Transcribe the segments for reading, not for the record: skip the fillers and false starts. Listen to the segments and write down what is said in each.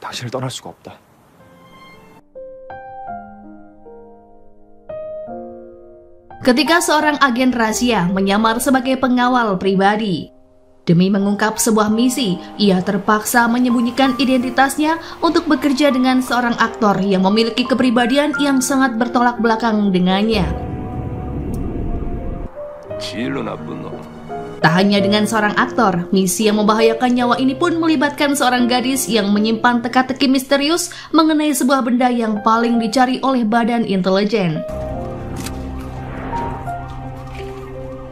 당신을 떠날 수가 없다. Ketika seorang agen rahasia menyamar sebagai pengawal pribadi, demi mengungkap sebuah misi, ia terpaksa menyembunyikan identitasnya untuk bekerja dengan seorang aktor yang memiliki kepribadian yang sangat bertolak belakang dengannya. Tak hanya dengan seorang aktor, misi yang membahayakan nyawa ini pun melibatkan seorang gadis yang menyimpan teka-teki misterius mengenai sebuah benda yang paling dicari oleh badan intelijen.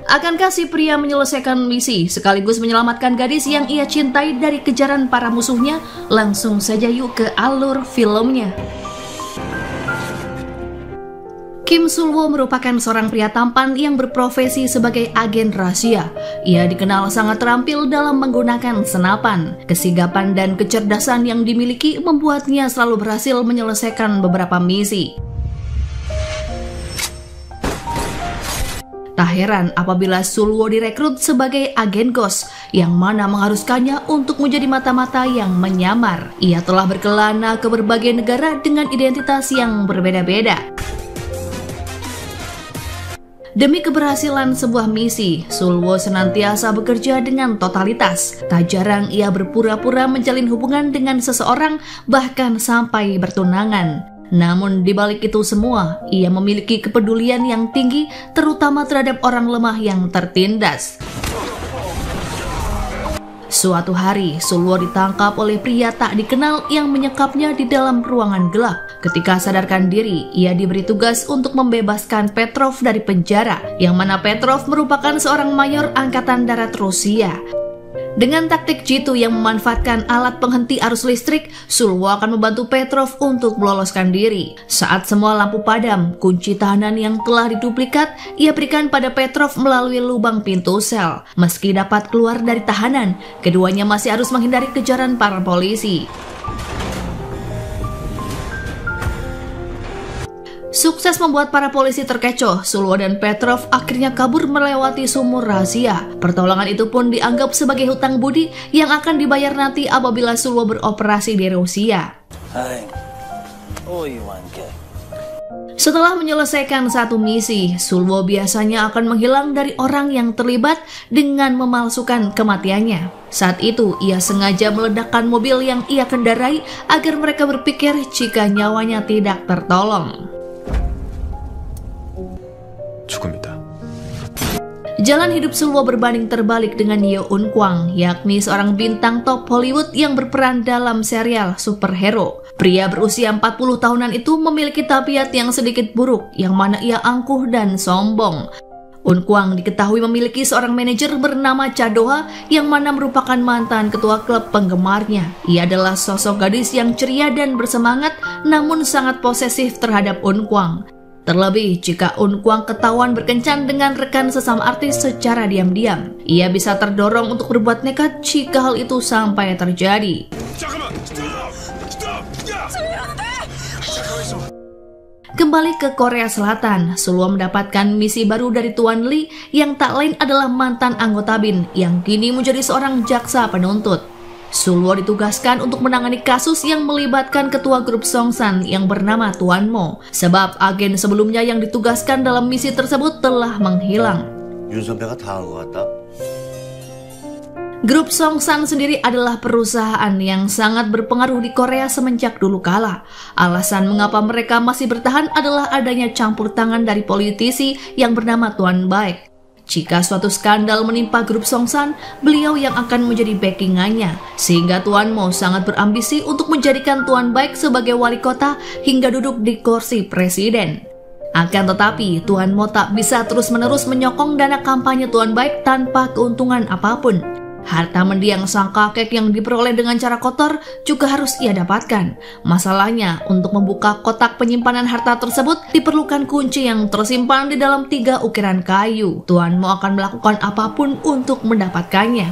Akankah si pria menyelesaikan misi sekaligus menyelamatkan gadis yang ia cintai dari kejaran para musuhnya? Langsung saja yuk ke alur filmnya. Kim Sul-woo merupakan seorang pria tampan yang berprofesi sebagai agen rahasia. Ia dikenal sangat terampil dalam menggunakan senapan. Kesigapan dan kecerdasan yang dimiliki membuatnya selalu berhasil menyelesaikan beberapa misi. Tak heran apabila Sul-woo direkrut sebagai agen ghost, yang mana mengharuskannya untuk menjadi mata-mata yang menyamar. Ia telah berkelana ke berbagai negara dengan identitas yang berbeda-beda. Demi keberhasilan sebuah misi, Sul-woo senantiasa bekerja dengan totalitas. Tak jarang ia berpura-pura menjalin hubungan dengan seseorang, bahkan sampai bertunangan. Namun di balik itu semua, ia memiliki kepedulian yang tinggi, terutama terhadap orang lemah yang tertindas. Suatu hari, Sul-woo ditangkap oleh pria tak dikenal yang menyekapnya di dalam ruangan gelap. Ketika sadarkan diri, ia diberi tugas untuk membebaskan Petrov dari penjara, yang mana Petrov merupakan seorang mayor angkatan darat Rusia. Dengan taktik jitu yang memanfaatkan alat penghenti arus listrik, Sul-woo akan membantu Petrov untuk meloloskan diri. Saat semua lampu padam, kunci tahanan yang telah diduplikat ia berikan pada Petrov melalui lubang pintu sel. Meski dapat keluar dari tahanan, keduanya masih harus menghindari kejaran para polisi. Sukses membuat para polisi terkecoh, Sul-woo dan Petrov akhirnya kabur melewati sumur rahasia. Pertolongan itu pun dianggap sebagai hutang budi yang akan dibayar nanti apabila Sul-woo beroperasi di Rusia. Setelah menyelesaikan satu misi, Sul-woo biasanya akan menghilang dari orang yang terlibat dengan memalsukan kematiannya. Saat itu, ia sengaja meledakkan mobil yang ia kendarai agar mereka berpikir jika nyawanya tidak tertolong. Jalan hidup Sul-woo berbanding terbalik dengan Yeo Eun-kwang, yakni seorang bintang top Hollywood yang berperan dalam serial superhero. Pria berusia 40 tahunan itu memiliki tabiat yang sedikit buruk, yang mana ia angkuh dan sombong. Eun-kwang diketahui memiliki seorang manajer bernama Cha Do-ha yang mana merupakan mantan ketua klub penggemarnya. Ia adalah sosok gadis yang ceria dan bersemangat, namun sangat posesif terhadap Eun-kwang. Terlebih jika Eun-kwang ketahuan berkencan dengan rekan sesama artis secara diam-diam, ia bisa terdorong untuk berbuat nekat jika hal itu sampai terjadi. Kembali ke Korea Selatan, Sul-woo mendapatkan misi baru dari Tuan Lee yang tak lain adalah mantan anggota BIN yang kini menjadi seorang jaksa penuntut. Sul-woo ditugaskan untuk menangani kasus yang melibatkan ketua grup Songsan yang bernama Tuan Mo, sebab agen sebelumnya yang ditugaskan dalam misi tersebut telah menghilang. Grup Songsan sendiri adalah perusahaan yang sangat berpengaruh di Korea semenjak dulu kala. Alasan mengapa mereka masih bertahan adalah adanya campur tangan dari politisi yang bernama Tuan Baek. Jika suatu skandal menimpa grup Songsan, beliau yang akan menjadi backingannya, sehingga Tuan Mo sangat berambisi untuk menjadikan Tuan Baek sebagai wali kota hingga duduk di kursi presiden. Akan tetapi, Tuan Mo tak bisa terus-menerus menyokong dana kampanye Tuan Baek tanpa keuntungan apapun. Harta mendiang sang kakek yang diperoleh dengan cara kotor juga harus ia dapatkan. Masalahnya, untuk membuka kotak penyimpanan harta tersebut diperlukan kunci yang tersimpan di dalam 3 ukiran kayu. Tuan Mo akan melakukan apapun untuk mendapatkannya.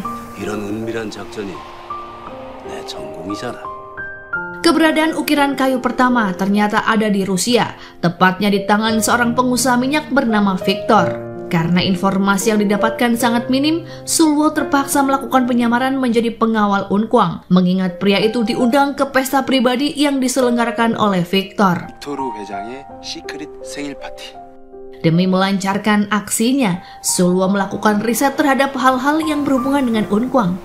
Keberadaan ukiran kayu pertama ternyata ada di Rusia, tepatnya di tangan seorang pengusaha minyak bernama Victor. Karena informasi yang didapatkan sangat minim, Sulwo terpaksa melakukan penyamaran menjadi pengawal Unkwang, mengingat pria itu diundang ke pesta pribadi yang diselenggarakan oleh Victor. 토루 회장의 시크릿 생일 파티. Demi melancarkan aksinya, Sulwo melakukan riset terhadap hal-hal yang berhubungan dengan Unkwang.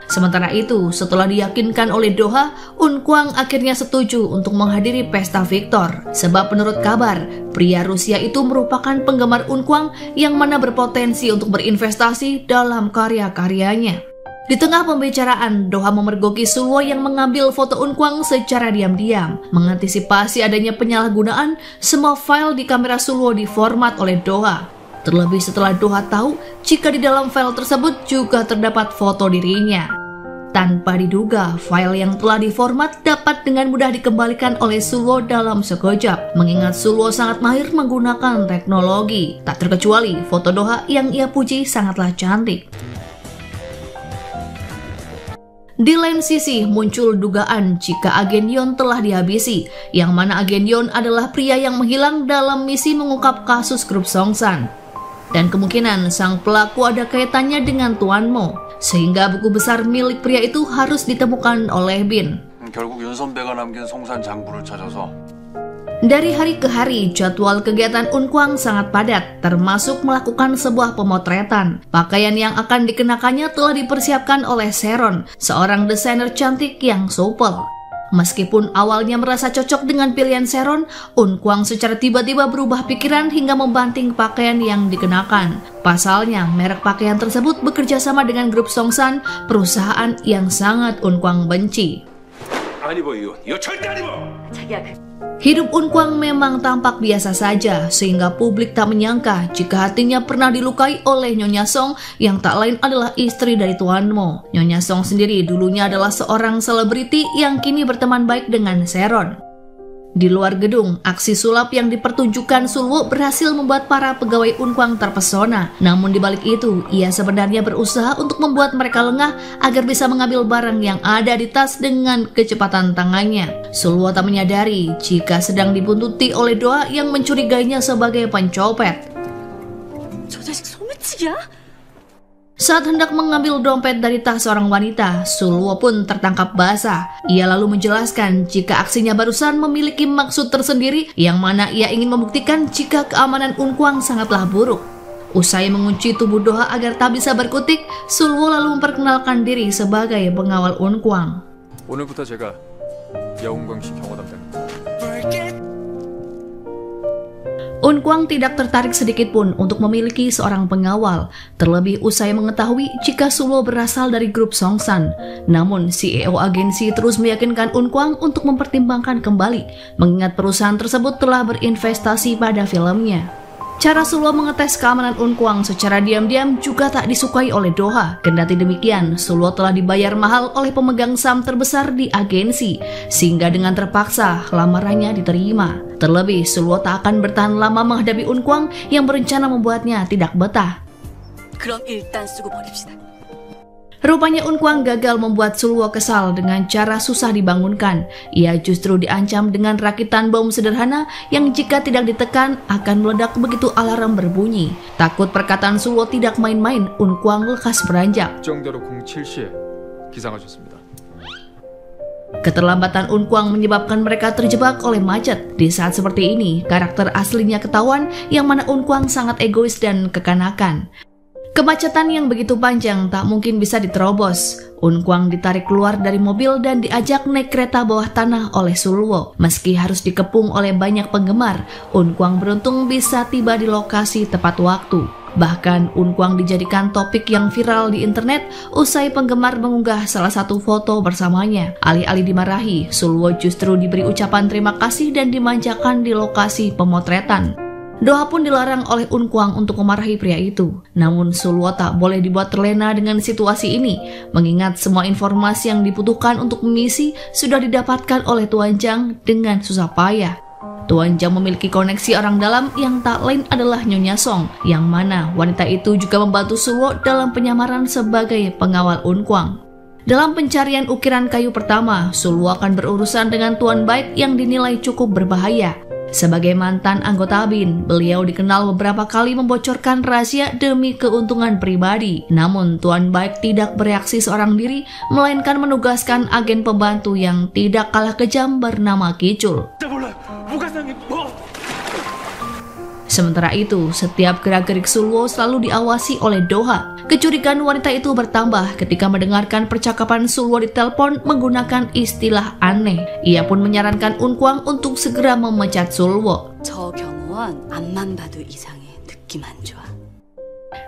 Sementara itu, setelah diyakinkan oleh Doha, Unkwang akhirnya setuju untuk menghadiri pesta Victor. Sebab menurut kabar, pria Rusia itu merupakan penggemar Unkwang yang mana berpotensi untuk berinvestasi dalam karya-karyanya. Di tengah pembicaraan, Doha memergoki Sulwo yang mengambil foto Unkwang secara diam-diam. Mengantisipasi adanya penyalahgunaan, semua file di kamera Sulwo diformat oleh Doha. Terlebih setelah Doha tahu jika di dalam file tersebut juga terdapat foto dirinya. Tanpa diduga, file yang telah diformat dapat dengan mudah dikembalikan oleh Sulwo dalam sekejap. Mengingat Sulwo sangat mahir menggunakan teknologi, tak terkecuali foto Doha yang ia puji sangatlah cantik. Di lain sisi, muncul dugaan jika agen Yon telah dihabisi, yang mana agen Yon adalah pria yang menghilang dalam misi mengungkap kasus grup Songsan. Dan kemungkinan sang pelaku ada kaitannya dengan Tuan Mo, sehingga buku besar milik pria itu harus ditemukan oleh Bin. 결국 윤 선배가 남긴 송산 장부를 찾아서 Dari hari ke hari, jadwal kegiatan Unkwang sangat padat, termasuk melakukan sebuah pemotretan. Pakaian yang akan dikenakannya telah dipersiapkan oleh Sharon, seorang desainer cantik yang supel. Meskipun awalnya merasa cocok dengan pilihan Sharon, Unkwang secara tiba-tiba berubah pikiran hingga membanting pakaian yang dikenakan. Pasalnya, merek pakaian tersebut bekerja sama dengan grup Songsan, perusahaan yang sangat Unkwang benci. Hidup Unkwang memang tampak biasa saja, sehingga publik tak menyangka jika hatinya pernah dilukai oleh Nyonya Song yang tak lain adalah istri dari Tuan Mo. Nyonya Song sendiri dulunya adalah seorang selebriti yang kini berteman baik dengan Sharon. Di luar gedung, aksi sulap yang dipertunjukkan Sulwo berhasil membuat para pegawai Unkwang terpesona. Namun di balik itu, ia sebenarnya berusaha untuk membuat mereka lengah agar bisa mengambil barang yang ada di tas dengan kecepatan tangannya. Sulwo tak menyadari jika sedang dibuntuti oleh Doa yang mencurigainya sebagai pencopet. Saat hendak mengambil dompet dari tas seorang wanita, Sulwo pun tertangkap basah. Ia lalu menjelaskan jika aksinya barusan memiliki maksud tersendiri yang mana ia ingin membuktikan jika keamanan Unkwang sangatlah buruk. Usai mengunci tubuh Doha agar tak bisa berkutik, Sulwo lalu memperkenalkan diri sebagai pengawal Unkwang. 오늘부터 제가 여운광 씨 경호 담당입니다. Unkwang tidak tertarik sedikit pun untuk memiliki seorang pengawal, terlebih usai mengetahui jika Sulwo berasal dari grup Songsan. Namun, CEO agensi terus meyakinkan Unkwang untuk mempertimbangkan kembali, mengingat perusahaan tersebut telah berinvestasi pada filmnya. Cara Sulwo mengetes keamanan Unkwang secara diam-diam juga tak disukai oleh Doha. Kendati demikian, Sulwo telah dibayar mahal oleh pemegang saham terbesar di agensi, sehingga dengan terpaksa lamarannya diterima. Terlebih, Sulwo tak akan bertahan lama menghadapi Unkwang yang berencana membuatnya tidak betah. 그럼 일단 쓰고 버립시다. Rupanya Unkwang gagal membuat Sulwo kesal dengan cara susah dibangunkan. Ia justru diancam dengan rakitan bom sederhana yang jika tidak ditekan akan meledak begitu alarm berbunyi. Takut perkataan Sulwo tidak main-main, Unkwang lekas beranjak. 정대로 07시에 기상하셨습니다. Keterlambatan Unkwang menyebabkan mereka terjebak oleh macet. Di saat seperti ini, karakter aslinya ketahuan yang mana Unkwang sangat egois dan kekanakan. Kemacetan yang begitu panjang tak mungkin bisa diterobos. Unkwang ditarik keluar dari mobil dan diajak naik kereta bawah tanah oleh Sulwo. Meski harus dikepung oleh banyak penggemar, Unkwang beruntung bisa tiba di lokasi tepat waktu. Bahkan Unkwang dijadikan topik yang viral di internet usai penggemar mengunggah salah satu foto bersamanya. Alih-alih dimarahi, Sulwo justru diberi ucapan terima kasih dan dimanjakan di lokasi pemotretan. Doha pun dilarang oleh Unkwang untuk memarahi pria itu. Namun Sulwo tak boleh dibuat terlena dengan situasi ini, mengingat semua informasi yang dibutuhkan untuk misi sudah didapatkan oleh Tuan Jang dengan susah payah. Tuan Jang memiliki koneksi orang dalam yang tak lain adalah Nyonya Song, yang mana wanita itu juga membantu Sulwo dalam penyamaran sebagai pengawal Unkwang. Dalam pencarian ukiran kayu pertama, Sulwo akan berurusan dengan Tuan Baik yang dinilai cukup berbahaya. Sebagai mantan anggota BIN, beliau dikenal beberapa kali membocorkan rahasia demi keuntungan pribadi. Namun, Tuan Baik tidak bereaksi seorang diri, melainkan menugaskan agen pembantu yang tidak kalah kejam bernama Kicul. Sementara itu, setiap gerak-gerik Sulwo selalu diawasi oleh Doha. Kecurigaan wanita itu bertambah ketika mendengarkan percakapan Sulwo di telepon menggunakan istilah aneh. Ia pun menyarankan Unkwang untuk segera memecat Sulwo. 저 경호원 앞만 봐도 이상해. 느낌 안 좋아.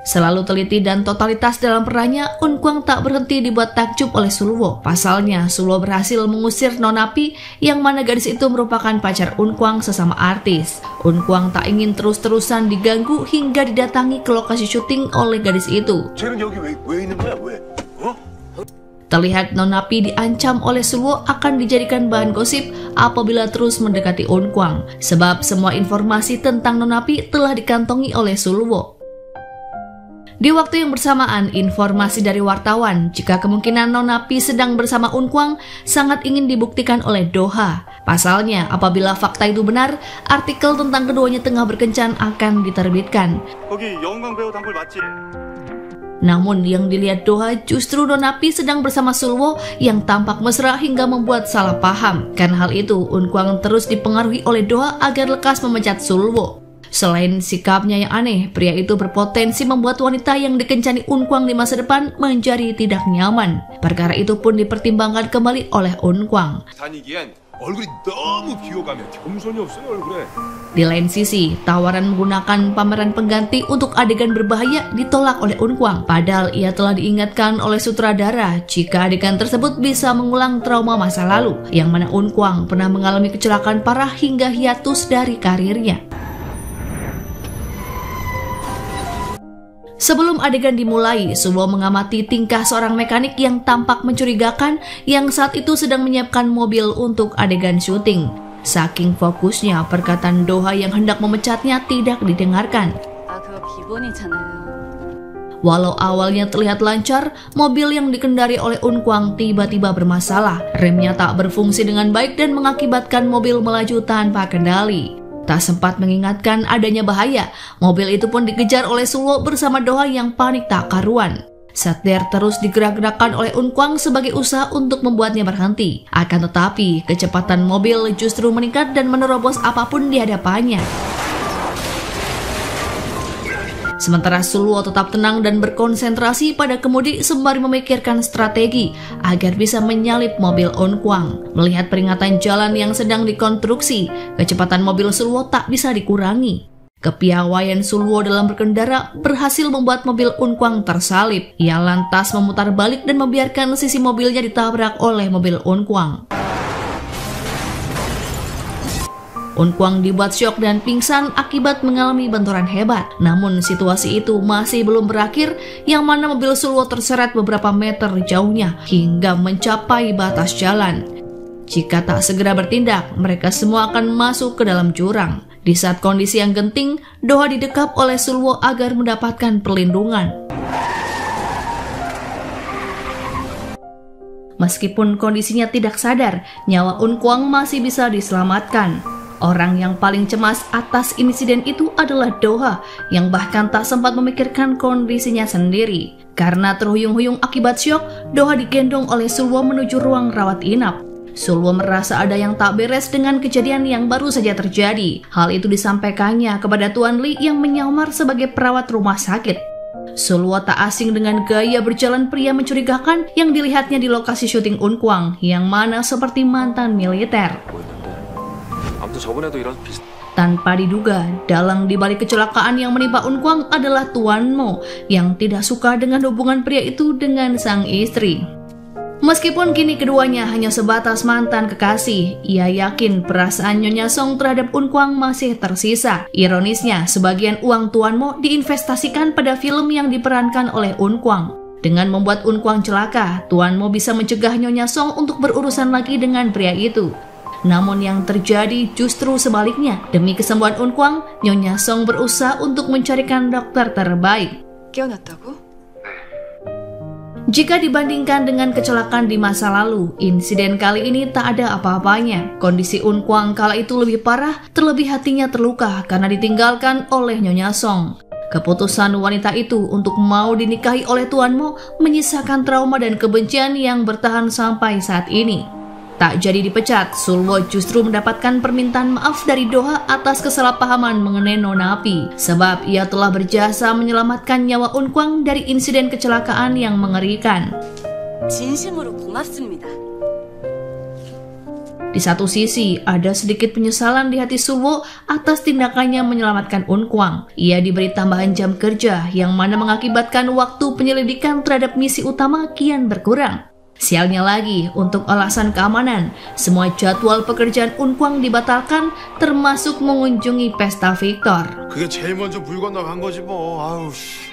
Selalu teliti dan totalitas dalam perannya, Unkwang tak berhenti dibuat takjub oleh Sulwo. Pasalnya, Sulwo berhasil mengusir Nonapi yang mana gadis itu merupakan pacar Unkwang sesama artis. Unkwang tak ingin terus-terusan diganggu hingga didatangi ke lokasi syuting oleh gadis itu. Terlihat Nonapi diancam oleh Sulwo akan dijadikan bahan gosip apabila terus mendekati Unkwang, sebab semua informasi tentang Nonapi telah dikantongi oleh Sulwo. Di waktu yang bersamaan, informasi dari wartawan jika kemungkinan Nonapi sedang bersama Unkwang sangat ingin dibuktikan oleh Doha. Pasalnya, apabila fakta itu benar, artikel tentang keduanya tengah berkencan akan diterbitkan. Namun yang dilihat Doha justru Nonapi sedang bersama Sulwo yang tampak mesra hingga membuat salah paham. Karena hal itu, Unkwang terus dipengaruhi oleh Doha agar lekas memecat Sulwo. Selain sikapnya yang aneh, pria itu berpotensi membuat wanita yang dikencani Unkwang di masa depan menjadi tidak nyaman. Perkara itu pun dipertimbangkan kembali oleh Unkwang. Di lain sisi, tawaran menggunakan pameran pengganti untuk adegan berbahaya ditolak oleh Unkwang. Padahal ia telah diingatkan oleh sutradara jika adegan tersebut bisa mengulang trauma masa lalu, yang mana Unkwang pernah mengalami kecelakaan parah hingga hiatus dari karirnya. Sebelum adegan dimulai, Sulwo mengamati tingkah seorang mekanik yang tampak mencurigakan yang saat itu sedang menyiapkan mobil untuk adegan syuting. Saking fokusnya, perkataan Doha yang hendak memecatnya tidak didengarkan. 그거 기본이잖아요. Walau awalnya terlihat lancar, mobil yang dikendari oleh Unkwang tiba-tiba bermasalah. Remnya tak berfungsi dengan baik dan mengakibatkan mobil melaju tanpa kendali. Tak sempat mengingatkan adanya bahaya, mobil itu pun dikejar oleh Sulwo bersama Doha yang panik tak karuan. Setir terus digerak-gerakkan oleh Unkwang sebagai usaha untuk membuatnya berhenti. Akan tetapi, kecepatan mobil justru meningkat dan menerobos apapun di hadapannya. Sementara Sulwo tetap tenang dan berkonsentrasi pada kemudi sembari memikirkan strategi agar bisa menyalip mobil Unkwang. Melihat peringatan jalan yang sedang dikonstruksi, kecepatan mobil Sulwo tak bisa dikurangi. Kepiawaian Sulwo dalam berkendara berhasil membuat mobil Unkwang tersalip. Ia lantas memutar balik dan membiarkan sisi mobilnya ditabrak oleh mobil Unkwang. Unkwang dibuat syok dan pingsan akibat mengalami benturan hebat. Namun situasi itu masih belum berakhir, yang mana mobil Sulwo terseret beberapa meter jauhnya hingga mencapai batas jalan. Jika tak segera bertindak, mereka semua akan masuk ke dalam jurang. Di saat kondisi yang genting, Doha didekap oleh Sulwo agar mendapatkan perlindungan. Meskipun kondisinya tidak sadar, nyawa Unkwang masih bisa diselamatkan. Orang yang paling cemas atas insiden itu adalah Doha, yang bahkan tak sempat memikirkan kondisinya sendiri. Karena terhuyung-huyung akibat syok, Doha digendong oleh Sulwo menuju ruang rawat inap. Sulwo merasa ada yang tak beres dengan kejadian yang baru saja terjadi. Hal itu disampaikannya kepada Tuan Li yang menyamar sebagai perawat rumah sakit. Sulwo tak asing dengan gaya berjalan pria mencurigakan yang dilihatnya di lokasi syuting Unkwang, yang mana seperti mantan militer. Tanpa diduga, dalang dibalik kecelakaan yang menimpa Unkwang adalah Tuan Mo yang tidak suka dengan hubungan pria itu dengan sang istri. Meskipun kini keduanya hanya sebatas mantan kekasih, ia yakin perasaan Nyonya Song terhadap Unkwang masih tersisa. Ironisnya, sebagian uang Tuan Mo diinvestasikan pada film yang diperankan oleh Unkwang. Dengan membuat Unkwang celaka, Tuan Mo bisa mencegah Nyonya Song untuk berurusan lagi dengan pria itu. Namun yang terjadi justru sebaliknya. Demi kesembuhan Unkwang, Nyonya Song berusaha untuk mencarikan dokter terbaik. 깨어났다고? Jika dibandingkan dengan kecelakaan di masa lalu, insiden kali ini tak ada apa-apanya. Kondisi Unkwang kala itu lebih parah, terlebih hatinya terluka karena ditinggalkan oleh Nyonya Song. Keputusan wanita itu untuk mau dinikahi oleh Tuan Mo menyisakan trauma dan kebencian yang bertahan sampai saat ini. Tak jadi dipecat, Sulwo justru mendapatkan permintaan maaf dari Doha atas kesalahpahaman mengenai Nona Pi, sebab ia telah berjasa menyelamatkan nyawa Unkwang dari insiden kecelakaan yang mengerikan. 진심으로 고맙습니다. Di satu sisi, ada sedikit penyesalan di hati Sulwo atas tindakannya menyelamatkan Unkwang. Ia diberi tambahan jam kerja yang mana mengakibatkan waktu penyelidikan terhadap misi utama kian berkurang. Sialnya lagi, untuk alasan keamanan, semua jadwal pekerjaan Unkwang dibatalkan, termasuk mengunjungi pesta Victor. 그게 제일 먼저 물 건너간 거지 뭐. 아우 씨.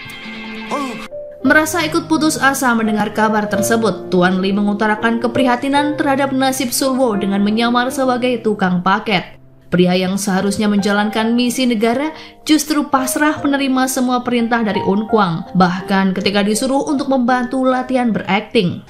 아우. Merasa ikut putus asa mendengar kabar tersebut, Tuan Lee mengutarakan keprihatinan terhadap nasib Sulwo dengan menyamar sebagai tukang paket. Pria yang seharusnya menjalankan misi negara justru pasrah menerima semua perintah dari Unkwang, bahkan ketika disuruh untuk membantu latihan berakting.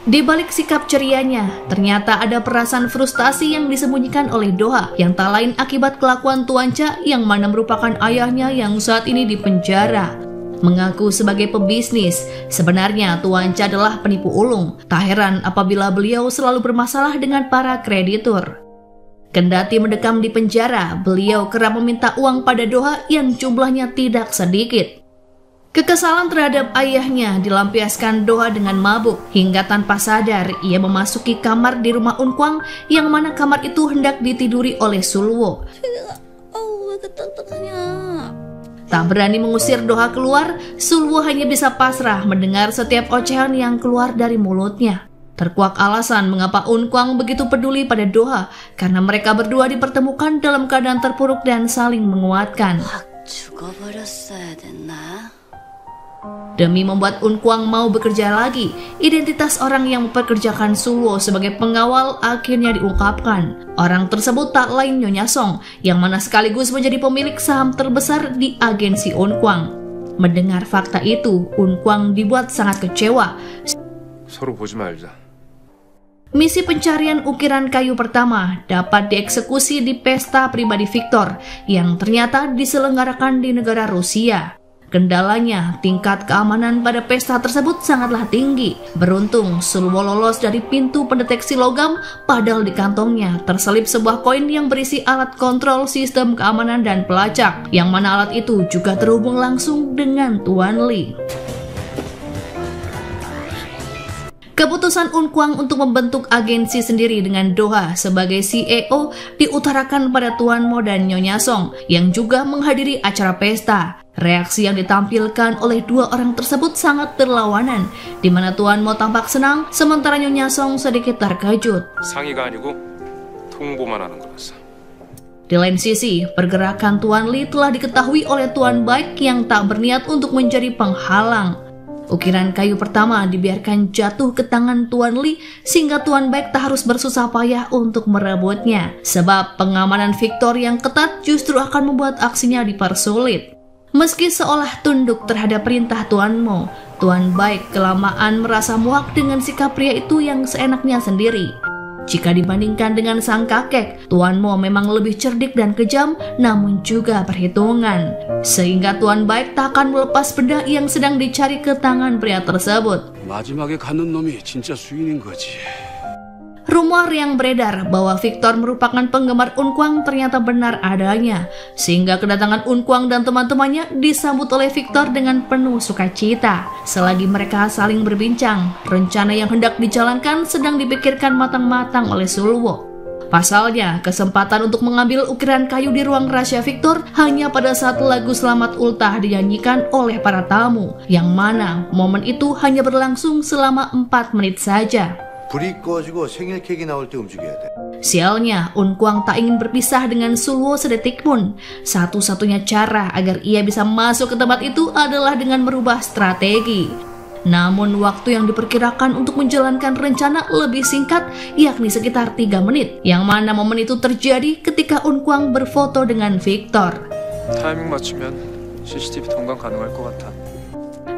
Di balik sikap cerianya, ternyata ada perasaan frustasi yang disembunyikan oleh Doha yang tak lain akibat kelakuan Tuan Cha yang mana merupakan ayahnya yang saat ini dipenjara. Mengaku sebagai pebisnis, sebenarnya Tuan Cha adalah penipu ulung. Tak heran apabila beliau selalu bermasalah dengan para kreditur. Kendati mendekam di penjara, beliau kerap meminta uang pada Doha yang jumlahnya tidak sedikit. Kekesalan terhadap ayahnya dilampiaskan Doha dengan mabuk, hingga tanpa sadar ia memasuki kamar di rumah Unkwang yang mana kamar itu hendak ditiduri oleh Sulwo. Tak berani mengusir Doha keluar, Sulwo hanya bisa pasrah mendengar setiap ocehan yang keluar dari mulutnya. Terkuak alasan mengapa Unkwang begitu peduli pada Doha, karena mereka berdua dipertemukan dalam keadaan terpuruk dan saling menguatkan. 죽어버렸어야 됐나? Demi membuat Unkwang mau bekerja lagi, identitas orang yang mempekerjakan Sulwo sebagai pengawal akhirnya diungkapkan. Orang tersebut tak lain Nyonya Song, yang mana sekaligus menjadi pemilik saham terbesar di agensi Unkwang. Mendengar fakta itu, Unkwang dibuat sangat kecewa. 서로 보지 말자. Misi pencarian ukiran kayu pertama dapat dieksekusi di pesta pribadi Victor yang ternyata diselenggarakan di negara Rusia. Kendalanya, tingkat keamanan pada pesta tersebut sangatlah tinggi. Beruntung, Sulwo lolos dari pintu pendeteksi logam, padahal di kantongnya terselip sebuah koin yang berisi alat kontrol sistem keamanan dan pelacak, yang mana alat itu juga terhubung langsung dengan Tuan Lee. Keputusan Unkwang untuk membentuk agensi sendiri dengan Doha sebagai CEO diutarakan pada Tuan Mo dan Nyonya Song yang juga menghadiri acara pesta. Reaksi yang ditampilkan oleh dua orang tersebut sangat berlawanan, di mana Tuan Mo tampak senang, sementara Nyonya Song sedikit terkejut. 상의가 아니고 통보만 하는 거라서. Di lain sisi, pergerakan Tuan Lee telah diketahui oleh Tuan Baik yang tak berniat untuk menjadi penghalang. Ukiran kayu pertama dibiarkan jatuh ke tangan Tuan Lee sehingga Tuan Baik tak harus bersusah payah untuk merebutnya, sebab pengamanan Victor yang ketat justru akan membuat aksinya dipersulit. Meski seolah tunduk terhadap perintah Tuan Mo, Tuan Baik kelamaan merasa muak dengan sikap pria itu yang seenaknya sendiri. Jika dibandingkan dengan sang kakek, Tuan Mo memang lebih cerdik dan kejam, namun juga perhitungan. Sehingga Tuan Baik tak akan melepas benda yang sedang dicari ke tangan pria tersebut. 마지막에 갖는 놈이 진짜 수인인 거지. Rumor yang beredar bahwa Victor merupakan penggemar Unkwang ternyata benar adanya, sehingga kedatangan Unkwang dan teman-temannya disambut oleh Victor dengan penuh sukacita. Selagi mereka saling berbincang, rencana yang hendak dijalankan sedang dipikirkan matang-matang oleh Sulwo. Pasalnya, kesempatan untuk mengambil ukiran kayu di ruang rahasia Victor hanya pada saat lagu Selamat Ultah dinyanyikan oleh para tamu, yang mana momen itu hanya berlangsung selama 4 menit saja. 불이 꺼지고 생일 케이크 나올 때 움직여야 돼. Sialnya, Unkwang tak ingin berpisah dengan Sulwo sedetik pun. Satu-satunya cara agar ia bisa masuk ke tempat itu adalah dengan merubah strategi. Namun waktu yang diperkirakan untuk menjalankan rencana lebih singkat, yakni sekitar 3 menit, yang mana momen itu terjadi ketika Unkwang berfoto dengan Victor. 타이밍 맞추면 CCTV 통관 가능할 것 같아.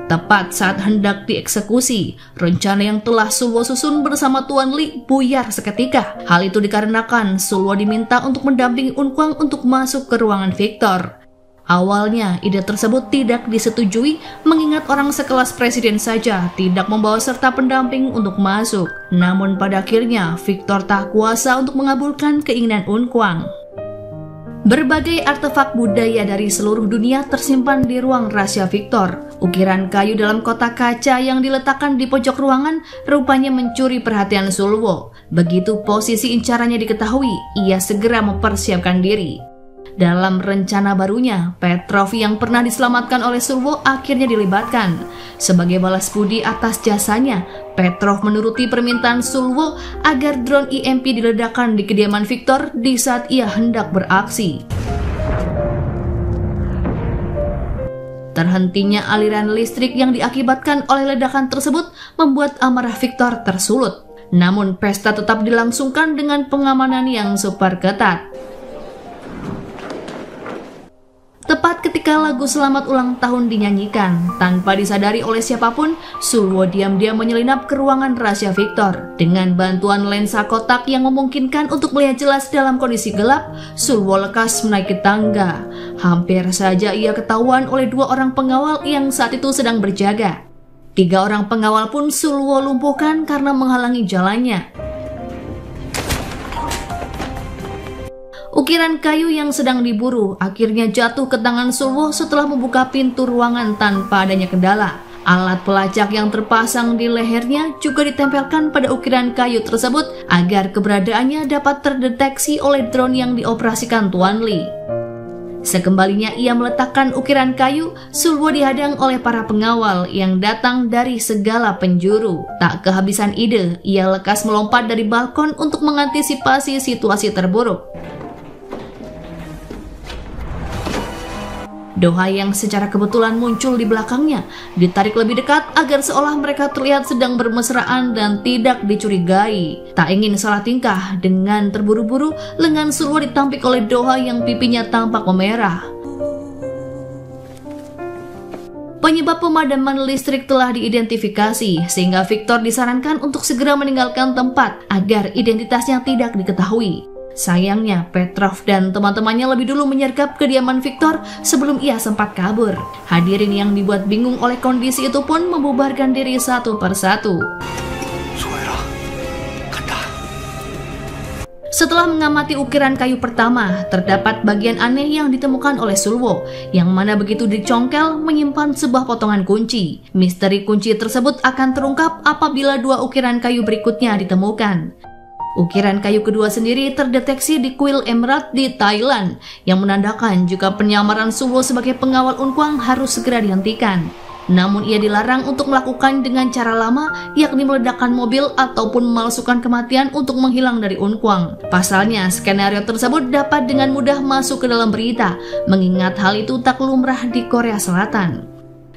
Tepat saat hendak dieksekusi, rencana yang telah Sulwo susun bersama Tuan Li buyar seketika. Hal itu dikarenakan Sulwo diminta untuk mendampingi Unkwang untuk masuk ke ruangan Victor. Awalnya, ide tersebut tidak disetujui mengingat orang sekelas presiden saja tidak membawa serta pendamping untuk masuk. Namun pada akhirnya, Victor tak kuasa untuk mengabulkan keinginan Unkwang. Berbagai artefak budaya dari seluruh dunia tersimpan di ruang rahasia Victor. Ukiran kayu dalam kotak kaca yang diletakkan di pojok ruangan rupanya mencuri perhatian Sulwo. Begitu posisi incarannya diketahui, ia segera mempersiapkan diri. Dalam rencana barunya, Petrov yang pernah diselamatkan oleh Sulwo akhirnya dilibatkan. Sebagai balas budi atas jasanya, Petrov menuruti permintaan Sulwo agar drone EMP diledakkan di kediaman Victor di saat ia hendak beraksi. Terhentinya aliran listrik yang diakibatkan oleh ledakan tersebut membuat amarah Victor tersulut. Namun pesta tetap dilangsungkan dengan pengamanan yang super ketat. Tepat ketika lagu selamat ulang tahun dinyanyikan, tanpa disadari oleh siapapun, Sulwo diam-diam menyelinap ke ruangan rahasia Victor. Dengan bantuan lensa kotak yang memungkinkan untuk melihat jelas dalam kondisi gelap, Sulwo lekas menaiki tangga. Hampir saja ia ketahuan oleh 2 orang pengawal yang saat itu sedang berjaga. 3 orang pengawal pun Sulwo lumpuhkan karena menghalangi jalannya. Ukiran kayu yang sedang diburu akhirnya jatuh ke tangan Sulwo setelah membuka pintu ruangan tanpa adanya kendala. Alat pelacak yang terpasang di lehernya juga ditempelkan pada ukiran kayu tersebut agar keberadaannya dapat terdeteksi oleh drone yang dioperasikan Tuan Li. Sekembalinya ia meletakkan ukiran kayu, Sulwo dihadang oleh para pengawal yang datang dari segala penjuru. Tak kehabisan ide, ia lekas melompat dari balkon untuk mengantisipasi situasi terburuk. Doha yang secara kebetulan muncul di belakangnya ditarik lebih dekat agar seolah mereka terlihat sedang bermesraan dan tidak dicurigai. Tak ingin salah tingkah, dengan terburu-buru lengan Sulwo ditampik oleh Doha yang pipinya tampak memerah. Penyebab pemadaman listrik telah diidentifikasi sehingga Victor disarankan untuk segera meninggalkan tempat agar identitasnya tidak diketahui. Sayangnya, Petrov dan teman-temannya lebih dulu menyergap kediaman Victor sebelum ia sempat kabur. Hadirin yang dibuat bingung oleh kondisi itu pun membubarkan diri satu persatu. Setelah mengamati ukiran kayu pertama, terdapat bagian aneh yang ditemukan oleh Sulwo, yang mana begitu dicongkel menyimpan sebuah potongan kunci. Misteri kunci tersebut akan terungkap apabila 2 ukiran kayu berikutnya ditemukan. Ukiran kayu kedua sendiri terdeteksi di kuil emerald di Thailand, yang menandakan jika penyamaran Sulwo sebagai pengawal Unkwang harus segera dihentikan. Namun ia dilarang untuk melakukan dengan cara lama, yakni meledakkan mobil ataupun memalsukan kematian untuk menghilang dari Unkwang. Pasalnya, skenario tersebut dapat dengan mudah masuk ke dalam berita, mengingat hal itu tak lumrah di Korea Selatan.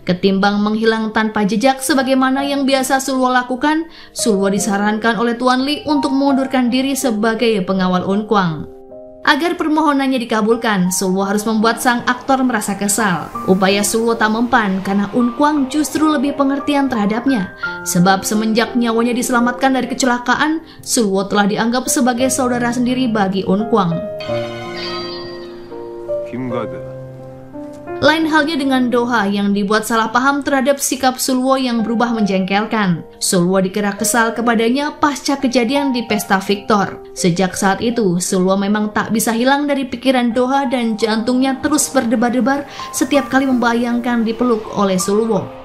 Ketimbang menghilang tanpa jejak sebagaimana yang biasa Sulwo lakukan, Sulwo disarankan oleh Tuan Li untuk mengundurkan diri sebagai pengawal Unkwang. Agar permohonannya dikabulkan, Sulwo harus membuat sang aktor merasa kesal. Upaya Sulwo tak mempan karena Unkwang justru lebih pengertian terhadapnya. Sebab semenjak nyawanya diselamatkan dari kecelakaan, Sulwo telah dianggap sebagai saudara sendiri bagi Unkwang. 김가드. Lain halnya dengan Doha yang dibuat salah paham terhadap sikap Sulwo yang berubah menjengkelkan. Sulwo dikira kesal kepadanya pasca kejadian di pesta Victor. Sejak saat itu, Sulwo memang tak bisa hilang dari pikiran Doha dan jantungnya terus berdebar-debar setiap kali membayangkan dipeluk oleh Sulwo.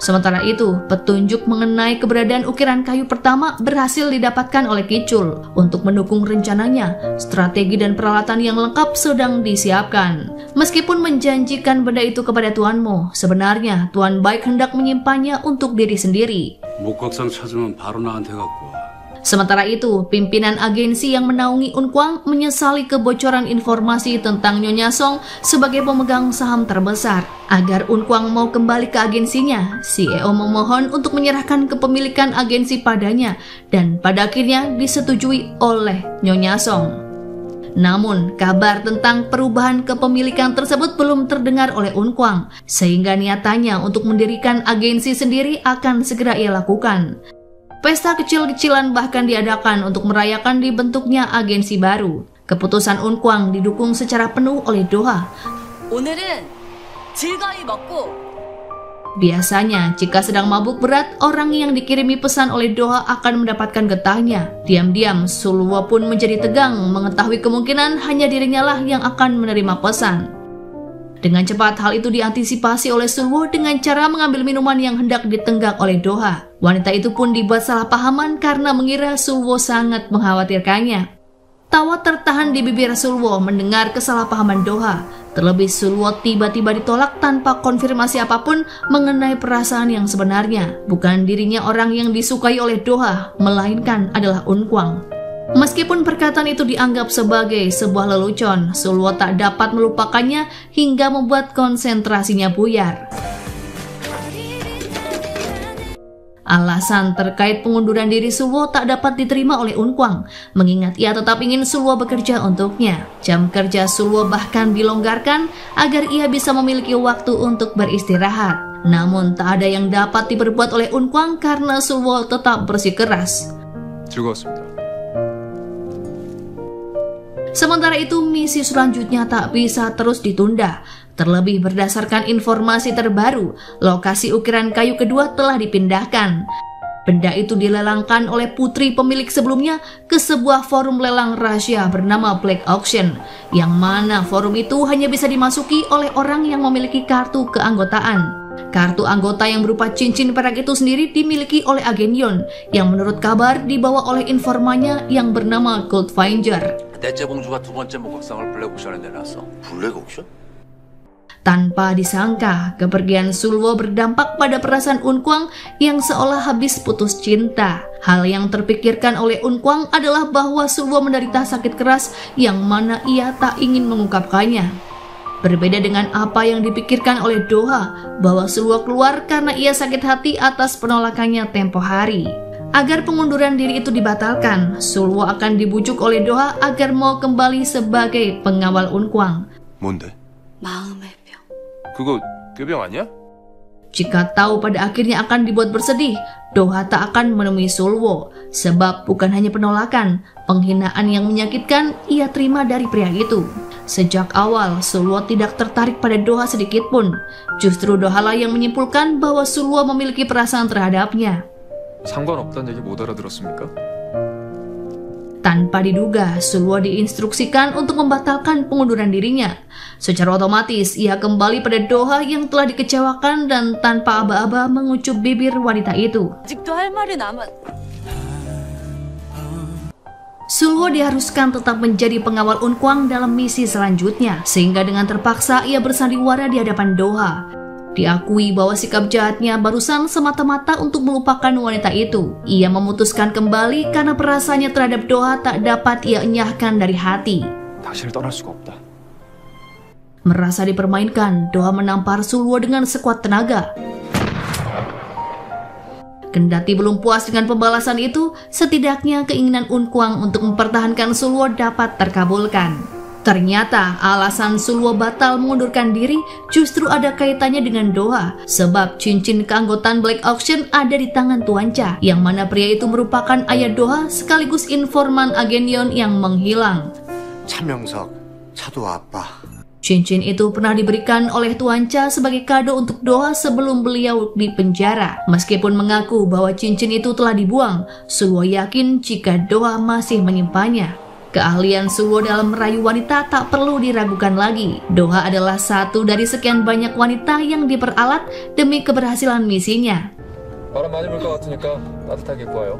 Sementara itu, petunjuk mengenai keberadaan ukiran kayu pertama berhasil didapatkan oleh Kicul. Untuk mendukung rencananya, strategi dan peralatan yang lengkap sedang disiapkan. Meskipun menjanjikan benda itu kepada Tuan Mo, sebenarnya Tuan Baik hendak menyimpannya untuk diri sendiri. 목각상 찾으면 바로 나한테 갖고 와. Sementara itu, pimpinan agensi yang menaungi Unkwang menyesali kebocoran informasi tentang Nyonya Song sebagai pemegang saham terbesar. Agar Unkwang mau kembali ke agensinya, CEO memohon untuk menyerahkan kepemilikan agensi padanya dan pada akhirnya disetujui oleh Nyonya Song. Namun, kabar tentang perubahan kepemilikan tersebut belum terdengar oleh Unkwang, sehingga niatannya untuk mendirikan agensi sendiri akan segera ia lakukan. Pesta kecil-kecilan bahkan diadakan untuk merayakan dibentuknya agensi baru. Keputusan Unkwang didukung secara penuh oleh Doha. 오늘은 즐거이 먹고 Biasanya, jika sedang mabuk berat, orang yang dikirimi pesan oleh Doha akan mendapatkan getahnya. Diam-diam, Sulwo pun menjadi tegang mengetahui kemungkinan hanya dirinya lah yang akan menerima pesan. Dengan cepat, hal itu diantisipasi oleh Sulwo dengan cara mengambil minuman yang hendak ditenggak oleh Doha. Wanita itu pun dibuat salah pahaman karena mengira Sulwo sangat mengkhawatirkannya. Tawa tertahan di bibir Sulwo mendengar kesalahpahaman Doha. Terlebih Sulwo tiba-tiba ditolak tanpa konfirmasi apapun mengenai perasaan yang sebenarnya. Bukan dirinya orang yang disukai oleh Doha, melainkan adalah Unkwang. Meskipun perkataan itu dianggap sebagai sebuah lelucon, Sulwo tak dapat melupakannya hingga membuat konsentrasinya buyar. Alasan terkait pengunduran diri Sulwo tak dapat diterima oleh Unkwang, mengingat ia tetap ingin Sulwo bekerja untuknya. Jam kerja Sulwo bahkan dilonggarkan agar ia bisa memiliki waktu untuk beristirahat. Namun tak ada yang dapat diperbuat oleh Unkwang karena Sulwo tetap bersikeras. 즐거웠습니다. Sementara itu, misi selanjutnya tak bisa terus ditunda. Terlebih berdasarkan informasi terbaru, lokasi ukiran kayu kedua telah dipindahkan. Benda itu dilelangkan oleh putri pemilik sebelumnya ke sebuah forum lelang rahasia bernama Black Auction, yang mana forum itu hanya bisa dimasuki oleh orang yang memiliki kartu keanggotaan. Kartu anggota yang berupa cincin perak itu sendiri dimiliki oleh agen Yon, yang menurut kabar dibawa oleh informannya yang bernama Goldfinger. 넷째 공주가 두 번째 목각상을 블랙 옥션에 내놨어. 블랙 옥션? Tanpa disangka, kepergian Sulwo berdampak pada perasaan Unkwang yang seolah habis putus cinta. Hal yang terpikirkan oleh Unkwang adalah bahwa Sulwo menderita sakit keras yang mana ia tak ingin mengungkapkannya. Berbeda dengan apa yang dipikirkan oleh Doha, bahwa Sulwo keluar karena ia sakit hati atas penolakannya tempo hari. Agar pengunduran diri itu dibatalkan, Sulwo akan dibujuk oleh Doha agar mau kembali sebagai pengawal Unkwang. 뭔데? 마음의 병. 그거 꾀병 아니야? Jika tahu pada akhirnya akan dibuat bersedih, Doha tak akan menemui Sulwo. Sebab bukan hanya penolakan, penghinaan yang menyakitkan ia terima dari pria itu. Sejak awal, Sulwo tidak tertarik pada Doha sedikit pun. Justru Doha lah yang menyimpulkan bahwa Sulwo memiliki perasaan terhadapnya. 상관없다는 얘기 못 알아들었습니까? Tanpa diduga, Sulwo diinstruksikan untuk membatalkan pengunduran dirinya. Secara otomatis, ia kembali pada Doha yang telah dikecewakan dan tanpa aba-aba mengucup bibir wanita itu. 아직도 할 말이 남아. Sulwo diharuskan tetap menjadi pengawal Unkwang dalam misi selanjutnya, sehingga dengan terpaksa ia bersandiwara di hadapan Doha. Diakui bahwa sikap jahatnya barusan semata-mata untuk melupakan wanita itu. Ia memutuskan kembali karena perasaannya terhadap Doha tak dapat ia enyahkan dari hati. 당신을 떠날 수가 없다. Merasa dipermainkan, Doha menampar Sulwo dengan sekuat tenaga. Kendati belum puas dengan pembalasan itu, setidaknya keinginan Unkwang untuk mempertahankan Sulwo dapat terkabulkan. Ternyata alasan Sulwo batal mengundurkan diri justru ada kaitannya dengan Doha, sebab cincin keanggotaan Black Auction ada di tangan Tuan Cha, yang mana pria itu merupakan ayah Doha sekaligus informan agen Yon yang menghilang. 차명석, 차도 아빠. Cincin itu pernah diberikan oleh Tuan Cha sebagai kado untuk Doha sebelum beliau dipenjara. Meskipun mengaku bahwa cincin itu telah dibuang, Sulwo yakin jika Doha masih menyimpannya. Keahlian Sulwo dalam merayu wanita tak perlu diragukan lagi. Doha adalah satu dari sekian banyak wanita yang diperalat demi keberhasilan misinya. 바람 많이 불 것 같으니까 따뜻하게 입고 와요.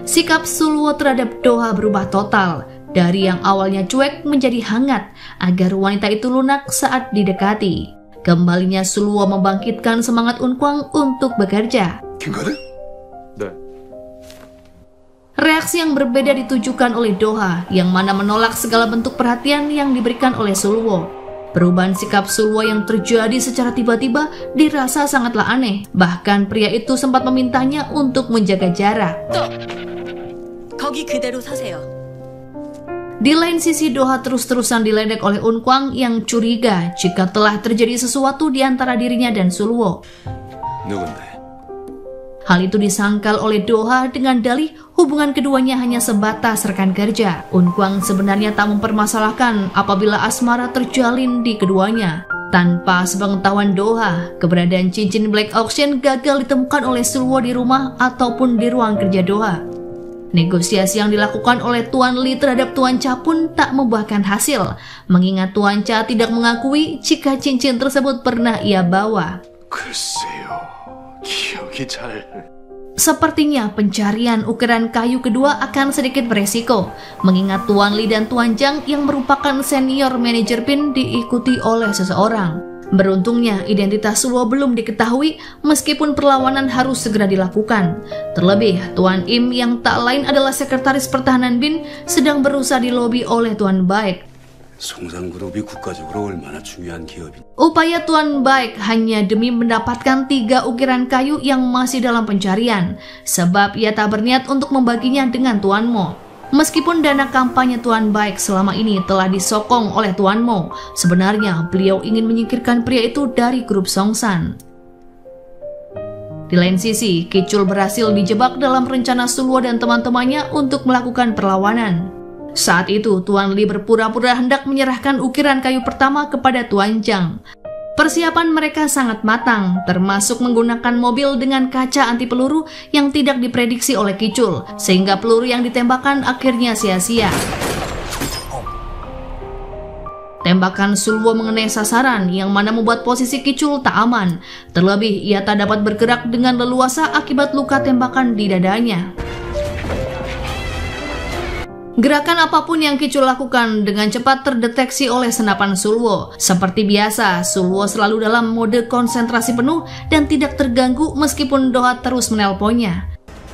Sikap Sulwo terhadap Doha berubah total. Dari yang awalnya cuek menjadi hangat agar wanita itu lunak saat didekati. Kembalinya Sulwo membangkitkan semangat Unkwang untuk bekerja. 김가래? 네. Reaksi yang berbeda ditujukan oleh Doha, yang mana menolak segala bentuk perhatian yang diberikan oleh Sulwo. Perubahan sikap Sulwo yang terjadi secara tiba-tiba dirasa sangatlah aneh. Bahkan pria itu sempat memintanya untuk menjaga jarak. 거기 그대로 서세요. Di lain sisi, Doha terus-terusan diledek oleh Unkwang yang curiga jika telah terjadi sesuatu di antara dirinya dan Sulwo. 누군데? Hal itu disangkal oleh Doha dengan dalih hubungan keduanya hanya sebatas rekan kerja. Unkwang sebenarnya tak mempermasalahkan apabila asmara terjalin di keduanya. Tanpa sepengetahuan Doha, keberadaan cincin Black Auction gagal ditemukan oleh Sulwo di rumah ataupun di ruang kerja Doha. Negosiasi yang dilakukan oleh Tuan Lee terhadap Tuan Cha pun tak membuahkan hasil, mengingat Tuan Cha tidak mengakui jika cincin tersebut pernah ia bawa. 글쎄요, 기억이 잘... Sepertinya pencarian ukiran kayu kedua akan sedikit beresiko, mengingat Tuan Lee dan Tuan Zhang yang merupakan senior manajer PIN diikuti oleh seseorang. Beruntungnya identitas Sulwo belum diketahui meskipun perlawanan harus segera dilakukan. Terlebih, Tuan Im yang tak lain adalah sekretaris pertahanan BIN sedang berusaha dilobi oleh Tuan Baek. 송산그룹이 국가적으로 얼마나 중요한 기업인지. Upaya Tuan Baek hanya demi mendapatkan 3 ukiran kayu yang masih dalam pencarian, sebab ia tak berniat untuk membaginya dengan Tuan Mo. Meskipun dana kampanye Tuan Baek selama ini telah disokong oleh Tuan Mo, sebenarnya beliau ingin menyingkirkan pria itu dari grup Songsan. Di lain sisi, Kicul berhasil dijebak dalam rencana Sulwo dan teman-temannya untuk melakukan perlawanan. Saat itu, Tuan Lee berpura-pura hendak menyerahkan ukiran kayu pertama kepada Tuan Zhang. Persiapan mereka sangat matang, termasuk menggunakan mobil dengan kaca anti peluru yang tidak diprediksi oleh Kicul, sehingga peluru yang ditembakkan akhirnya sia-sia. Tembakan Sulwo mengenai sasaran yang mana membuat posisi Kicul tak aman. Terlebih, ia tak dapat bergerak dengan leluasa akibat luka tembakan di dadanya. Gerakan apapun yang Kicul lakukan dengan cepat terdeteksi oleh senapan Sulwo. Seperti biasa, Sulwo selalu dalam mode konsentrasi penuh dan tidak terganggu meskipun Doha terus menelponnya.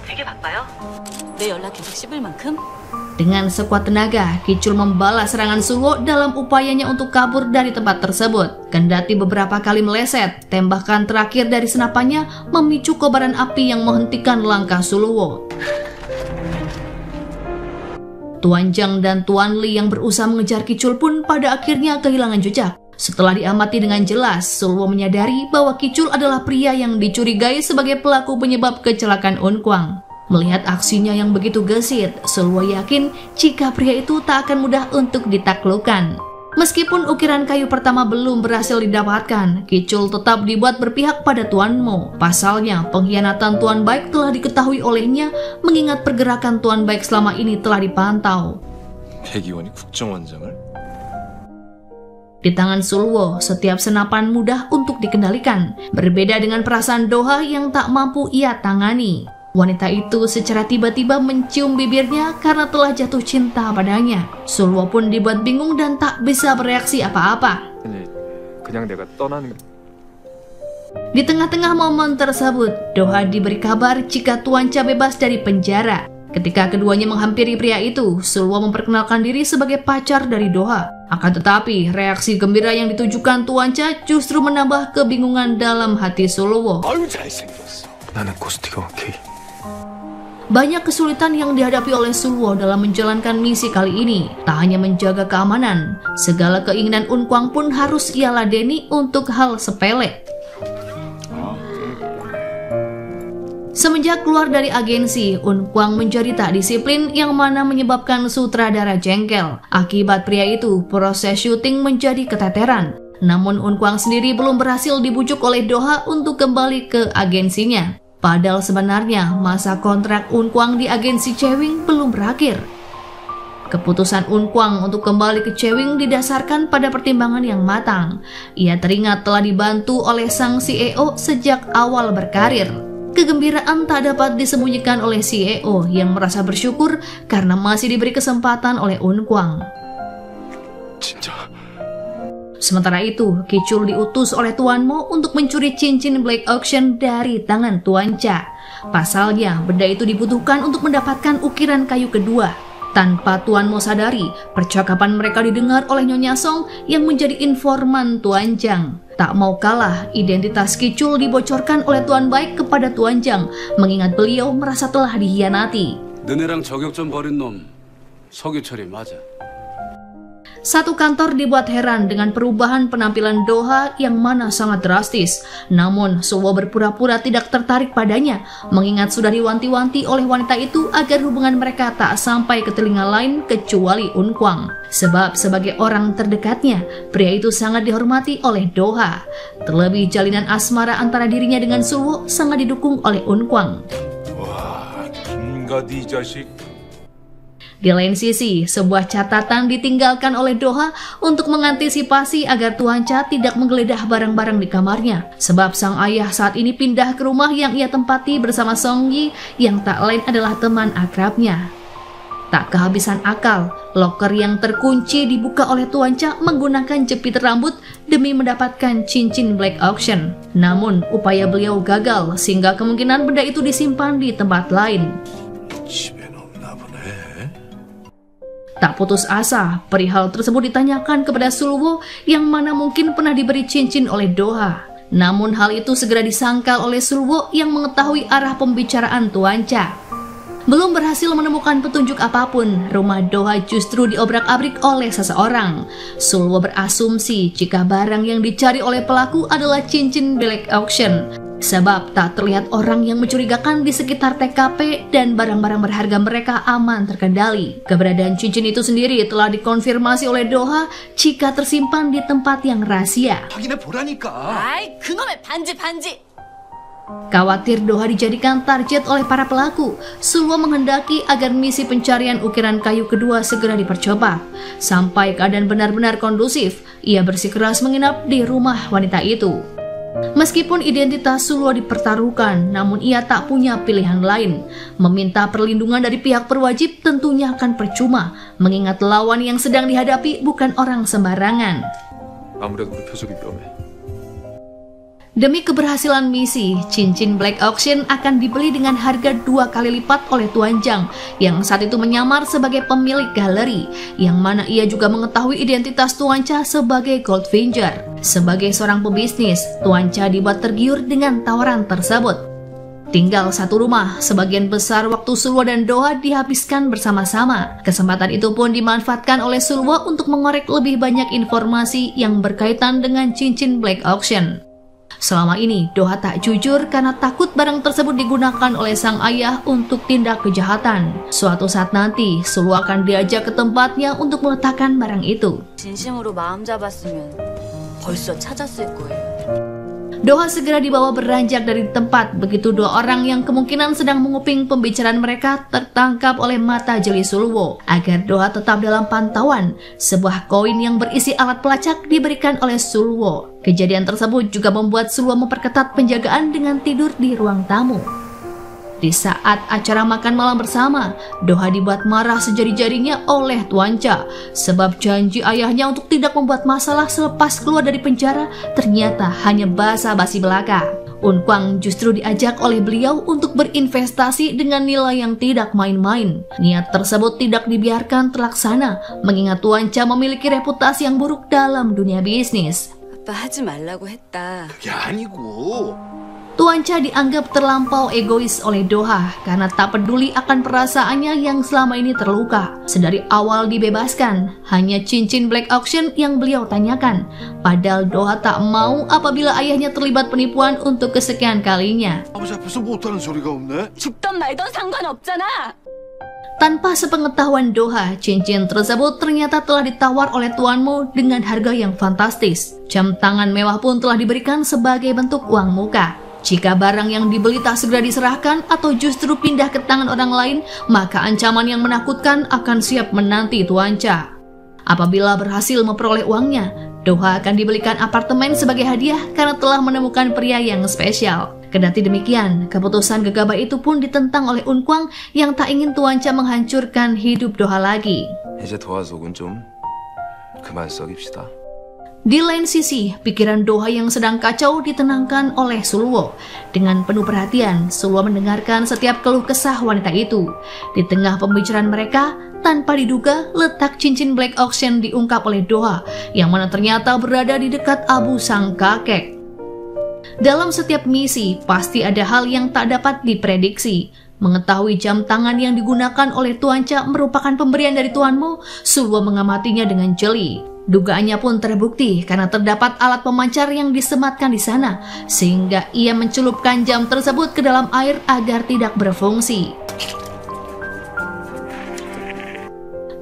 되게 바빠요? 내 연락 계속 씹을 만큼? Dengan sekuat tenaga, Kicul membalas serangan Sulwo dalam upayanya untuk kabur dari tempat tersebut. Kendati beberapa kali meleset, tembakan terakhir dari senapannya memicu kobaran api yang menghentikan langkah Sulwo. Tuan Zhang dan Tuan Lee yang berusaha mengejar Kicul pun pada akhirnya kehilangan jejak. Setelah diamati dengan jelas, Sulwo menyadari bahwa Kicul adalah pria yang dicurigai sebagai pelaku penyebab kecelakaan Unkwang. Melihat aksinya yang begitu gesit, Sulwo yakin jika pria itu tak akan mudah untuk ditaklukkan. Meskipun ukiran kayu pertama belum berhasil didapatkan, Kicul tetap dibuat berpihak pada Tuan Mo. Pasalnya, pengkhianatan Tuan Baek telah diketahui olehnya, mengingat pergerakan Tuan Baek selama ini telah dipantau. 백의원이 국정원장을? Di tangan Sulwo, setiap senapan mudah untuk dikendalikan, berbeda dengan perasaan Doha yang tak mampu ia tangani. Wanita itu secara tiba-tiba mencium bibirnya karena telah jatuh cinta padanya. Sulwo pun dibuat bingung dan tak bisa bereaksi apa-apa. 그냥 내가 떠나는. Di tengah-tengah momen tersebut, Doha diberi kabar jika Tuan Cha bebas dari penjara. Ketika keduanya menghampiri pria itu, Sulwo memperkenalkan diri sebagai pacar dari Doha. Akan tetapi, reaksi gembira yang ditujukan Tuan Cha justru menambah kebingungan dalam hati Sulwo. 아유 잘생겼어. 나는 코스티가 오케이. Banyak kesulitan yang dihadapi oleh Sulwo dalam menjalankan misi kali ini. Tak hanya menjaga keamanan, segala keinginan Unkwang pun harus ia ladeni untuk hal sepele. Semenjak keluar dari agensi, Unkwang menjadi tak disiplin yang mana menyebabkan sutradara jengkel. Akibat pria itu, proses syuting menjadi keteteran. Namun Unkwang sendiri belum berhasil dibujuk oleh Doha untuk kembali ke agensinya. Padahal sebenarnya masa kontrak Unkwang di agensi Chewing belum berakhir. Keputusan Unkwang untuk kembali ke Chewing didasarkan pada pertimbangan yang matang. Ia teringat telah dibantu oleh sang CEO sejak awal berkarir. Kegembiraan tak dapat disembunyikan oleh CEO yang merasa bersyukur karena masih diberi kesempatan oleh Unkwang. 진짜. Sementara itu, Kicul diutus oleh Tuan Mo untuk mencuri cincin Black Auction dari tangan Tuan Cha. Pasalnya, benda itu dibutuhkan untuk mendapatkan ukiran kayu kedua. Tanpa Tuan Mo sadari, percakapan mereka didengar oleh Nyonya Song yang menjadi informan Tuan Zhang. Tak mau kalah, identitas Kicul dibocorkan oleh Tuan Baek kepada Tuan Zhang, mengingat beliau merasa telah dikhianati. 너네랑 저격전 벌인 놈 서규철이 맞아. Satu kantor dibuat heran dengan perubahan penampilan Doha yang mana sangat drastis. Namun, Sulwo berpura-pura tidak tertarik padanya, mengingat sudah diwanti-wanti oleh wanita itu agar hubungan mereka tak sampai ke telinga lain kecuali Unkwang. Sebab sebagai orang terdekatnya, pria itu sangat dihormati oleh Doha. Terlebih jalinan asmara antara dirinya dengan Sulwo sangat didukung oleh Unkwang. 와, 김가디 자식. Di lain sisi, sebuah catatan ditinggalkan oleh Doha untuk mengantisipasi agar Tuan Cha tidak menggeledah barang-barang di kamarnya. Sebab sang ayah saat ini pindah ke rumah yang ia tempati bersama Song Yi yang tak lain adalah teman akrabnya. Tak kehabisan akal, loker yang terkunci dibuka oleh Tuan Cha menggunakan jepit rambut demi mendapatkan cincin black auction. Namun, upaya beliau gagal sehingga kemungkinan benda itu disimpan di tempat lain. Tak putus asa, perihal tersebut ditanyakan kepada Sulwo yang mana mungkin pernah diberi cincin oleh Doha. Namun hal itu segera disangkal oleh Sulwo yang mengetahui arah pembicaraan Tuan Cha. Belum berhasil menemukan petunjuk apapun, rumah Doha justru diobrak-abrik oleh seseorang. Sulwo berasumsi jika barang yang dicari oleh pelaku adalah cincin black auction. Sebab tak terlihat orang yang mencurigakan di sekitar TKP dan barang-barang berharga mereka aman terkendali. Keberadaan cincin itu sendiri telah dikonfirmasi oleh Doha jika tersimpan di tempat yang rahasia. 확인해 보라니까. 아이 그놈의 반지. Khawatir Doha dijadikan target oleh para pelaku, Sulwo menghendaki agar misi pencarian ukiran kayu kedua segera dipercepat. Sampai keadaan benar-benar kondusif, ia bersikeras menginap di rumah wanita itu. Meskipun identitas Sulwo dipertaruhkan, namun ia tak punya pilihan lain. Meminta perlindungan dari pihak berwajib tentunya akan percuma, mengingat lawan yang sedang dihadapi bukan orang sembarangan. 아무래도 우리 표적이 위험해. Demi keberhasilan misi, cincin black auction akan dibeli dengan harga 2 kali lipat oleh Tuan Zhang yang saat itu menyamar sebagai pemilik galeri, yang mana ia juga mengetahui identitas Tuan Cha sebagai Goldfinger. Sebagai seorang pebisnis, Tuan Cha dibuat tergiur dengan tawaran tersebut. Tinggal satu rumah, sebagian besar waktu Sulwo dan Doha dihabiskan bersama-sama. Kesempatan itu pun dimanfaatkan oleh Sulwo untuk mengorek lebih banyak informasi yang berkaitan dengan cincin black auction. Selama ini, Doha tak jujur karena takut barang tersebut digunakan oleh sang ayah untuk tindak kejahatan. Suatu saat nanti, Sulwo akan diajak ke tempatnya untuk meletakkan barang itu. 진심으로 마음 잡았으면 벌써 찾았을 거예요. Doha segera dibawa beranjak dari tempat begitu dua orang yang kemungkinan sedang menguping pembicaraan mereka tertangkap oleh mata jeli Sulwo. Agar Doha tetap dalam pantauan, sebuah koin yang berisi alat pelacak diberikan oleh Sulwo. Kejadian tersebut juga membuat Sulwo memperketat penjagaan dengan tidur di ruang tamu. Di saat acara makan malam bersama, Doha dibuat marah sejari-jarinya oleh Tuan Cha sebab janji ayahnya untuk tidak membuat masalah selepas keluar dari penjara ternyata hanya basa-basi belaka. Unkwang justru diajak oleh beliau untuk berinvestasi dengan nilai yang tidak main-main. Niat tersebut tidak dibiarkan terlaksana mengingat Tuan Cha memiliki reputasi yang buruk dalam dunia bisnis. 아빠 하지 말라고 했다. 그게 아니고. Tuan Cha dianggap terlampau egois oleh Doha karena tak peduli akan perasaannya yang selama ini terluka. Sedari awal dibebaskan, hanya cincin black auction yang beliau tanyakan. Padahal Doha tak mau apabila ayahnya terlibat penipuan untuk kesekian kalinya. 아버지 앞에서 못하는 소리가 없네. 죽던 말던 상관없잖아. Tanpa sepengetahuan Doha, cincin tersebut ternyata telah ditawar oleh tuanmu dengan harga yang fantastis. Jam tangan mewah pun telah diberikan sebagai bentuk uang muka. Jika barang yang dibeli tak segera diserahkan atau justru pindah ke tangan orang lain, maka ancaman yang menakutkan akan siap menanti Tuan Cha. Apabila berhasil memperoleh uangnya, Doha akan dibelikan apartemen sebagai hadiah karena telah menemukan pria yang spesial. Kendati demikian, keputusan gegabah itu pun ditentang oleh Unkwang yang tak ingin Tuan Cha menghancurkan hidup Doha lagi. 이제 도화 속은 좀 그만 썩입시다. Di lain sisi, pikiran Doha yang sedang kacau ditenangkan oleh Sulwo. Dengan penuh perhatian, Sulwo mendengarkan setiap keluh kesah wanita itu. Di tengah pembicaraan mereka, tanpa diduga, letak cincin black auction diungkap oleh Doha, yang mana ternyata berada di dekat abu sang kakek. Dalam setiap misi, pasti ada hal yang tak dapat diprediksi. Mengetahui jam tangan yang digunakan oleh Tuan Cha merupakan pemberian dari Tuan Mo, Sulwo mengamatinya dengan jeli. Dugaannya pun terbukti karena terdapat alat pemancar yang disematkan di sana, sehingga ia mencelupkan jam tersebut ke dalam air agar tidak berfungsi.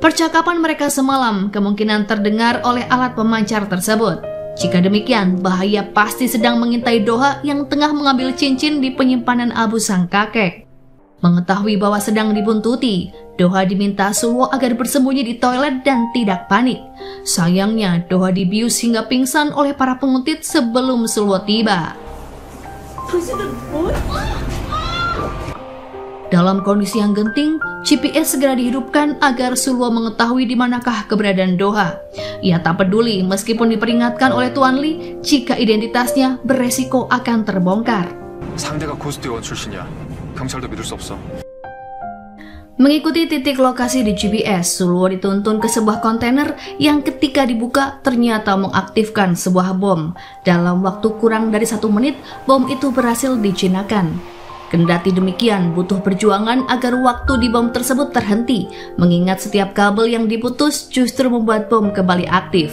Percakapan mereka semalam kemungkinan terdengar oleh alat pemancar tersebut. Jika demikian, bahaya pasti sedang mengintai Doha yang tengah mengambil cincin di penyimpanan abu sang kakek. Mengetahui bahwa sedang dibuntuti, Doha diminta Sulwo agar bersembunyi di toilet dan tidak panik. Sayangnya, Doha dibius hingga pingsan oleh para penguntit sebelum Sulwo tiba. Dalam kondisi yang genting, GPS segera dihidupkan agar Sulwo mengetahui di manakah keberadaan Doha. Ia tak peduli meskipun diperingatkan oleh Tuan Lee jika identitasnya beresiko akan terbongkar. 상대가 고스트원 출신이야. 경찰도 믿을 수 없어. Mengikuti titik lokasi di GPS, Sulwo dituntun ke sebuah kontainer yang ketika dibuka ternyata mengaktifkan sebuah bom. Dalam waktu kurang dari 1 menit, bom itu berhasil dijinakkan. Kendati demikian, butuh perjuangan agar waktu di bom tersebut terhenti, mengingat setiap kabel yang diputus justru membuat bom kembali aktif.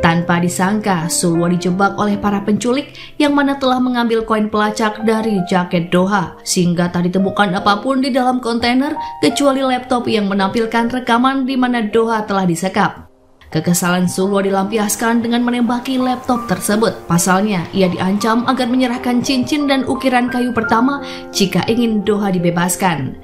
Tanpa disangka, Sulwo dijebak oleh para penculik yang mana telah mengambil koin pelacak dari jaket Doha, sehingga tak ditemukan apapun di dalam kontainer kecuali laptop yang menampilkan rekaman di mana Doha telah disekap. Kekesalan Sulwo dilampiaskan dengan menembaki laptop tersebut. Pasalnya, ia diancam agar menyerahkan cincin dan ukiran kayu pertama jika ingin Doha dibebaskan.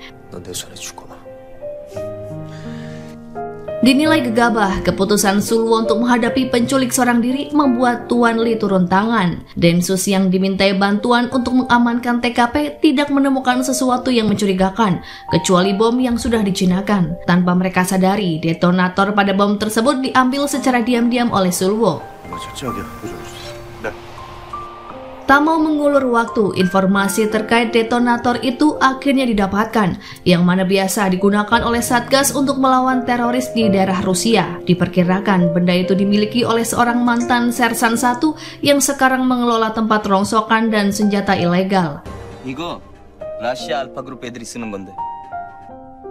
Dinilai gegabah, keputusan Sulwo untuk menghadapi penculik seorang diri membuat Tuan Lee turun tangan. Densus yang dimintai bantuan untuk mengamankan TKP tidak menemukan sesuatu yang mencurigakan, kecuali bom yang sudah dijinakkan. Tanpa mereka sadari, detonator pada bom tersebut diambil secara diam-diam oleh Sulwo. Tak mau mengulur waktu, informasi terkait detonator itu akhirnya didapatkan, yang mana biasa digunakan oleh Satgas untuk melawan teroris di daerah Rusia. Diperkirakan benda itu dimiliki oleh seorang mantan Sersan 1 yang sekarang mengelola tempat rongsokan dan senjata ilegal. 이거 러시아 알파 그룹 애들이 쓰는 건데.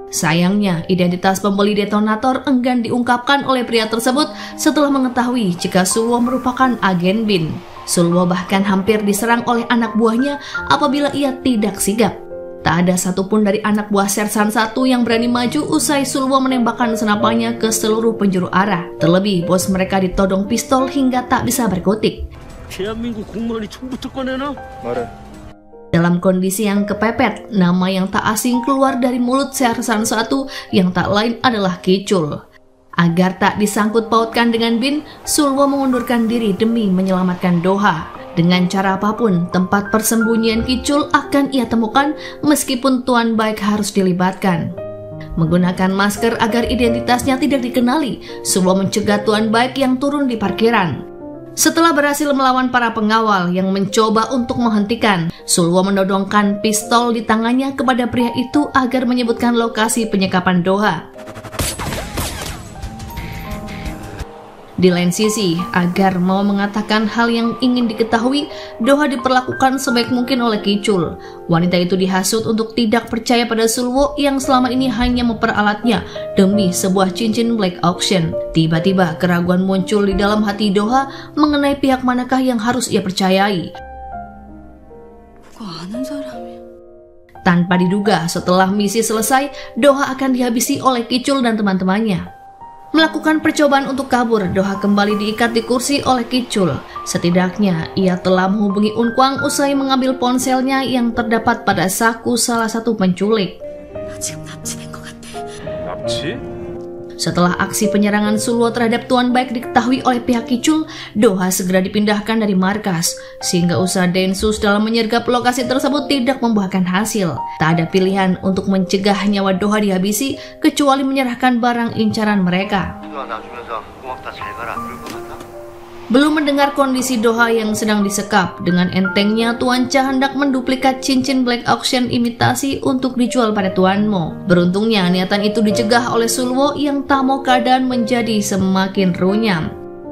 Sayangnya, identitas pembeli detonator enggan diungkapkan oleh pria tersebut setelah mengetahui jika Sulwo merupakan agen BIN. Sulwo bahkan hampir diserang oleh anak buahnya apabila ia tidak sigap. Tak ada satupun dari anak buah Sersan 1 yang berani maju usai Sulwo menembakkan senapannya ke seluruh penjuru arah. Terlebih, bos mereka ditodong pistol hingga tak bisa berkutik. Dalam kondisi yang kepepet, nama yang tak asing keluar dari mulut Sersan 1 yang tak lain adalah Kicul. Agar tak disangkut pautkan dengan BIN, Sulwo mengundurkan diri demi menyelamatkan Doha. Dengan cara apapun, tempat persembunyian Kicul akan ia temukan meskipun Tuan Baik harus dilibatkan. Menggunakan masker agar identitasnya tidak dikenali, Sulwo mencegah Tuan Baik yang turun di parkiran. Setelah berhasil melawan para pengawal yang mencoba untuk menghentikan, Sulwo menodongkan pistol di tangannya kepada pria itu agar menyebutkan lokasi penyekapan Doha. Di lain sisi, agar mau mengatakan hal yang ingin diketahui, Doha diperlakukan sebaik mungkin oleh Kicul. Wanita itu dihasut untuk tidak percaya pada Sulwo yang selama ini hanya memperalatnya demi sebuah cincin black auction. Tiba-tiba keraguan muncul di dalam hati Doha mengenai pihak manakah yang harus ia percayai. Tanpa diduga, setelah misi selesai, Doha akan dihabisi oleh Kicul dan teman-temannya. Melakukan percobaan untuk kabur, Doha kembali diikat di kursi oleh Kicul. Setidaknya, ia telah menghubungi Unkwang usai mengambil ponselnya yang terdapat pada saku salah satu penculik. 납치? Setelah aksi penyerangan Sulwo terhadap Tuan Baik diketahui oleh pihak Kicul, Doha segera dipindahkan dari markas, sehingga usaha Densus dalam menyergap lokasi tersebut tidak membuahkan hasil. Tak ada pilihan untuk mencegah nyawa Doha dihabisi, kecuali menyerahkan barang incaran mereka. Belum mendengar kondisi Doha yang sedang disekap, dengan entengnya Tuan Cha hendak menduplikat cincin black auction imitasi untuk dijual pada Tuan Mo. Beruntungnya niatan itu dicegah oleh Sulwo yang tak mau keadaan menjadi semakin runyam.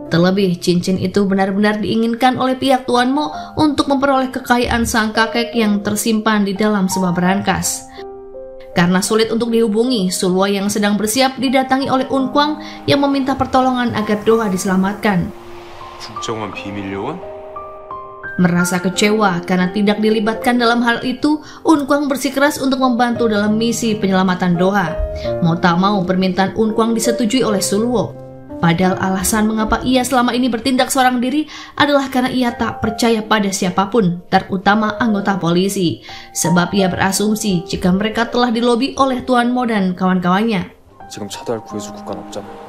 Terlebih, cincin itu benar-benar diinginkan oleh pihak Tuan Mo untuk memperoleh kekayaan sang kakek yang tersimpan di dalam sebuah berangkas. Karena sulit untuk dihubungi, Sulwo yang sedang bersiap didatangi oleh Un Kwang yang meminta pertolongan agar Doha diselamatkan. 국정원 비밀 요원? Merasa kecewa karena tidak dilibatkan dalam hal itu, Un Kwang bersikeras untuk membantu dalam misi penyelamatan Doha. Mau tak mau permintaan Un Kwang disetujui oleh Sulwo. Padahal alasan mengapa ia selama ini bertindak seorang diri adalah karena ia tak percaya pada siapapun, terutama anggota polisi. Sebab ia berasumsi jika mereka telah dilobi oleh Tuan Mo dan kawan-kawannya. 지금 차도할 구해줄 국가는 없잖아.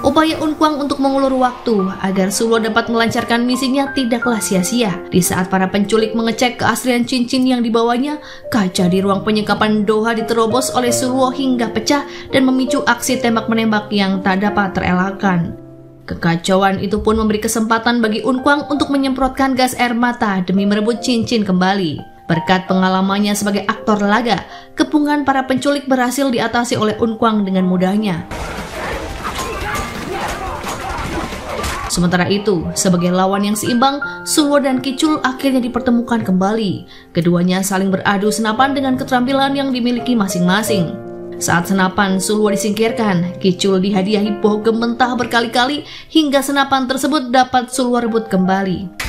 Upaya Un Kwang untuk mengulur waktu agar Sulwo dapat melancarkan misinya tidaklah sia-sia. Di saat para penculik mengecek keaslian cincin yang dibawanya, kaca di ruang penyekapan Doha diterobos oleh Sulwo hingga pecah dan memicu aksi tembak-menembak yang tak dapat terelakkan. Kekacauan itu pun memberi kesempatan bagi Un Kwang untuk menyemprotkan gas air mata demi merebut cincin kembali. Berkat pengalamannya sebagai aktor laga, kepungan para penculik berhasil diatasi oleh Un Kwang dengan mudahnya. Sementara itu, sebagai lawan yang seimbang, Sulwo dan Kicul akhirnya dipertemukan kembali. Keduanya saling beradu senapan dengan keterampilan yang dimiliki masing-masing. Saat senapan Sulwo disingkirkan, Kicul dihadiahi pohon mentah berkali-kali hingga senapan tersebut dapat Sulwo rebut kembali.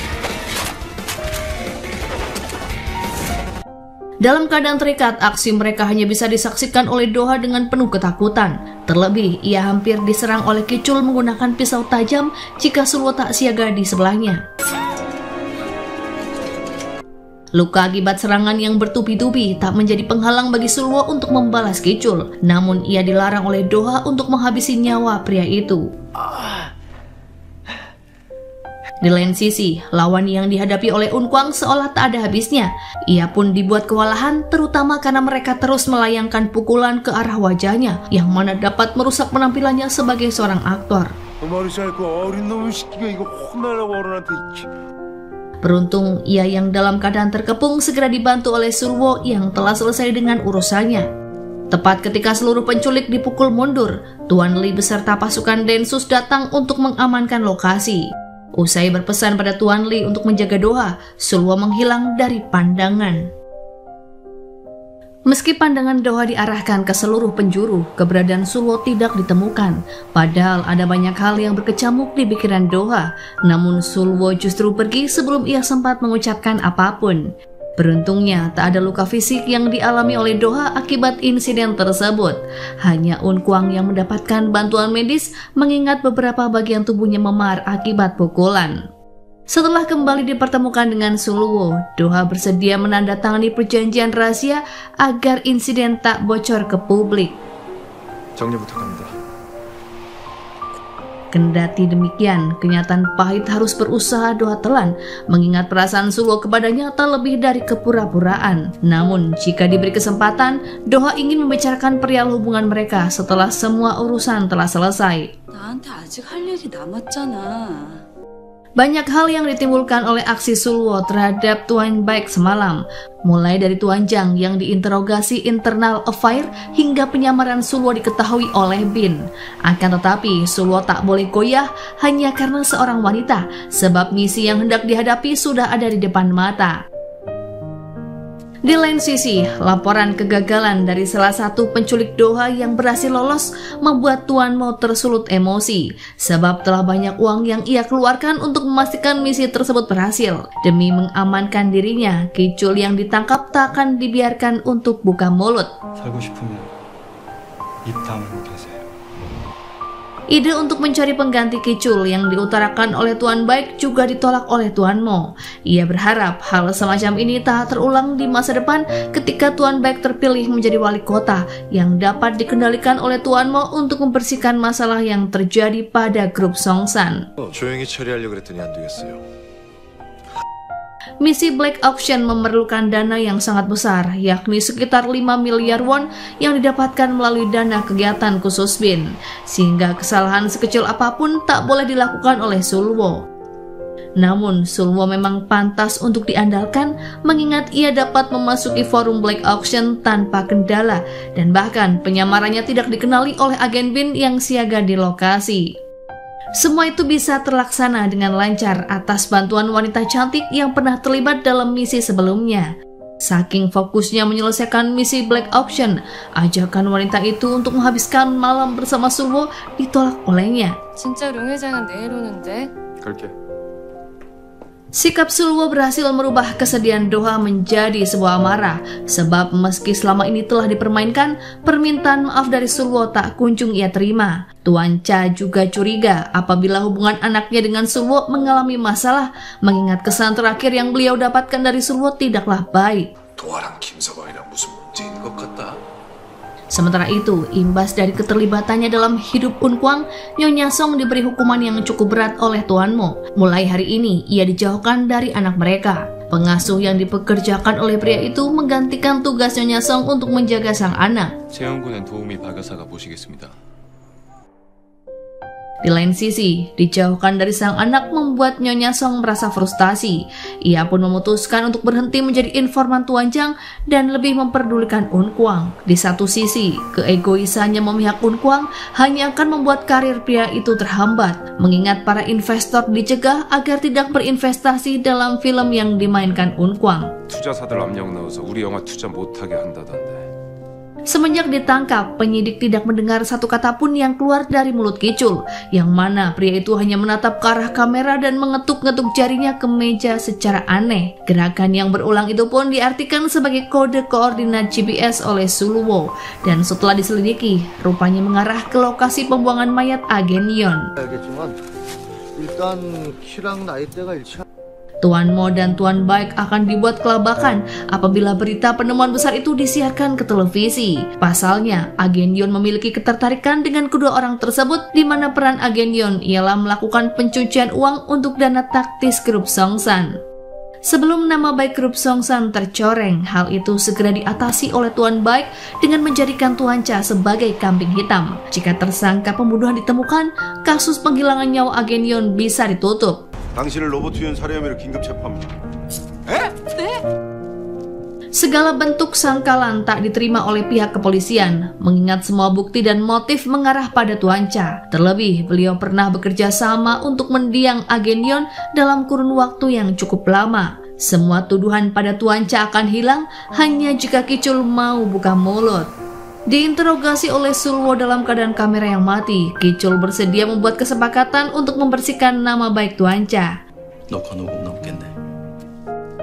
Dalam keadaan terikat, aksi mereka hanya bisa disaksikan oleh Doha dengan penuh ketakutan. Terlebih, ia hampir diserang oleh Kicul menggunakan pisau tajam jika Sulwo tak siaga di sebelahnya. Luka akibat serangan yang bertubi-tubi tak menjadi penghalang bagi Sulwo untuk membalas Kicul. Namun ia dilarang oleh Doha untuk menghabisi nyawa pria itu. Di lain sisi, lawan yang dihadapi oleh Un Kwang seolah tak ada habisnya. Ia pun dibuat kewalahan, terutama karena mereka terus melayangkan pukulan ke arah wajahnya, yang mana dapat merusak penampilannya sebagai seorang aktor. Beruntung, ia yang dalam keadaan terkepung segera dibantu oleh Sulwo yang telah selesai dengan urusannya. Tepat ketika seluruh penculik dipukul mundur, Tuan Li beserta pasukan Densus datang untuk mengamankan lokasi. Usai berpesan pada Tuan Li untuk menjaga Doha, Sulwo menghilang dari pandangan. Meski pandangan Doha diarahkan ke seluruh penjuru, keberadaan Sulwo tidak ditemukan. Padahal ada banyak hal yang berkecamuk di pikiran Doha, namun Sulwo justru pergi sebelum ia sempat mengucapkan apapun. Beruntungnya, tak ada luka fisik yang dialami oleh Doha akibat insiden tersebut. Hanya Un Kwang yang mendapatkan bantuan medis mengingat beberapa bagian tubuhnya memar akibat pukulan. Setelah kembali dipertemukan dengan Sulwo, Doha bersedia menandatangani perjanjian rahasia agar insiden tak bocor ke publik. 정리 부탁합니다. Kendati demikian, kenyataan pahit harus berusaha Doha telan, mengingat perasaan Sulwo kepadanya tak lebih dari kepura-puraan. Namun, jika diberi kesempatan, Doha ingin membicarakan perihal hubungan mereka setelah semua urusan telah selesai. 나한테 아직 할 일이 남았잖아. Banyak hal yang ditimbulkan oleh aksi Sulwo terhadap Tuan Baek semalam, mulai dari Tuan Jang yang diinterogasi internal affair hingga penyamaran Sulwo diketahui oleh Bin. Akan tetapi Sulwo tak boleh goyah hanya karena seorang wanita, sebab misi yang hendak dihadapi sudah ada di depan mata. Di lain sisi, laporan kegagalan dari salah satu penculik Doha yang berhasil lolos membuat Tuan Mo tersulut emosi, sebab telah banyak uang yang ia keluarkan untuk memastikan misi tersebut berhasil. Demi mengamankan dirinya, Kicul yang ditangkap tak akan dibiarkan untuk buka mulut. 살고 싶으면 입 다물고 계세요. Ide untuk mencari pengganti Kicul yang diutarakan oleh Tuan Baek juga ditolak oleh Tuan Mo. Ia berharap hal semacam ini tak terulang di masa depan ketika Tuan Baek terpilih menjadi wali kota yang dapat dikendalikan oleh Tuan Mo untuk membersihkan masalah yang terjadi pada grup Songsan. 조용히 처리하려고 그랬더니 안 되겠어요. Misi Black Auction memerlukan dana yang sangat besar, yakni sekitar 5 miliar won yang didapatkan melalui dana kegiatan khusus Bin, sehingga kesalahan sekecil apapun tak boleh dilakukan oleh Sulwo. Namun, Sulwo memang pantas untuk diandalkan, mengingat ia dapat memasuki forum Black Auction tanpa kendala, dan bahkan penyamarannya tidak dikenali oleh agen Bin yang siaga di lokasi. Semua itu bisa terlaksana dengan lancar atas bantuan wanita cantik yang pernah terlibat dalam misi sebelumnya. Saking fokusnya menyelesaikan misi Black Auction, ajakan wanita itu untuk menghabiskan malam bersama Sulwo ditolak olehnya. 진짜 룡 회장은 내일 오는데? 갈게. Sikap Sulwo berhasil merubah kesedihan Doha menjadi sebuah amarah, sebab meski selama ini telah dipermainkan, permintaan maaf dari Sulwo tak kunjung ia terima. Tuan Cha juga curiga apabila hubungan anaknya dengan Sulwo mengalami masalah, mengingat kesan terakhir yang beliau dapatkan dari Sulwo tidaklah baik. 도아랑 김서방이랑 무슨 문제 있는 것 같다. Sementara itu, imbas dari keterlibatannya dalam hidup Unkwang, Nyonya Song diberi hukuman yang cukup berat oleh Tuan Mo. Mulai hari ini, ia dijauhkan dari anak mereka. Pengasuh yang dipekerjakan oleh pria itu menggantikan tugas Nyonya Song untuk menjaga sang anak. 재영군은 도우미 박 여사가 모시겠습니다. Di lain sisi, dijauhkan dari sang anak membuat Nyonya Song merasa frustasi. Ia pun memutuskan untuk berhenti menjadi informan Tuan Chang dan lebih memperdulikan Unkwang. Di satu sisi, keegoisannya memihak Unkwang hanya akan membuat karir pria itu terhambat, mengingat para investor dicegah agar tidak berinvestasi dalam film yang dimainkan Unkwang. 투자사들 압력 넣어서 우리 영화 투자 못하게 한다던데. Semenjak ditangkap, penyidik tidak mendengar satu kata pun yang keluar dari mulut Kicul, yang mana pria itu hanya menatap ke arah kamera dan mengetuk-ngetuk jarinya ke meja secara aneh. Gerakan yang berulang itu pun diartikan sebagai kode koordinat GPS oleh Sulwo, dan setelah diselidiki, rupanya mengarah ke lokasi pembuangan mayat Agen Yon. 알겠지만 일단 키랑 나이대가 일치. Tuan Mo dan Tuan Baik akan dibuat kelabakan apabila berita penemuan besar itu disiarkan ke televisi. Pasalnya, Agen Yon memiliki ketertarikan dengan kedua orang tersebut, di mana peran Agen Yon ialah melakukan pencucian uang untuk dana taktis grup Songsan. Sebelum nama baik grup Songsan tercoreng, hal itu segera diatasi oleh Tuan Baik dengan menjadikan Tuan Cha sebagai kambing hitam. Jika tersangka pembunuhan ditemukan, kasus penghilangan nyawa Agen Yon bisa ditutup. 당신을 로버트 윤 살해 혐의로 긴급 체포합니다. Segala bentuk sangkalan tak diterima oleh pihak kepolisian, mengingat semua bukti dan motif mengarah pada Tuan Cha. Terlebih, beliau pernah bekerja sama untuk mendiang Agen Yon dalam kurun waktu yang cukup lama. Semua tuduhan pada Tuan Cha akan hilang hanya jika Kicul mau buka mulut. Diinterogasi oleh Sulwo dalam keadaan kamera yang mati, Kicul bersedia membuat kesepakatan untuk membersihkan nama baik Tuan Cha. 너 건너고 넘겠네.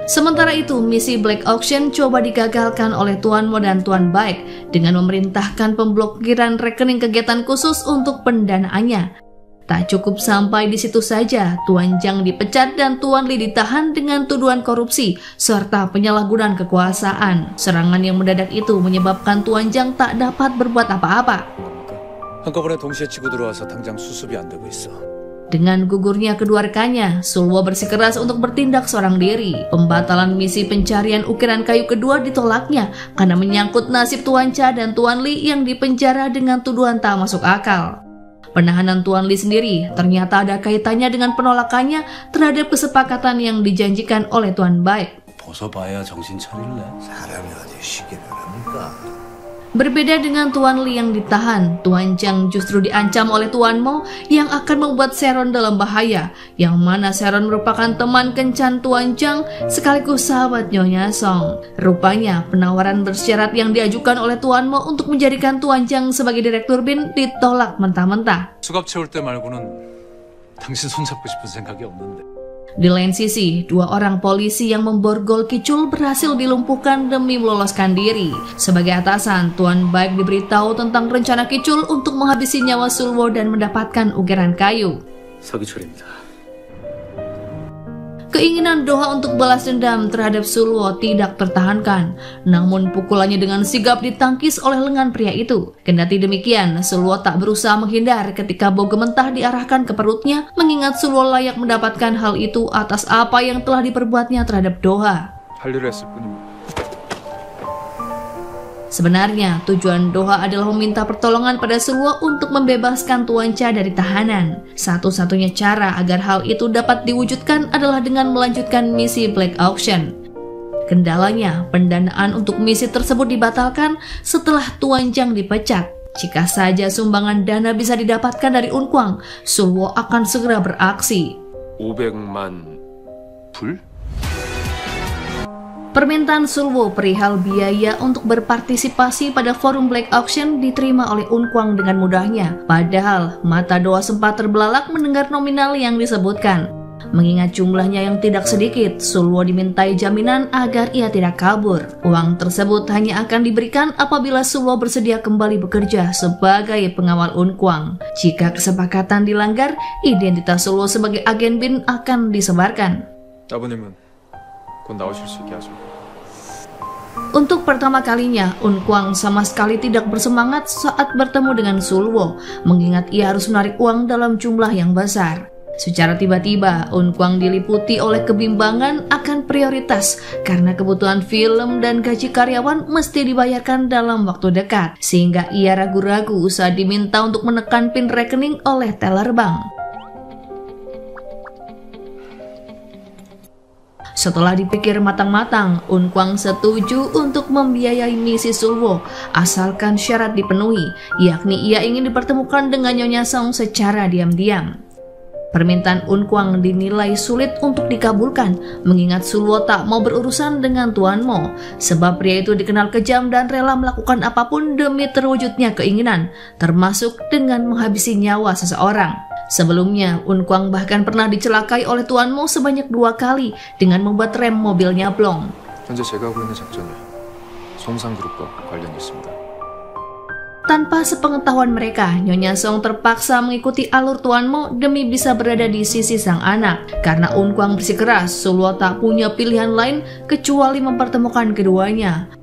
Sementara itu, misi Black Auction coba digagalkan oleh Tuan Mo dan Tuan Baik dengan memerintahkan pemblokiran rekening kegiatan khusus untuk pendanaannya. Tak cukup sampai di situ saja, Tuan Chang dipecat dan Tuan Li ditahan dengan tuduhan korupsi serta penyalahgunaan kekuasaan. Serangan yang mendadak itu menyebabkan Tuan Chang tak dapat berbuat apa-apa. 한꺼번에 동시에 치고 들어와서 당장 수습이 안 되고 있어. Dengan gugurnya kedua rekannya, Sulwo bersikeras untuk bertindak seorang diri. Pembatalan misi pencarian ukiran kayu kedua ditolaknya karena menyangkut nasib Tuan Cha dan Tuan Li yang dipenjara dengan tuduhan tak masuk akal. Penahanan Tuan Li sendiri ternyata ada kaitannya dengan penolakannya terhadap kesepakatan yang dijanjikan oleh Tuan Baik. 벗어봐야 정신 차릴래? 사람이 어디 쉽게 변합니까? Berbeda dengan Tuan Li yang ditahan, Tuan Chang justru diancam oleh Tuan Mo yang akan membuat Sharon dalam bahaya, yang mana Sharon merupakan teman kencan Tuan Chang sekaligus sahabat Nyonya Song. Rupanya penawaran bersyarat yang diajukan oleh Tuan Mo untuk menjadikan Tuan Chang sebagai direktur BIN ditolak mentah-mentah. 수갑 채울 때 말고는 당신 손잡고 싶은 생각이 없는데. Di lain sisi, dua orang polisi yang memborgol Kicul berhasil dilumpuhkan demi meloloskan diri. Sebagai atasan, Tuan Baik diberitahu tentang rencana Kicul untuk menghabisi nyawa Sulwo dan mendapatkan ukiran kayu. 서기철입니다. Keinginan Doha untuk balas dendam terhadap Sulwo tidak tertahankan, namun pukulannya dengan sigap ditangkis oleh lengan pria itu. Kendati demikian, Sulwo tak berusaha menghindar ketika bau gementah diarahkan ke perutnya, mengingat Sulwo layak mendapatkan hal itu atas apa yang telah diperbuatnya terhadap Doha. 할 일을 했을 뿐입니다. Sebenarnya, tujuan Doha adalah meminta pertolongan pada Sulwo untuk membebaskan Tuan Cha dari tahanan. Satu-satunya cara agar hal itu dapat diwujudkan adalah dengan melanjutkan misi Black Auction. Kendalanya, pendanaan untuk misi tersebut dibatalkan setelah Tuan Chang dipecat. Jika saja sumbangan dana bisa didapatkan dari Unkwang, Sulwo akan segera beraksi. 500만 불? Permintaan Sulwo perihal biaya untuk berpartisipasi pada forum Black Auction diterima oleh Unkwang dengan mudahnya. Padahal mata Doha sempat terbelalak mendengar nominal yang disebutkan. Mengingat jumlahnya yang tidak sedikit, Sulwo dimintai jaminan agar ia tidak kabur. Uang tersebut hanya akan diberikan apabila Sulwo bersedia kembali bekerja sebagai pengawal Unkwang. Jika kesepakatan dilanggar, identitas Sulwo sebagai agen BIN akan disebarkan. 아버님은 곧 나오실 수 있게 하죠. Untuk pertama kalinya, Unkwang sama sekali tidak bersemangat saat bertemu dengan Sulwo, mengingat ia harus menarik uang dalam jumlah yang besar. Secara tiba-tiba, Unkwang diliputi oleh kebimbangan akan prioritas karena kebutuhan film dan gaji karyawan mesti dibayarkan dalam waktu dekat, sehingga ia ragu-ragu saat diminta untuk menekan pin rekening oleh teller bank. Setelah dipikir matang-matang, Unkwang setuju untuk membiayai misi Sulwo asalkan syarat dipenuhi, yakni ia ingin dipertemukan dengan Nyonya Song secara diam-diam. Permintaan Unkwang dinilai sulit untuk dikabulkan, mengingat Sulwo tak mau berurusan dengan Tuan Mo, sebab pria itu dikenal kejam dan rela melakukan apapun demi terwujudnya keinginan, termasuk dengan menghabisi nyawa seseorang. Sebelumnya, Unkwang bahkan pernah dicelakai oleh Tuan Mo sebanyak 2 kali dengan membuat rem mobilnya blong. 현재 제가 하고 있는 작전은 송상그룹과 관련이 있습니다. Tanpa sepengetahuan mereka, Nyonya Song terpaksa mengikuti alur Tuan Mo demi bisa berada di sisi sang anak. Karena Unkwang bersikeras, Sulwo tak punya pilihan lain kecuali mempertemukan keduanya.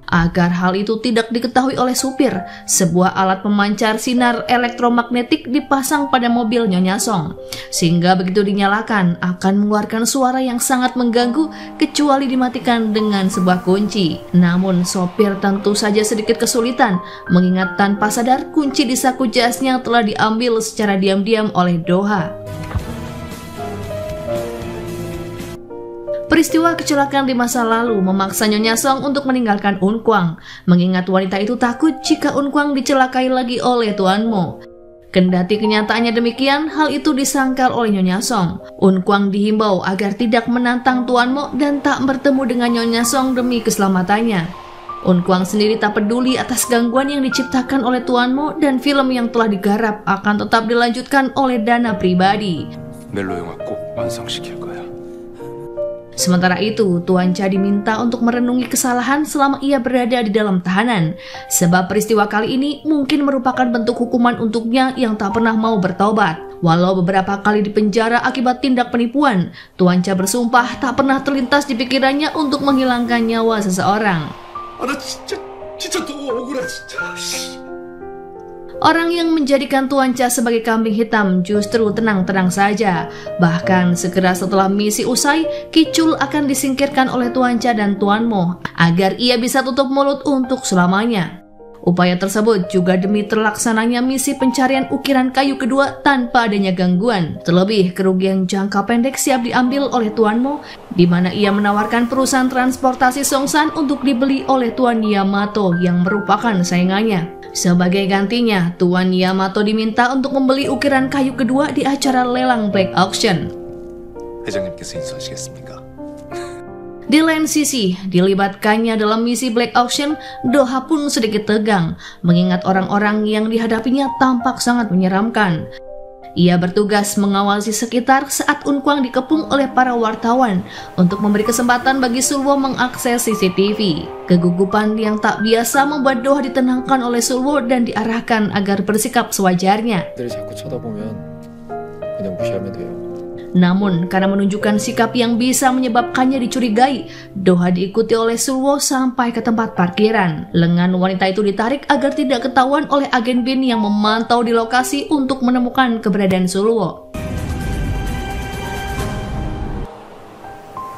Agar hal itu tidak diketahui oleh supir, sebuah alat pemancar sinar elektromagnetik dipasang pada mobil Nyonya Song, sehingga begitu dinyalakan akan mengeluarkan suara yang sangat mengganggu kecuali dimatikan dengan sebuah kunci. Namun sopir tentu saja sedikit kesulitan, mengingat tanpa sadar kunci di saku jasnya telah diambil secara diam-diam oleh Doha. Peristiwa kecelakaan di masa lalu memaksa Nyonya Song untuk meninggalkan Unkwang, mengingat wanita itu takut jika Unkwang dicelakai lagi oleh Tuan Mo. Kendati kenyataannya demikian, hal itu disangkal oleh Nyonya Song. Unkwang dihimbau agar tidak menantang Tuan Mo dan tak bertemu dengan Nyonya Song demi keselamatannya. Unkwang sendiri tak peduli atas gangguan yang diciptakan oleh Tuan Mo dan film yang telah digarap akan tetap dilanjutkan oleh dana pribadi. 멜로 영화 꼭 완성시킬 거야. Sementara itu, Tuan Cha diminta untuk merenungi kesalahan selama ia berada di dalam tahanan, sebab peristiwa kali ini mungkin merupakan bentuk hukuman untuknya yang tak pernah mau bertobat. Walau beberapa kali dipenjara akibat tindak penipuan, Tuan Cha bersumpah tak pernah terlintas di pikirannya untuk menghilangkan nyawa seseorang. 진짜 너무 억울해 진짜. Orang yang menjadikan Tuan Cha sebagai kambing hitam justru tenang-tenang saja. Bahkan segera setelah misi usai, Kicul akan disingkirkan oleh Tuan Cha dan Tuan Mo agar ia bisa tutup mulut untuk selamanya. Upaya tersebut juga demi terlaksananya misi pencarian ukiran kayu kedua tanpa adanya gangguan. Terlebih, kerugian jangka pendek siap diambil oleh Tuan Mo, di mana ia menawarkan perusahaan transportasi Songsan untuk dibeli oleh Tuan Yamato yang merupakan saingannya. Sebagai gantinya, Tuan Yamato diminta untuk membeli ukiran kayu kedua di acara lelang Black Auction. 회장님께서 인수하시겠습니까? Di lain sisi, dilibatkannya dalam misi Black Auction, Doha pun sedikit tegang, mengingat orang-orang yang dihadapinya tampak sangat menyeramkan. Ia bertugas mengawasi sekitar saat Unkwang dikepung oleh para wartawan untuk memberi kesempatan bagi Sulwo mengakses CCTV. Kegugupan yang tak biasa membuat Doha ditenangkan oleh Sulwo dan diarahkan agar bersikap sewajarnya. 들이 자꾸 쳐다보면 그냥 무시하면 돼요. Namun, karena menunjukkan sikap yang bisa menyebabkannya dicurigai, Doha diikuti oleh Sulwo sampai ke tempat parkiran. Lengan wanita itu ditarik agar tidak ketahuan oleh agen BIN yang memantau di lokasi untuk menemukan keberadaan Sulwo.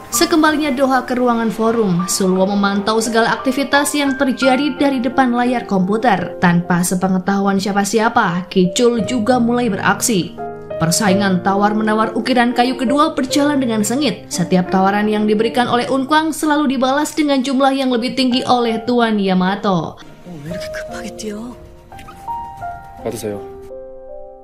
Sekembalinya Doha ke ruangan forum, Sulwo memantau segala aktivitas yang terjadi dari depan layar komputer. Tanpa sepengetahuan siapa-siapa, Kicul juga mulai beraksi. Persaingan tawar-menawar ukiran kayu kedua berjalan dengan sengit. Setiap tawaran yang diberikan oleh Unkwang selalu dibalas dengan jumlah yang lebih tinggi oleh Tuan Yamato. 왜 이렇게 급하게 뛰어? 받으세요.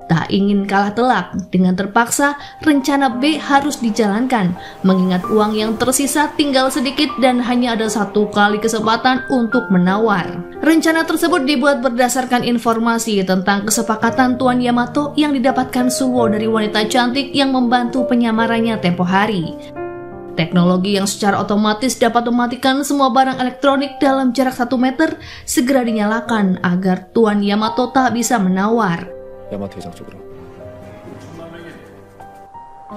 Tak ingin kalah telak, dengan terpaksa rencana B harus dijalankan, mengingat uang yang tersisa tinggal sedikit dan hanya ada 1 kali kesempatan untuk menawar. Rencana tersebut dibuat berdasarkan informasi tentang kesepakatan Tuan Yamato yang didapatkan Sulwo dari wanita cantik yang membantu penyamarannya tempo hari. Teknologi yang secara otomatis dapat mematikan semua barang elektronik dalam jarak 1 meter segera dinyalakan agar Tuan Yamato tak bisa menawar. 야마토 회장 쪽으로.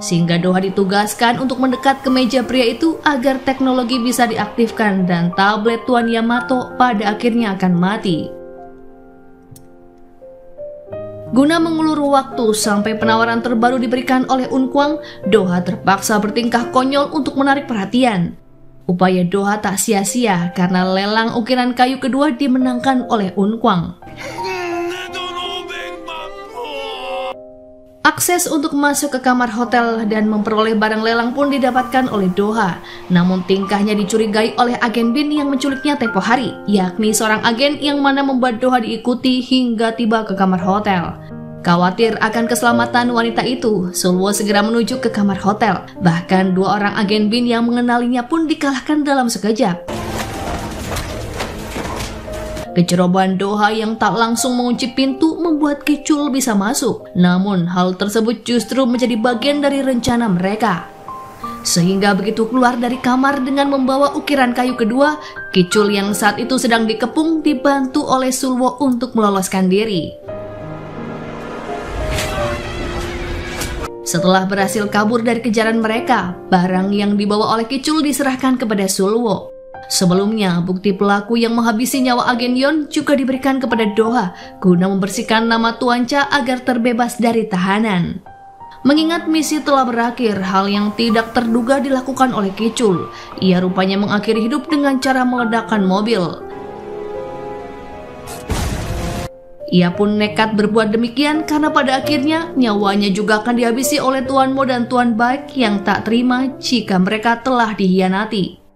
Sehingga Doha ditugaskan untuk mendekat ke meja pria itu agar teknologi bisa diaktifkan dan tablet Tuan Yamato pada akhirnya akan mati. Guna mengulur waktu sampai penawaran terbaru diberikan oleh Unkwang, Doha terpaksa bertingkah konyol untuk menarik perhatian. Upaya Doha tak sia-sia karena lelang ukiran kayu kedua dimenangkan oleh Unkwang. Akses untuk masuk ke kamar hotel dan memperoleh barang lelang pun didapatkan oleh Doha. Namun tingkahnya dicurigai oleh agen Bin yang menculiknya tempo hari, yakni seorang agen yang mana membuat Doha diikuti hingga tiba ke kamar hotel. Khawatir akan keselamatan wanita itu, Sulwo segera menuju ke kamar hotel. Bahkan 2 orang agen Bin yang mengenalinya pun dikalahkan dalam sekejap. Kecerobohan Doha yang tak langsung mengunci pintu membuat Kicul bisa masuk. Namun hal tersebut justru menjadi bagian dari rencana mereka. Sehingga begitu keluar dari kamar dengan membawa ukiran kayu kedua, Kicul yang saat itu sedang dikepung dibantu oleh Sulwo untuk meloloskan diri. Setelah berhasil kabur dari kejaran mereka, barang yang dibawa oleh Kicul diserahkan kepada Sulwo. Sebelumnya, bukti pelaku yang menghabisi nyawa agen Yon juga diberikan kepada Doha guna membersihkan nama Tuan Cha agar terbebas dari tahanan. Mengingat misi telah berakhir, hal yang tidak terduga dilakukan oleh Kicul. Ia rupanya mengakhiri hidup dengan cara meledakkan mobil. Ia pun nekat berbuat demikian karena pada akhirnya nyawanya juga akan dihabisi oleh Tuan Mo dan Tuan Baik yang tak terima jika mereka telah dihianati.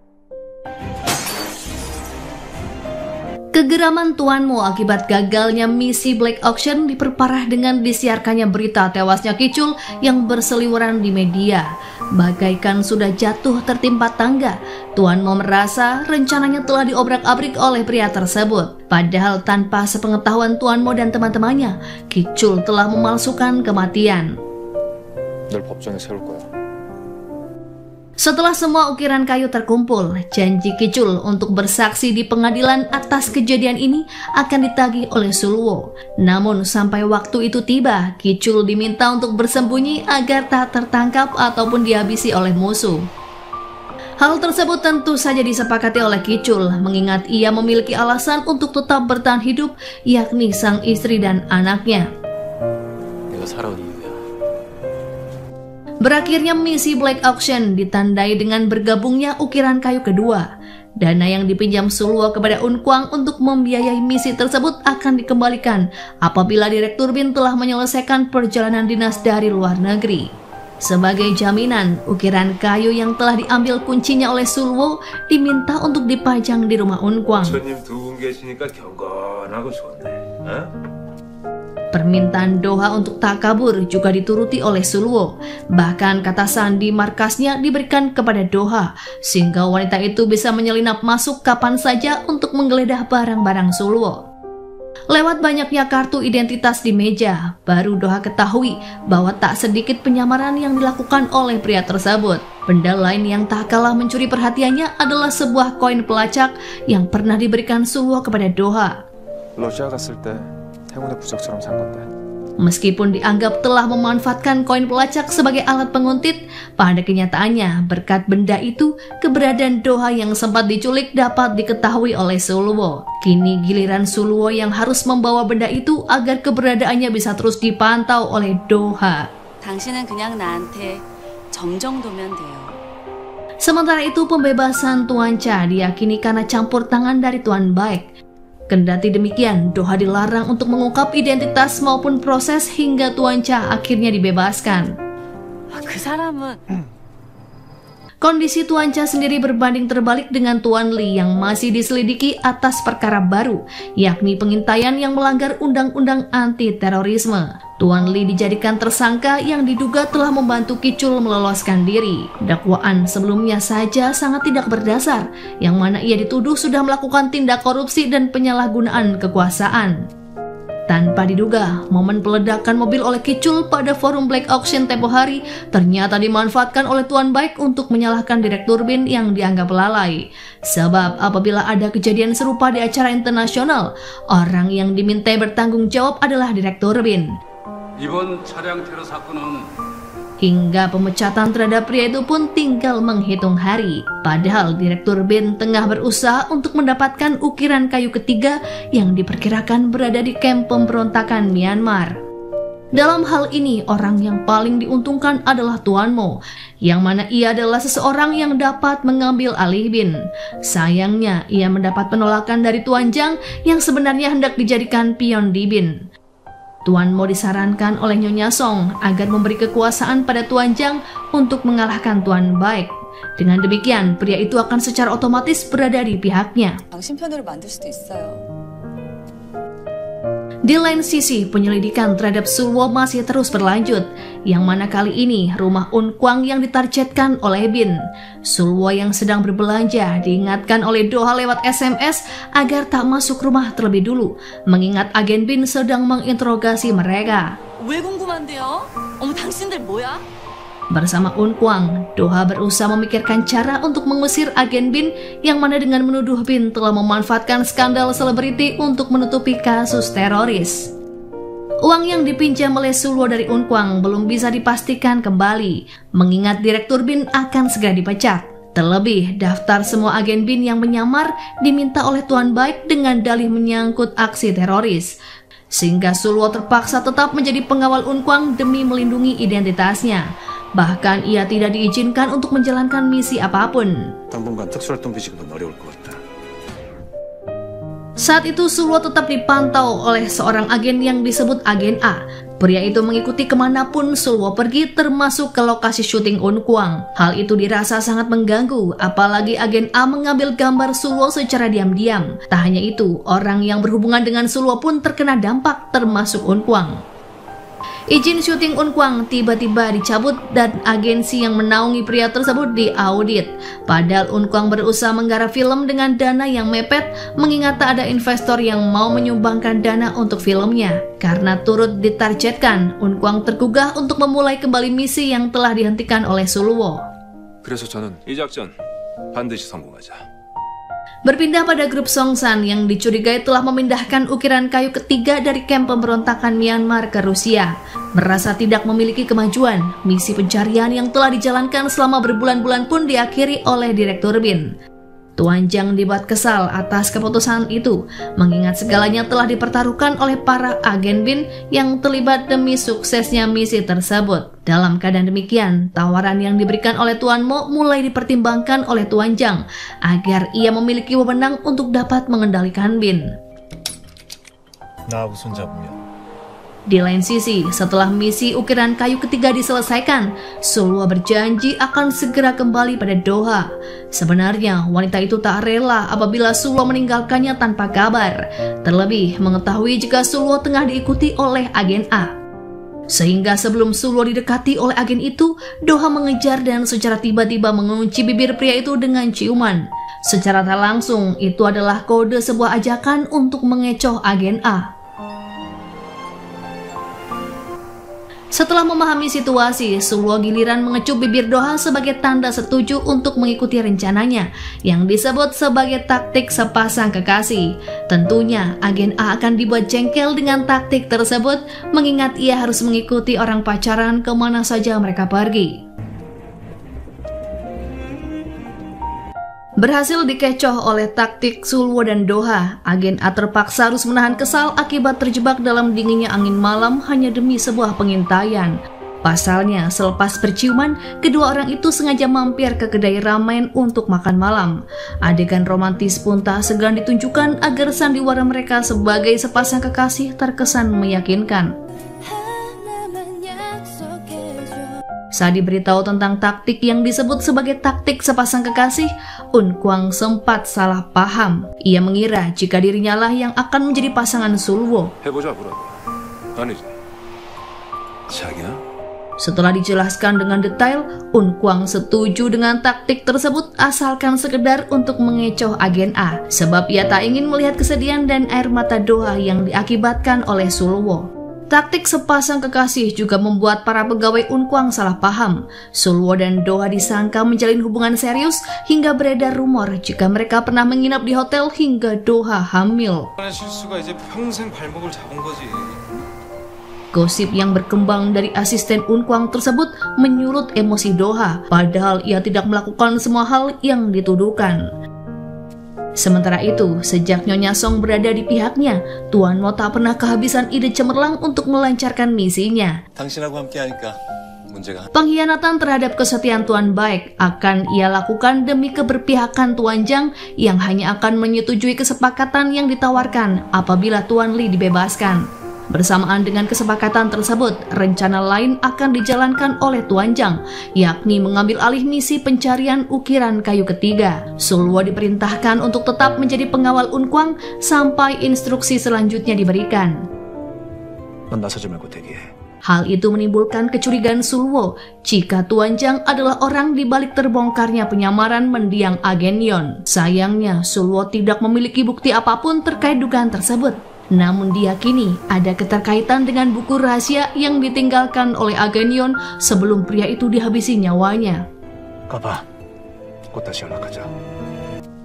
Kegeraman Tuan Mo akibat gagalnya misi Black Auction diperparah dengan disiarkannya berita tewasnya Kicul yang berseliweran di media. Bagaikan sudah jatuh tertimpa tangga, Tuan Mo merasa rencananya telah diobrak-abrik oleh pria tersebut. Padahal tanpa sepengetahuan Tuan Mo dan teman-temannya, Kicul telah memalsukan kematian. 널 법정에 세울 거야. Setelah semua ukiran kayu terkumpul, janji Kicul untuk bersaksi di pengadilan atas kejadian ini akan ditagih oleh Sulwo. Namun sampai waktu itu tiba, Kicul diminta untuk bersembunyi agar tak tertangkap ataupun dihabisi oleh musuh. Hal tersebut tentu saja disepakati oleh Kicul, mengingat ia memiliki alasan untuk tetap bertahan hidup, yakni sang istri dan anaknya. 내가 살아온 이유야. Berakhirnya misi Black Auction ditandai dengan bergabungnya ukiran kayu kedua. Dana yang dipinjam Sulwo kepada Unkwang untuk membiayai misi tersebut akan dikembalikan apabila Direktur Bin telah menyelesaikan perjalanan dinas dari luar negeri. Sebagai jaminan, ukiran kayu yang telah diambil kuncinya oleh Sulwo diminta untuk dipajang di rumah Unkwang. 손님 2분 계시니까 경건하고 좋네. Permintaan Doha untuk tak kabur juga dituruti oleh Sulwo. Bahkan kata sandi markasnya diberikan kepada Doha, sehingga wanita itu bisa menyelinap masuk kapan saja untuk menggeledah barang-barang Sulwo. Lewat banyaknya kartu identitas di meja, baru Doha ketahui bahwa tak sedikit penyamaran yang dilakukan oleh pria tersebut. Benda lain yang tak kalah mencuri perhatiannya adalah sebuah koin pelacak yang pernah diberikan Sulwo kepada Doha. 러시아 갔을 때 행운의 부적처럼 산 건데. Meskipun dianggap telah memanfaatkan koin pelacak sebagai alat penguntit, pada kenyataannya berkat benda itu, keberadaan Doha yang sempat diculik dapat diketahui oleh Sulwo. Kini giliran Sulwo yang harus membawa benda itu agar keberadaannya bisa terus dipantau oleh Doha. 당신은 그냥 나한테 점 정도면 돼요. Sementara itu pembebasan Tuan Cha diyakini karena campur tangan dari Tuan Baik. Kendati demikian, Doha dilarang untuk mengungkap identitas maupun proses hingga Tuan Cha akhirnya dibebaskan. 그 사람은 Kondisi Tuan Cha sendiri berbanding terbalik dengan Tuan Lee yang masih diselidiki atas perkara baru, yakni pengintaian yang melanggar undang-undang anti-terorisme. Tuan Lee dijadikan tersangka yang diduga telah membantu Kicul meloloskan diri. Dakwaan sebelumnya saja sangat tidak berdasar, yang mana ia dituduh sudah melakukan tindak korupsi dan penyalahgunaan kekuasaan. Tanpa diduga, momen peledakan mobil oleh Kicul pada forum Black Auction tempo hari ternyata dimanfaatkan oleh Tuan Baik untuk menyalahkan Direktur BIN yang dianggap lalai. Sebab apabila ada kejadian serupa di acara internasional, orang yang dimintai bertanggung jawab adalah Direktur BIN. 이번 차량 테러 사건은 Hingga pemecatan terhadap pria itu pun tinggal menghitung hari. Padahal Direktur BIN tengah berusaha untuk mendapatkan ukiran kayu ketiga yang diperkirakan berada di kamp pemberontakan Myanmar. Dalam hal ini, orang yang paling diuntungkan adalah Tuan Mo, yang mana ia adalah seseorang yang dapat mengambil alih BIN. Sayangnya, ia mendapat penolakan dari Tuan Jiang yang sebenarnya hendak dijadikan pion di BIN. Tuan Mo disarankan oleh Nyonya Song agar memberi kekuasaan pada Tuan Jiang untuk mengalahkan Tuan Baik. Dengan demikian, pria itu akan secara otomatis berada di pihaknya. 당신 편으로 만들 수도 있어요. Di lain sisi, penyelidikan terhadap Sulwo masih terus berlanjut, yang mana kali ini rumah Un Kwang yang ditargetkan oleh BIN. Sulwo yang sedang berbelanja diingatkan oleh Doha lewat SMS agar tak masuk rumah terlebih dulu, mengingat agen BIN sedang menginterogasi mereka. 왜 궁금한데요? 어머 당신들 뭐야? Bersama Un Kwang, Doha berusaha memikirkan cara untuk mengusir agen BIN yang mana dengan menuduh BIN telah memanfaatkan skandal selebriti untuk menutupi kasus teroris. Uang yang dipinjam oleh Sulwo dari Un Kwang belum bisa dipastikan kembali, mengingat Direktur BIN akan segera dipecat. Terlebih, daftar semua agen BIN yang menyamar diminta oleh Tuan Baik dengan dalih menyangkut aksi teroris. Sehingga Sulwo terpaksa tetap menjadi pengawal Un Kwang demi melindungi identitasnya. Bahkan ia tidak diizinkan untuk menjalankan misi apapun. 당분간 특수활동 비지금은 어려울 것 같다. Saat itu Sulwo tetap dipantau oleh seorang agen yang disebut Agen A. Pria itu mengikuti kemanapun Sulwo pergi, termasuk ke lokasi syuting Un Kwang. Hal itu dirasa sangat mengganggu, apalagi Agen A mengambil gambar Sulwo secara diam-diam. Tak hanya itu, orang yang berhubungan dengan Sulwo pun terkena dampak, termasuk Un Kwang. Izin syuting Un Kwang tiba-tiba dicabut dan agensi yang menaungi pria tersebut diaudit. Padahal Un Kwang berusaha menggarap film dengan dana yang mepet, mengingat tak ada investor yang mau menyumbangkan dana untuk filmnya. Karena turut ditargetkan, Un Kwang tergugah untuk memulai kembali misi yang telah dihentikan oleh Sulwo. 그래서 저는 이 작전 반드시 성공하자. Berpindah pada grup Songsan yang dicurigai telah memindahkan ukiran kayu ketiga dari kamp pemberontakan Myanmar ke Rusia. Merasa tidak memiliki kemajuan, misi pencarian yang telah dijalankan selama berbulan-bulan pun diakhiri oleh Direktur BIN. Tuan Jiang dibuat kesal atas keputusan itu, mengingat segalanya telah dipertaruhkan oleh para agen BIN yang terlibat demi suksesnya misi tersebut. Dalam keadaan demikian, tawaran yang diberikan oleh Tuan Mo mulai dipertimbangkan oleh Tuan Jiang agar ia memiliki wewenang untuk dapat mengendalikan BIN. 나하고 손잡으면 Di lain sisi, setelah misi ukiran kayu ketiga diselesaikan, Sulwo berjanji akan segera kembali pada Doha. Sebenarnya, wanita itu tak rela apabila Sulwo meninggalkannya tanpa kabar. Terlebih, mengetahui jika Sulwo tengah diikuti oleh agen A. Sehingga sebelum Sulwo didekati oleh agen itu, Doha mengejar dan secara tiba-tiba mengunci bibir pria itu dengan ciuman. Secara tak langsung, itu adalah kode sebuah ajakan untuk mengecoh agen A. Setelah memahami situasi, Sulwo giliran mengecup bibir Doha sebagai tanda setuju untuk mengikuti rencananya yang disebut sebagai taktik sepasang kekasih. Tentunya, agen A akan dibuat jengkel dengan taktik tersebut, mengingat ia harus mengikuti orang pacaran kemana saja mereka pergi. Berhasil dikecoh oleh taktik Sulwo dan Doha, agen A terpaksa harus menahan kesal akibat terjebak dalam dinginnya angin malam hanya demi sebuah pengintaian. Pasalnya, selepas perciuman, kedua orang itu sengaja mampir ke kedai ramen untuk makan malam. Adegan romantis pun tak segan ditunjukkan agar sandiwara mereka sebagai sepasang kekasih terkesan meyakinkan. Saat diberitahu tentang taktik yang disebut sebagai taktik sepasang kekasih, Unkwang sempat salah paham. Ia mengira jika dirinya lah yang akan menjadi pasangan Sulwo. 해보자 보라고. 아니지. 자기야? Setelah dijelaskan dengan detail, Unkwang setuju dengan taktik tersebut asalkan sekedar untuk mengecoh agen A, sebab ia tak ingin melihat kesedihan dan air mata Doha yang diakibatkan oleh Sulwo. Taktik sepasang kekasih juga membuat para pegawai Unkwang salah paham. Sulwo dan Doha disangka menjalin hubungan serius hingga beredar rumor jika mereka pernah menginap di hotel hingga Doha hamil. 실수가 이제 평생 발목을 잡은 거지. Gosip yang berkembang dari asisten Unkwang tersebut menyulut emosi Doha, padahal ia tidak melakukan semua hal yang dituduhkan. Sementara itu, sejak Nyonya Song berada di pihaknya, Tuan Mo tak pernah kehabisan ide cemerlang untuk melancarkan misinya. 당신하고 함께하니까 문제가. Pengkhianatan terhadap kesetiaan Tuan Baek akan ia lakukan demi keberpihakan Tuan Zhang yang hanya akan menyetujui kesepakatan yang ditawarkan apabila Tuan Li dibebaskan. Bersamaan dengan kesepakatan tersebut, rencana lain akan dijalankan oleh Tuan Zhang, yakni mengambil alih misi pencarian ukiran kayu ketiga. Sulwo diperintahkan untuk tetap menjadi pengawal Unkwang sampai instruksi selanjutnya diberikan. 넌 나서지 말고 대기해. Hal itu menimbulkan kecurigaan Sulwo jika Tuan Zhang adalah orang di balik terbongkarnya penyamaran mendiang agen Yon. Sayangnya, Sulwo tidak memiliki bukti apapun terkait dugaan tersebut. Namun diyakini ada keterkaitan dengan buku rahasia yang ditinggalkan oleh agen Yon sebelum pria itu dihabisi nyawanya. 가봐. 곧 다시 연락하자.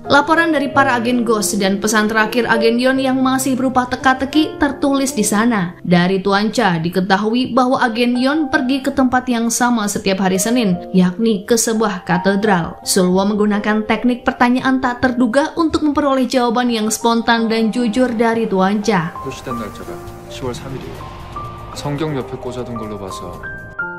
Laporan dari para agen Ghost dan pesan terakhir agen Yon yang masih berupa teka-teki tertulis di sana. Dari Tuan Cha diketahui bahwa agen Yon pergi ke tempat yang sama setiap hari Senin, yakni ke sebuah katedral. Sulwo menggunakan teknik pertanyaan tak terduga untuk memperoleh jawaban yang spontan dan jujur dari Tuan Cha. 표시된 날짜가 10월 3일이에요. 성경 옆에 꽂아둔 걸로 봐서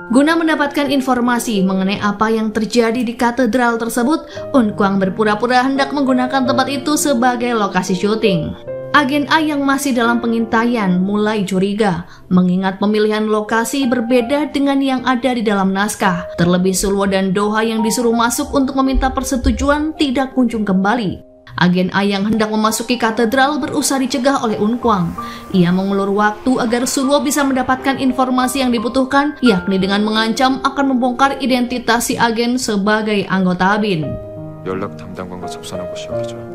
Guna mendapatkan informasi mengenai apa yang terjadi di katedral tersebut, Unkwang berpura-pura hendak menggunakan tempat itu sebagai lokasi syuting. Agen A yang masih dalam pengintaian mulai curiga, mengingat pemilihan lokasi berbeda dengan yang ada di dalam naskah. Terlebih Sulwo dan Doha yang disuruh masuk untuk meminta persetujuan tidak kunjung kembali. Agen A yang hendak memasuki katedral berusaha dicegah oleh Unkwang. Ia mengulur waktu agar Sulwo bisa mendapatkan informasi yang dibutuhkan, yakni dengan mengancam akan membongkar identitas si agen sebagai anggota BIN. 연락 담당관과 접선한 곳이어야죠.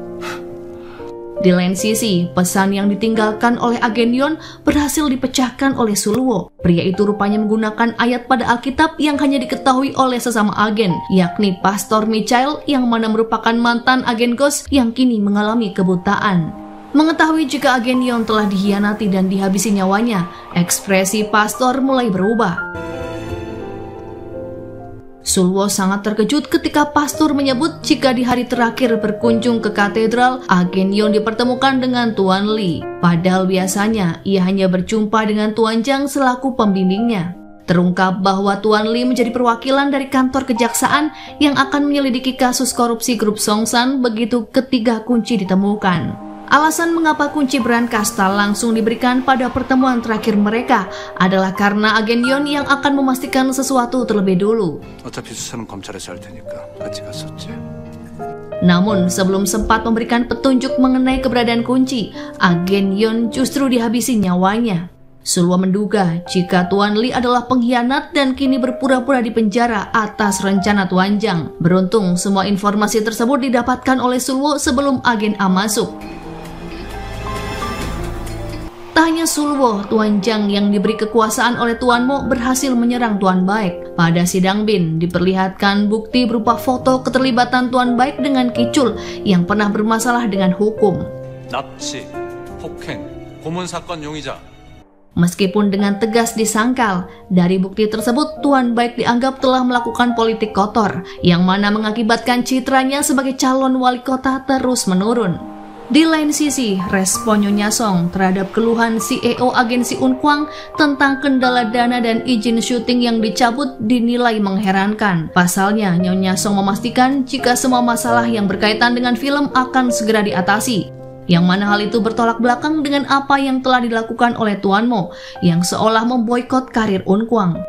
Di lain sisi, pesan yang ditinggalkan oleh agen Yon berhasil dipecahkan oleh Sulwo. Pria itu rupanya menggunakan ayat pada Alkitab yang hanya diketahui oleh sesama agen, yakni Pastor Michael yang mana merupakan mantan agen Ghost yang kini mengalami kebutaan. Mengetahui jika agen Yon telah dikhianati dan dihabisi nyawanya, ekspresi Pastor mulai berubah. Sulwo sangat terkejut ketika pastor menyebut jika di hari terakhir berkunjung ke katedral, agen Yon dipertemukan dengan Tuan Li. Padahal biasanya ia hanya berjumpa dengan Tuan Zhang selaku pembimbingnya. Terungkap bahwa Tuan Li menjadi perwakilan dari kantor kejaksaan yang akan menyelidiki kasus korupsi grup Songsan begitu ketiga kunci ditemukan. Alasan mengapa kunci berangkas tak langsung diberikan pada pertemuan terakhir mereka adalah karena agen Yon yang akan memastikan sesuatu terlebih dulu. 어차피 수사는 검찰에서 할 테니까 같이 갔었지. Namun sebelum sempat memberikan petunjuk mengenai keberadaan kunci, agen Yon justru dihabisi nyawanya. Sulwo menduga jika Tuan Li adalah pengkhianat dan kini berpura-pura di penjara atas rencana Tuan Zhang. Beruntung semua informasi tersebut didapatkan oleh Sulwo sebelum agen A masuk. Tak hanya Sulwo, Tuan Zhang yang diberi kekuasaan oleh Tuan Mo berhasil menyerang Tuan Baek. Pada sidang BIN diperlihatkan bukti berupa foto keterlibatan Tuan Baek dengan Kicul yang pernah bermasalah dengan hukum. 납치, 폭행, 고문 사건 용의자. Meskipun dengan tegas disangkal, dari bukti tersebut Tuan Baek dianggap telah melakukan politik kotor yang mana mengakibatkan citranya sebagai calon wali kota terus menurun. Di lain sisi, respon Nyonya Song terhadap keluhan CEO agensi Unkwang tentang kendala dana dan izin syuting yang dicabut dinilai mengherankan. Pasalnya, Nyonya Song memastikan jika semua masalah yang berkaitan dengan film akan segera diatasi. Yang mana hal itu bertolak belakang dengan apa yang telah dilakukan oleh Tuan Mo yang seolah memboikot karir Unkwang.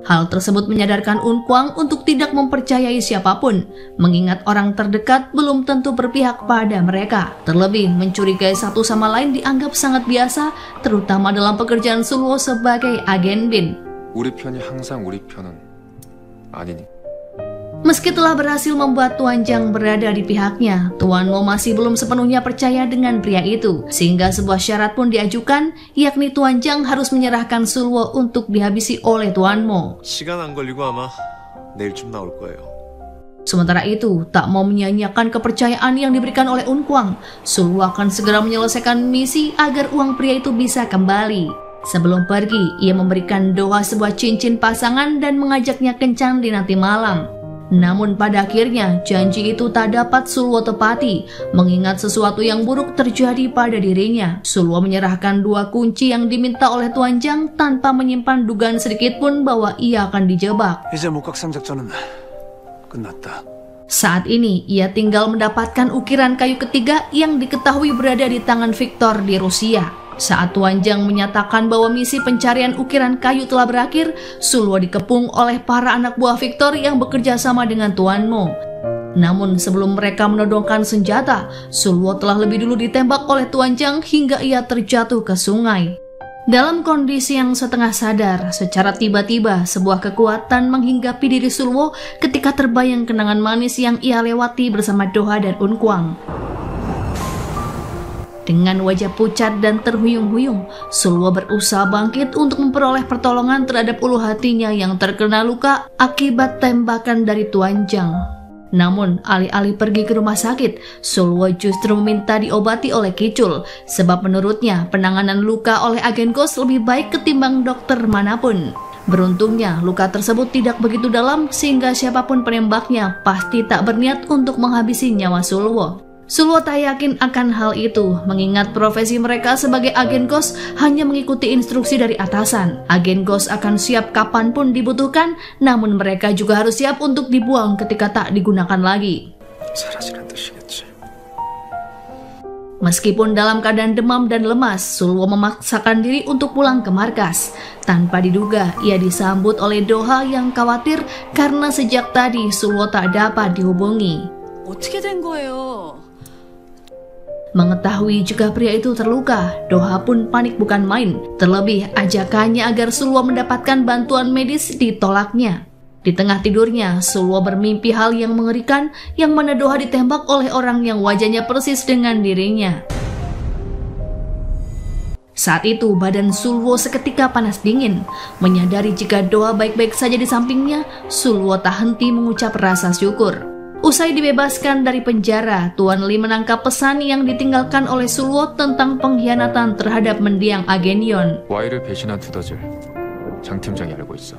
Hal tersebut menyadarkan Unkwang untuk tidak mempercayai siapapun, mengingat orang terdekat belum tentu berpihak pada mereka. Terlebih, mencurigai satu sama lain dianggap sangat biasa, terutama dalam pekerjaan Sulwo sebagai agen BIN. 우리 편이 항상 우리 편은 아니니. Meski telah berhasil membuat Tuan Jiang berada di pihaknya, Tuan Mo masih belum sepenuhnya percaya dengan pria itu, sehingga sebuah syarat pun diajukan, yakni Tuan Jiang harus menyerahkan Sulwo untuk dihabisi oleh Tuan Mo. 시간 안 걸리고 아마 내일쯤 나올 거예요. Sementara itu, tak mau menyia-nyiakan kepercayaan yang diberikan oleh Unkwang, Sulwo akan segera menyelesaikan misi agar uang pria itu bisa kembali. Sebelum pergi, ia memberikan Doha sebuah cincin pasangan dan mengajaknya kencan di nanti malam. Namun pada akhirnya janji itu tak dapat Sulwo tepati, mengingat sesuatu yang buruk terjadi pada dirinya. Sulwo menyerahkan 2 kunci yang diminta oleh Tuan Jiang tanpa menyimpan dugaan sedikit pun bahwa ia akan dijebak. 이제 목각상 작전은 끝났다. Saat ini ia tinggal mendapatkan ukiran kayu ketiga yang diketahui berada di tangan Victor di Rusia. Saat Tuan Jiang menyatakan bahwa misi pencarian ukiran kayu telah berakhir, Sulwo dikepung oleh para anak buah Victor yang bekerja sama dengan Tuan Mo. Namun sebelum mereka menodongkan senjata, Sulwo telah lebih dulu ditembak oleh Tuan Jiang hingga ia terjatuh ke sungai. Dalam kondisi yang setengah sadar, secara tiba-tiba sebuah kekuatan menghinggapi diri Sulwo ketika terbayang kenangan manis yang ia lewati bersama Doha dan Unkwang. Dengan wajah pucat dan terhuyung-huyung, Sulwo berusaha bangkit untuk memperoleh pertolongan terhadap ulu hatinya yang terkena luka akibat tembakan dari Tuan Jiang. Namun, alih-alih pergi ke rumah sakit, Sulwo justru meminta diobati oleh Kicul, sebab menurutnya penanganan luka oleh agen Ghost lebih baik ketimbang dokter manapun. Beruntungnya, luka tersebut tidak begitu dalam sehingga siapapun penembaknya pasti tak berniat untuk menghabisi nyawa Sulwo. Sulwo tak yakin akan hal itu, mengingat profesi mereka sebagai agen Ghost hanya mengikuti instruksi dari atasan. Agen Ghost akan siap kapanpun dibutuhkan, namun mereka juga harus siap untuk dibuang ketika tak digunakan lagi. 사라지는 뜻이겠지. Meskipun dalam keadaan demam dan lemas, Sulwo memaksakan diri untuk pulang ke markas. Tanpa diduga, ia disambut oleh Doha yang khawatir karena sejak tadi Sulwo tak dapat dihubungi. 어떻게 된 거예요? Mengetahui jika pria itu terluka, Doha pun panik bukan main. Terlebih, ajakannya agar Sulwo mendapatkan bantuan medis ditolaknya. Di tengah tidurnya, Sulwo bermimpi hal yang mengerikan yang mana Doha ditembak oleh orang yang wajahnya persis dengan dirinya. Saat itu, badan Sulwo seketika panas dingin. Menyadari jika Doha baik-baik saja di sampingnya, Sulwo tak henti mengucap rasa syukur. Usai dibebaskan dari penjara, Tuan Li menangkap pesan yang ditinggalkan oleh Sulwo tentang pengkhianatan terhadap mendiang agen Yon. Y를 배신한 두더지를 장 팀장이 알고 있어.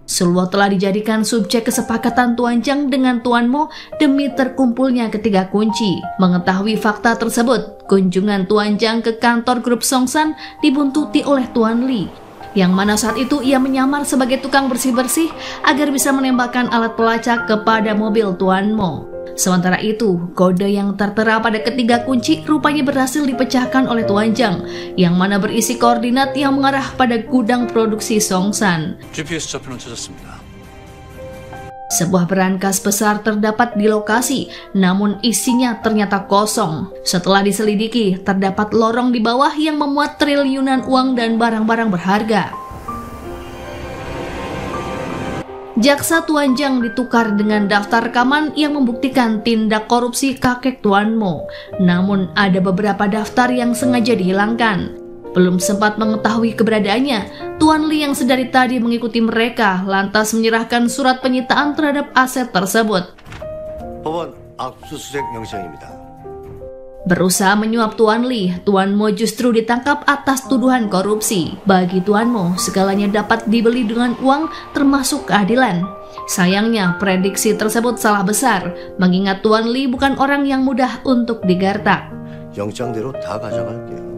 Sulwo telah dijadikan subjek kesepakatan Tuan Jiang dengan Tuan Mo demi terkumpulnya ketiga kunci. Mengetahui fakta tersebut, kunjungan Tuan Jiang ke kantor grup Songsan dibuntuti oleh Tuan Li, yang mana saat itu ia menyamar sebagai tukang bersih-bersih agar bisa menembakkan alat pelacak kepada mobil Tuan Mo. Sementara itu, kode yang tertera pada ketiga kunci rupanya berhasil dipecahkan oleh Tuan Jiang, yang mana berisi koordinat yang mengarah pada gudang produksi Songsan. GPS 좌표는 찾았습니다. Sebuah berangkas besar terdapat di lokasi, namun isinya ternyata kosong. Setelah diselidiki, terdapat lorong di bawah yang memuat triliunan uang dan barang-barang berharga. Jaksa Tuan Jiang ditukar dengan daftar rekaman yang membuktikan tindak korupsi kakek Tuan Mo. Namun ada beberapa daftar yang sengaja dihilangkan. Belum sempat mengetahui keberadaannya, Tuan Li yang sedari tadi mengikuti mereka lantas menyerahkan surat penyitaan terhadap aset tersebut. 법원 압수수색 영장입니다. Berusaha menyuap Tuan Li, Tuan Mo justru ditangkap atas tuduhan korupsi. Bagi Tuan Mo, segalanya dapat dibeli dengan uang termasuk keadilan. Sayangnya, prediksi tersebut salah besar, mengingat Tuan Li bukan orang yang mudah untuk digartak. 영장대로 다 가져갈게요.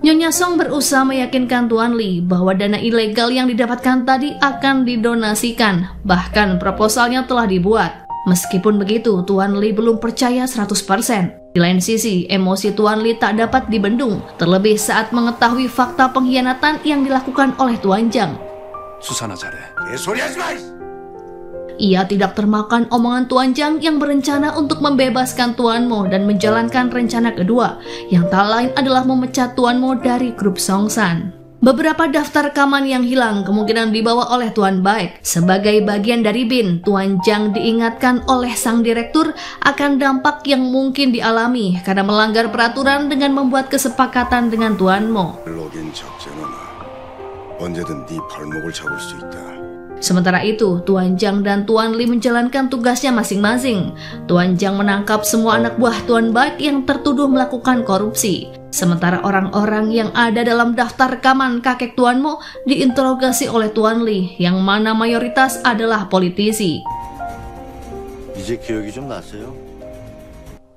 Nyonya Song berusaha meyakinkan Tuan Li bahwa dana ilegal yang didapatkan tadi akan didonasikan, bahkan proposalnya telah dibuat. Meskipun begitu, Tuan Li belum percaya 100%. Di lain sisi, emosi Tuan Lee tak dapat dibendung, terlebih saat mengetahui fakta pengkhianatan yang dilakukan oleh Tuan Zhang. 수사나 잘해. 개소리하지 마. Ia tidak termakan omongan Tuan Zhang yang berencana untuk membebaskan Tuan Mo dan menjalankan rencana kedua, yang tak lain adalah memecat Tuan Mo dari grup Songsan. Beberapa daftar rekaman yang hilang kemungkinan dibawa oleh Tuan Baek. Sebagai bagian dari BIN, Tuan Zhang diingatkan oleh sang direktur akan dampak yang mungkin dialami karena melanggar peraturan dengan membuat kesepakatan dengan Tuan Mo. 로긴 적재는 언제든 네 발목을 잡을 수 있다. Sementara itu, Tuan Zhang dan Tuan Lee menjalankan tugasnya masing-masing. Tuan Zhang menangkap semua anak buah Tuan Baek yang tertuduh melakukan korupsi. Sementara orang-orang yang ada dalam daftar rekaman kakek Tuan Mo diinterogasi oleh Tuan Lee, yang mana mayoritas adalah politisi. 이제 기억이 좀 났어요?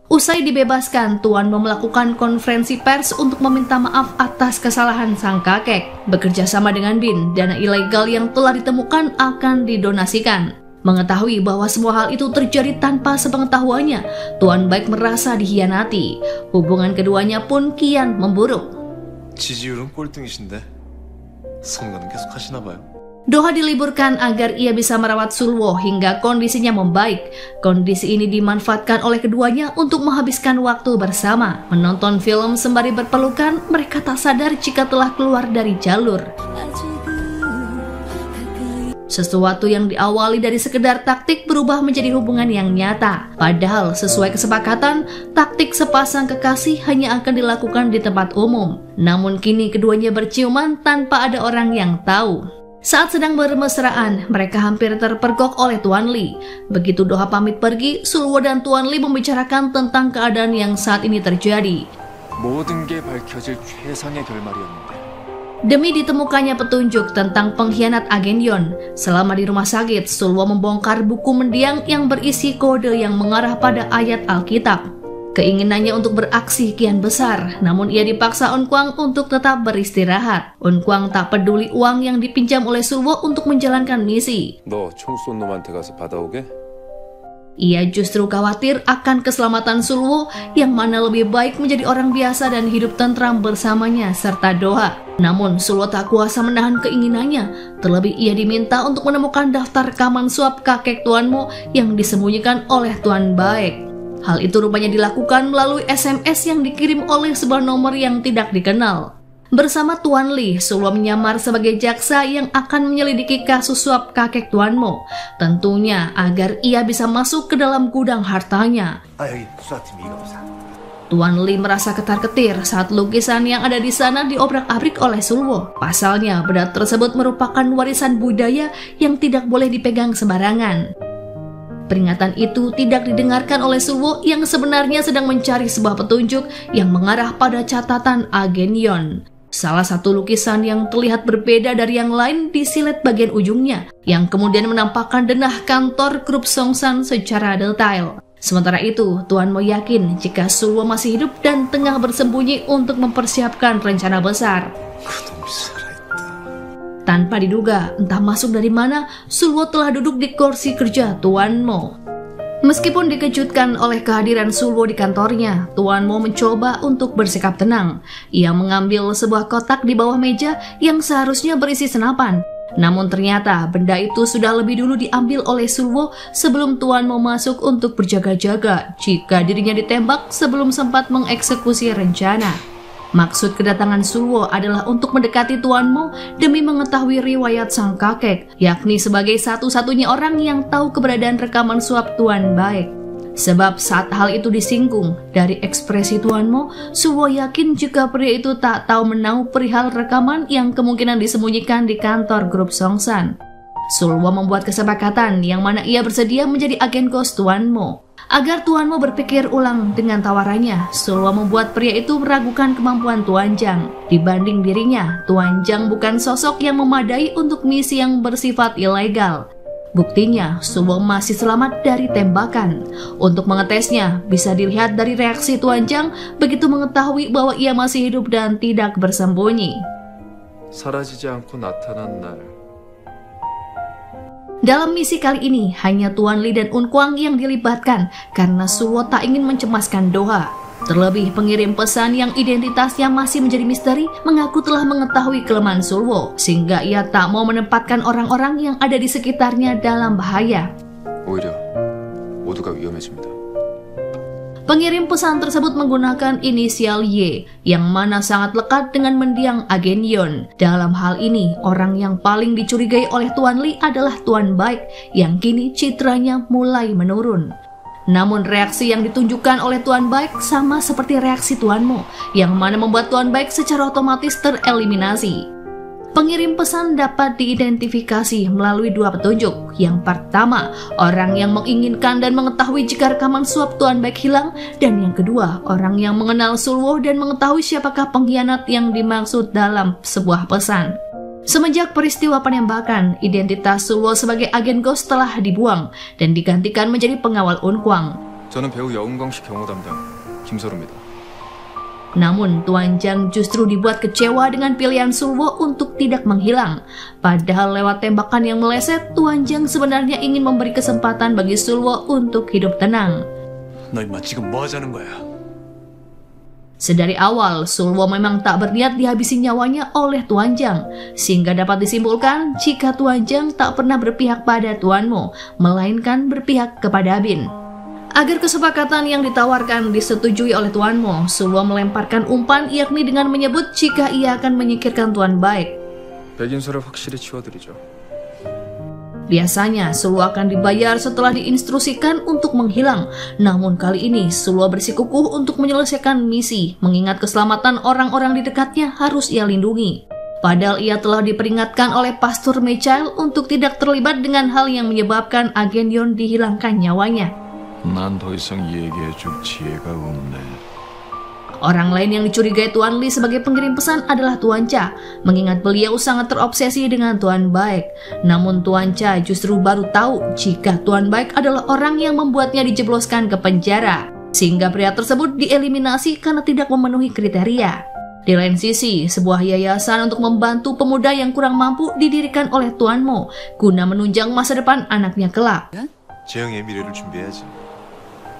Usai dibebaskan, Tuan Mo melakukan konferensi pers untuk meminta maaf atas kesalahan sang kakek. Bekerja sama dengan BIN, dana ilegal yang telah ditemukan akan didonasikan. Mengetahui bahwa semua hal itu terjadi tanpa sepengetahuannya, Tuan Baek merasa dikhianati. Hubungan keduanya pun kian memburuk. 지지율은 꼴등이신데 선거는 계속 하시나 봐요. Doha diliburkan agar ia bisa merawat Sulwo hingga kondisinya membaik. Kondisi ini dimanfaatkan oleh keduanya untuk menghabiskan waktu bersama. Menonton film sembari berpelukan, mereka tak sadar jika telah keluar dari jalur. Sesuatu yang diawali dari sekedar taktik berubah menjadi hubungan yang nyata. Padahal sesuai kesepakatan, taktik sepasang kekasih hanya akan dilakukan di tempat umum. Namun kini keduanya berciuman tanpa ada orang yang tahu. Saat sedang bermesraan, mereka hampir terpergok oleh Tuan Lee. Begitu Doha pamit pergi, Sulwo dan Tuan Lee membicarakan tentang keadaan yang saat ini terjadi. 모든 게 밝혀질 최상의 결말이었는데. Demi ditemukannya petunjuk tentang pengkhianat agen Yon, selama di rumah sakit, Sulwo membongkar buku mendiang yang berisi kode yang mengarah pada ayat Alkitab. Keinginannya untuk beraksi kian besar, namun ia dipaksa Unkwang untuk tetap beristirahat. Unkwang tak peduli uang yang dipinjam oleh Sulwo untuk menjalankan misi. 너 총 쏜 놈한테 가서 받아오게? Ia justru khawatir akan keselamatan Sulwo, yang mana lebih baik menjadi orang biasa dan hidup tentram bersamanya serta Doha. Namun Sulwo tak kuasa menahan keinginannya, terlebih ia diminta untuk menemukan daftar rekaman suap kakek Tuan Mo yang disembunyikan oleh Tuan Baek. Hal itu rupanya dilakukan melalui SMS yang dikirim oleh sebuah nomor yang tidak dikenal. Bersama Tuan Lee, Sulwo menyamar sebagai jaksa yang akan menyelidiki kasus suap kakek Tuan Mo. Tentunya agar ia bisa masuk ke dalam gudang hartanya. Tuan Lee merasa ketar-ketir saat lukisan yang ada di sana diobrak-abrik oleh Sulwo. Pasalnya, benda tersebut merupakan warisan budaya yang tidak boleh dipegang sembarangan. Peringatan itu tidak didengarkan oleh Sulwo yang sebenarnya sedang mencari sebuah petunjuk yang mengarah pada catatan agen Yon. Salah satu lukisan yang terlihat berbeda dari yang lain disilet bagian ujungnya, yang kemudian menampakkan denah kantor grup Songsan secara detail. Sementara itu, Tuan Mo yakin jika Sulwo masih hidup dan tengah bersembunyi untuk mempersiapkan rencana besar. Tanpa diduga, entah masuk dari mana, Sulwo telah duduk di kursi kerja Tuan Mo. Meskipun dikejutkan oleh kehadiran Sulwo di kantornya, Tuan Mo mencoba untuk bersikap tenang. Ia mengambil sebuah kotak di bawah meja yang seharusnya berisi senapan. Namun ternyata benda itu sudah lebih dulu diambil oleh Sulwo sebelum Tuan Mo masuk untuk berjaga-jaga jika dirinya ditembak sebelum sempat mengeksekusi rencana. Maksud kedatangan Sulwo adalah untuk mendekati Tuan Mo demi mengetahui riwayat sang kakek, yakni sebagai satu-satunya orang yang tahu keberadaan rekaman suap Tuan Baek. Sebab saat hal itu disinggung, dari ekspresi Tuan Mo, Sulwo yakin jika pria itu tak tahu menahu perihal rekaman yang kemungkinan disembunyikan di kantor grup Songsan. Sulwo membuat kesepakatan yang mana ia bersedia menjadi agen kos Tuan Mo. Agar Tuan Mo berpikir ulang dengan tawarannya, Sulwo membuat pria itu meragukan kemampuan Tuan Zhang. Dibanding dirinya, Tuan Zhang bukan sosok yang memadai untuk misi yang bersifat ilegal. Buktinya, Sulwo masih selamat dari tembakan. Untuk mengetesnya, bisa dilihat dari reaksi Tuan Zhang begitu mengetahui bahwa ia masih hidup dan tidak bersembunyi. 사라지지 않고 나타난 날. Dalam misi kali ini, hanya Tuan Lee dan Unkwang yang dilibatkan karena Sulwo tak ingin mencemaskan Doha. Terlebih pengirim pesan yang identitasnya masih menjadi misteri mengaku telah mengetahui kelemahan Sulwo sehingga ia tak mau menempatkan orang-orang yang ada di sekitarnya dalam bahaya. 오히려 모두가 위험해집니다. Pengirim pesan tersebut menggunakan inisial Y yang mana sangat lekat dengan mendiang agen Yon. Dalam hal ini, orang yang paling dicurigai oleh Tuan Lee adalah Tuan Baik yang kini citranya mulai menurun. Namun reaksi yang ditunjukkan oleh Tuan Baik sama seperti reaksi Tuan Mo yang mana membuat Tuan Baik secara otomatis tereliminasi. Pengirim pesan dapat diidentifikasi melalui dua petunjuk. Yang pertama, orang yang menginginkan dan mengetahui jika rekaman suap Tuan Baik hilang. Dan yang kedua, orang yang mengenal Sulwo dan mengetahui siapakah pengkhianat yang dimaksud dalam sebuah pesan. Semenjak peristiwa penembakan, identitas Sulwo sebagai agen Ghost telah dibuang dan digantikan menjadi pengawal Unkwang. 저는 배우 여운광씨 경호 담당 김서루입니다. Namun Tuan Jang justru dibuat kecewa dengan pilihan Sulwo untuk tidak menghilang. Padahal lewat tembakan yang meleset, Tuan Jang sebenarnya ingin memberi kesempatan bagi Sulwo untuk hidup tenang. 너 임마 지금 뭐 하자는 거야? Sedari awal, Sulwo memang tak berniat dihabisi nyawanya oleh Tuan Jang, sehingga dapat disimpulkan jika Tuan Jang tak pernah berpihak pada Tuan Mo, melainkan berpihak kepada Bin. Agar kesepakatan yang ditawarkan disetujui oleh Tuan Mo, Sulwo melemparkan umpan yakni dengan menyebut jika ia akan menyingkirkan Tuan Baik. 백인수를 확실히 치워드리죠. Biasanya Sulwo akan dibayar setelah diinstruksikan untuk menghilang. Namun kali ini Sulwo bersikukuh untuk menyelesaikan misi, mengingat keselamatan orang-orang di dekatnya harus ia lindungi. Padahal ia telah diperingatkan oleh Pastor Michael untuk tidak terlibat dengan hal yang menyebabkan agen Yon dihilangkan nyawanya. 난 더 이상 얘기해줄 지혜가 없네. Orang lain yang dicurigai Tuan Lee sebagai pengirim pesan adalah Tuan Cha, mengingat beliau sangat terobsesi dengan Tuan Baik. Namun Tuan Cha justru baru tahu jika Tuan Baik adalah orang yang membuatnya dijebloskan ke penjara, sehingga pria tersebut dieliminasi karena tidak memenuhi kriteria. Di lain sisi, sebuah yayasan untuk membantu pemuda yang kurang mampu didirikan oleh Tuan Mo, guna menunjang masa depan anaknya kelak. 재영의 미래를 준비해야지.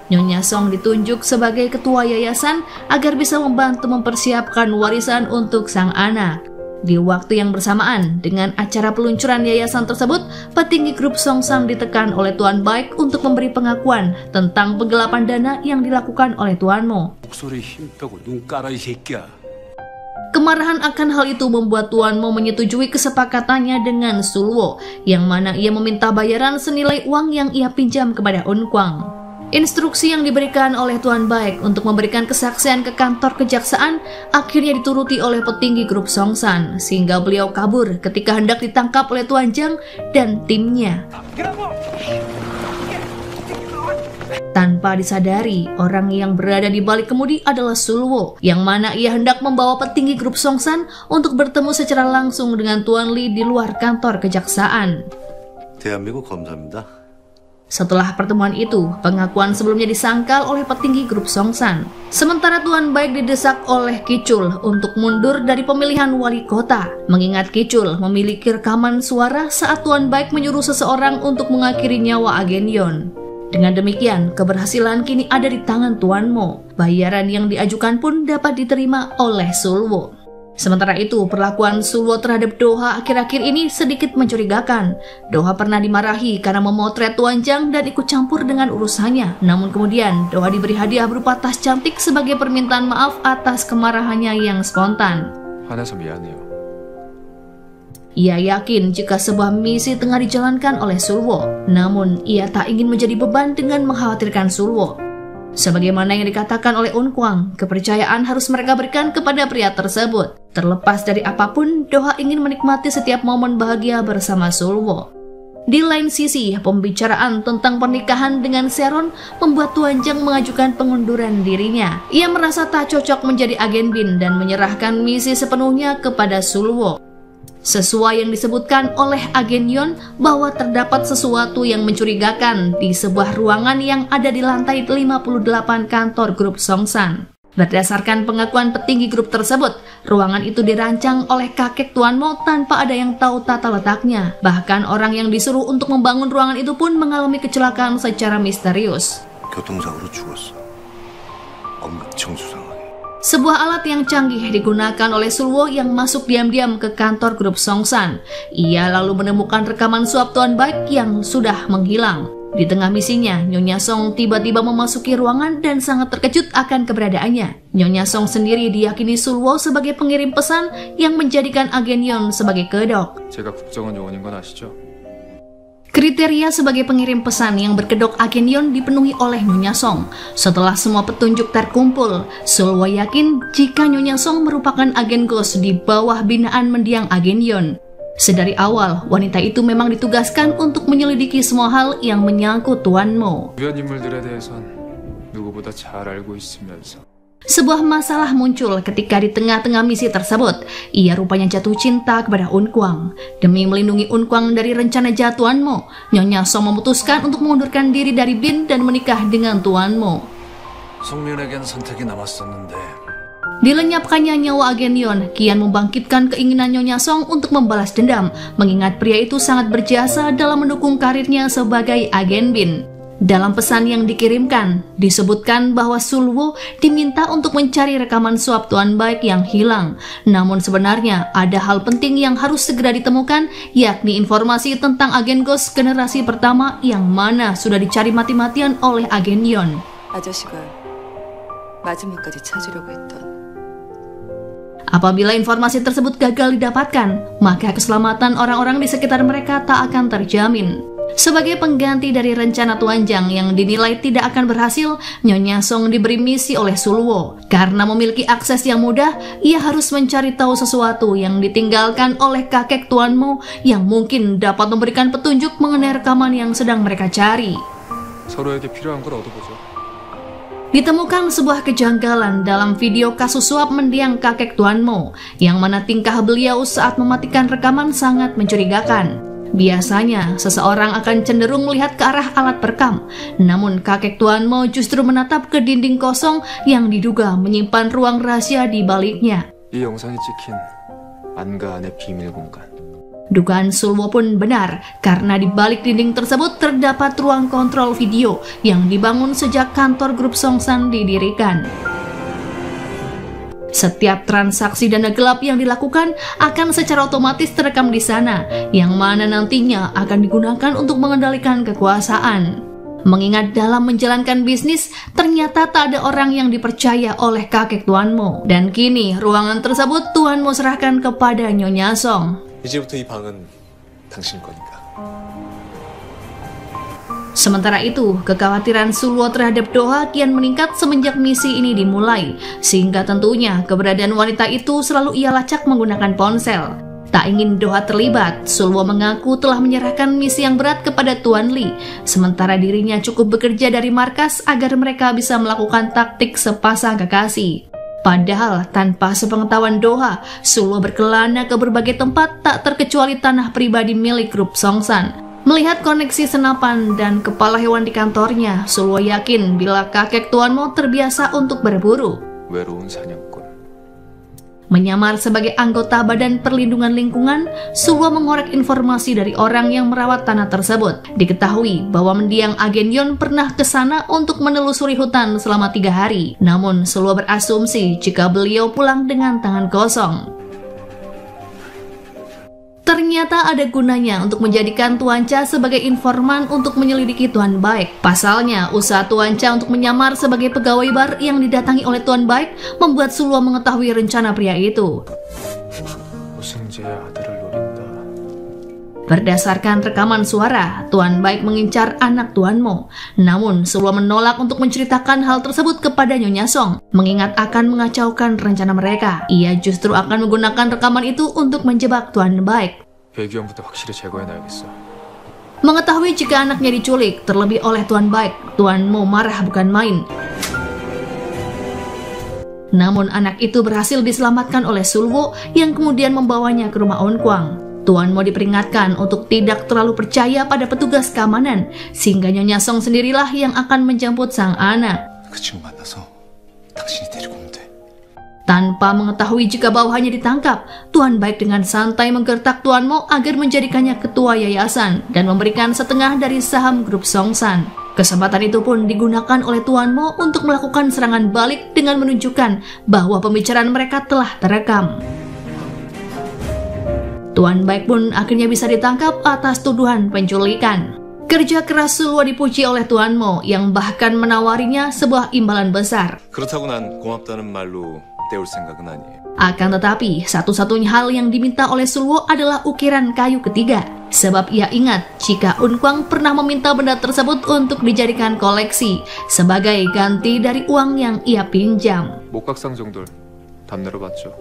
Nyonya Song ditunjuk sebagai ketua yayasan agar bisa membantu mempersiapkan warisan untuk sang anak. Di waktu yang bersamaan dengan acara peluncuran yayasan tersebut, petinggi grup Songsan ditekan oleh Tuan Baik untuk memberi pengakuan tentang penggelapan dana yang dilakukan oleh Tuan Mo. 목소리 힘 빼고 눈 깔아 이 새끼야. Kemarahan akan hal itu membuat Tuan Mo menyetujui kesepakatannya dengan Sulwo, yang mana ia meminta bayaran senilai uang yang ia pinjam kepada Unkwang. Instruksi yang diberikan oleh Tuan Baik untuk memberikan kesaksian ke kantor kejaksaan akhirnya dituruti oleh petinggi grup Songsan, sehingga beliau kabur ketika hendak ditangkap oleh Tuan Jang dan timnya. Tanpa disadari, orang yang berada di balik kemudi adalah Sulwo, yang mana ia hendak membawa petinggi grup Songsan untuk bertemu secara langsung dengan Tuan Lee di luar kantor kejaksaan. 대한민국 검사입니다. Setelah pertemuan itu, pengakuan sebelumnya disangkal oleh petinggi grup Songsan. Sementara Tuan Baik didesak oleh Kicul untuk mundur dari pemilihan wali kota, mengingat Kicul memiliki rekaman suara saat Tuan Baik menyuruh seseorang untuk mengakhiri nyawa agen Yon. Dengan demikian, keberhasilan kini ada di tangan Tuan Mo. Bayaran yang diajukan pun dapat diterima oleh Sulwo. Sementara itu, perlakuan Sulwo terhadap Doha akhir-akhir ini sedikit mencurigakan. Doha pernah dimarahi karena memotret Tuan Jang dan ikut campur dengan urusannya. Namun kemudian, Doha diberi hadiah berupa tas cantik sebagai permintaan maaf atas kemarahannya yang spontan. 화내서 미안해요. Ia yakin jika sebuah misi tengah dijalankan oleh Sulwo. Namun, ia tak ingin menjadi beban dengan mengkhawatirkan Sulwo. Sebagaimana yang dikatakan oleh Unkwang, kepercayaan harus mereka berikan kepada pria tersebut. Terlepas dari apapun, Doha ingin menikmati setiap momen bahagia bersama Sulwo. Di lain sisi, pembicaraan tentang pernikahan dengan Seron membuat Tuan Jang mengajukan pengunduran dirinya. Ia merasa tak cocok menjadi agen Bin dan menyerahkan misi sepenuhnya kepada Sulwo. Sesuai yang disebutkan oleh agen Yon bahwa terdapat sesuatu yang mencurigakan di sebuah ruangan yang ada di lantai 58 kantor grup Songsan. Berdasarkan pengakuan petinggi grup tersebut, ruangan itu dirancang oleh kakek Tuan Mo tanpa ada yang tahu tata letaknya. Bahkan orang yang disuruh untuk membangun ruangan itu pun mengalami kecelakaan secara misterius. 교통사고로 죽었어. 엄청 수상하게. Sebuah alat yang canggih digunakan oleh Sulwo yang masuk diam-diam ke kantor grup Songsan. Ia lalu menemukan rekaman suap Tuan Baik yang sudah menghilang. Di tengah misinya, Nyonya Song tiba-tiba memasuki ruangan dan sangat terkejut akan keberadaannya. Nyonya Song sendiri diyakini Sulwo sebagai pengirim pesan yang menjadikan agen Yon sebagai kedok. 제가 국정원 요원인 건 아시죠? Kriteria sebagai pengirim pesan yang berkedok agen Yon dipenuhi oleh Nyonya Song. Setelah semua petunjuk terkumpul, Sulwo yakin jika Nyonya Song merupakan agen ghost di bawah binaan mendiang agen Yon. Sedari awal, wanita itu memang ditugaskan untuk menyelidiki semua hal yang menyangkut Tuan Mo. 주변 인물들에 대해선 누구보다 잘 알고 있으면서 Sebuah masalah muncul ketika di tengah-tengah misi tersebut, ia rupanya jatuh cinta kepada Un Kwang. Demi melindungi Un Kwang dari rencana jahat Tuan Mo, Nyonya Song memutuskan untuk mengundurkan diri dari Bin dan menikah dengan Tuan Mo. 송민에겐 선택이 남았었는데 Dilenyapkannya nyawa agen Yon kian membangkitkan keinginan Nyonya Song untuk membalas dendam, mengingat pria itu sangat berjasa dalam mendukung karirnya sebagai agen Bin. Dalam pesan yang dikirimkan, disebutkan bahwa Sulwo diminta untuk mencari rekaman suap Tuan Baik yang hilang. Namun sebenarnya ada hal penting yang harus segera ditemukan, yakni informasi tentang agen ghost generasi pertama yang mana sudah dicari mati-matian oleh agen Yon. 아저씨가 마지막까지 찾으려고 했던 Apabila informasi tersebut gagal didapatkan, maka keselamatan orang-orang di sekitar mereka tak akan terjamin. Sebagai pengganti dari rencana Tuan Jang yang dinilai tidak akan berhasil, Nyonya Song diberi misi oleh Sulwo. Karena memiliki akses yang mudah, ia harus mencari tahu sesuatu yang ditinggalkan oleh kakek Tuan Mo yang mungkin dapat memberikan petunjuk mengenai rekaman yang sedang mereka cari. 서로에게 필요한 걸 얻어보죠. Ditemukan sebuah kejanggalan dalam video kasus suap mendiang kakek Tuan Mo, yang mana tingkah beliau saat mematikan rekaman sangat mencurigakan. Biasanya, seseorang akan cenderung melihat ke arah alat perekam, namun kakek Tuan Mo justru menatap ke dinding kosong yang diduga menyimpan ruang rahasia di baliknya. 이 영상이 찍힌 안가 안의 비밀 공간. Dugaan Sulwo pun benar, karena di balik dinding tersebut terdapat ruang kontrol video yang dibangun sejak kantor grup Songsan didirikan. Setiap transaksi dana gelap yang dilakukan akan secara otomatis terekam di sana, yang mana nantinya akan digunakan untuk mengendalikan kekuasaan. Mengingat dalam menjalankan bisnis, ternyata tak ada orang yang dipercaya oleh kakek Tuan Mo. Dan kini, ruangan tersebut Tuan Mo serahkan kepada Nyonya Song. 이제부터 이 방은 당신 거니까. Sementara itu, kekhawatiran Sulwo terhadap Doha kian meningkat semenjak misi ini dimulai, sehingga tentunya keberadaan wanita itu selalu ia lacak menggunakan ponsel. Tak ingin Doha terlibat, Sulwo mengaku telah menyerahkan misi yang berat kepada Tuan Li, sementara dirinya cukup bekerja dari markas agar mereka bisa melakukan taktik sepasang kekasih. Padahal tanpa sepengetahuan Doha, Sulwo berkelana ke berbagai tempat tak terkecuali tanah pribadi milik grup Songsan. Melihat koneksi senapan dan kepala hewan di kantornya, Sulwo yakin bila kakek Tuan Mo terbiasa untuk berburu. 외로운 사냥꾼. Menyamar sebagai anggota Badan Perlindungan Lingkungan, Sulwo mengorek informasi dari orang yang merawat tanah tersebut. Diketahui bahwa mendiang agen Yon pernah ke sana untuk menelusuri hutan selama 3 hari. Namun Sulwo berasumsi jika beliau pulang dengan tangan kosong. Ternyata ada gunanya untuk menjadikan Tuan Cha sebagai informan untuk menyelidiki Tuan Baik. Pasalnya, usaha Tuan Cha untuk menyamar sebagai pegawai bar yang didatangi oleh Tuan Baik membuat Sulwo mengetahui rencana pria itu. 우승재의 아들을 노린다. Berdasarkan rekaman suara, Tuan Baik mengincar anak Tuan Mo. Namun, Sulwo menolak untuk menceritakan hal tersebut kepada Nyonya Song, mengingat akan mengacaukan rencana mereka. Ia justru akan menggunakan rekaman itu untuk menjebak Tuan Baik. 배기원부터 확실히 제거해놔야겠어. Mengetahui jika anaknya diculik, terlebih oleh Tuan Baik, Tuan Mo marah bukan main. Namun anak itu berhasil diselamatkan oleh Sulwo yang kemudian membawanya ke rumah On Kwang. Tuan Mo diperingatkan untuk tidak terlalu percaya pada petugas keamanan, sehingga Nyonya Song sendirilah yang akan menjemput sang anak. 그 친구 만나서 당신이 데리고 오면 돼. Tanpa mengetahui jika bawahannya ditangkap, Tuan Baik dengan santai menggertak Tuan Mo agar menjadikannya ketua yayasan dan memberikan setengah dari saham grup Songsan. Kesempatan itu pun digunakan oleh Tuan Mo untuk melakukan serangan balik dengan menunjukkan bahwa pembicaraan mereka telah terekam. Tuan Baik pun akhirnya bisa ditangkap atas tuduhan penculikan. Kerja keras Sulwo dipuji oleh Tuan Mo yang bahkan menawarinya sebuah imbalan besar. 그렇다고 난 고맙다는 말로 때울 생각은 아니에요. Akan tetapi, satu-satunya hal yang diminta oleh Sulwo adalah ukiran kayu ketiga. Sebab ia ingat jika Unkwang pernah meminta benda tersebut untuk dijadikan koleksi sebagai ganti dari uang yang ia pinjam. 목각상 정도를 담내로 받죠.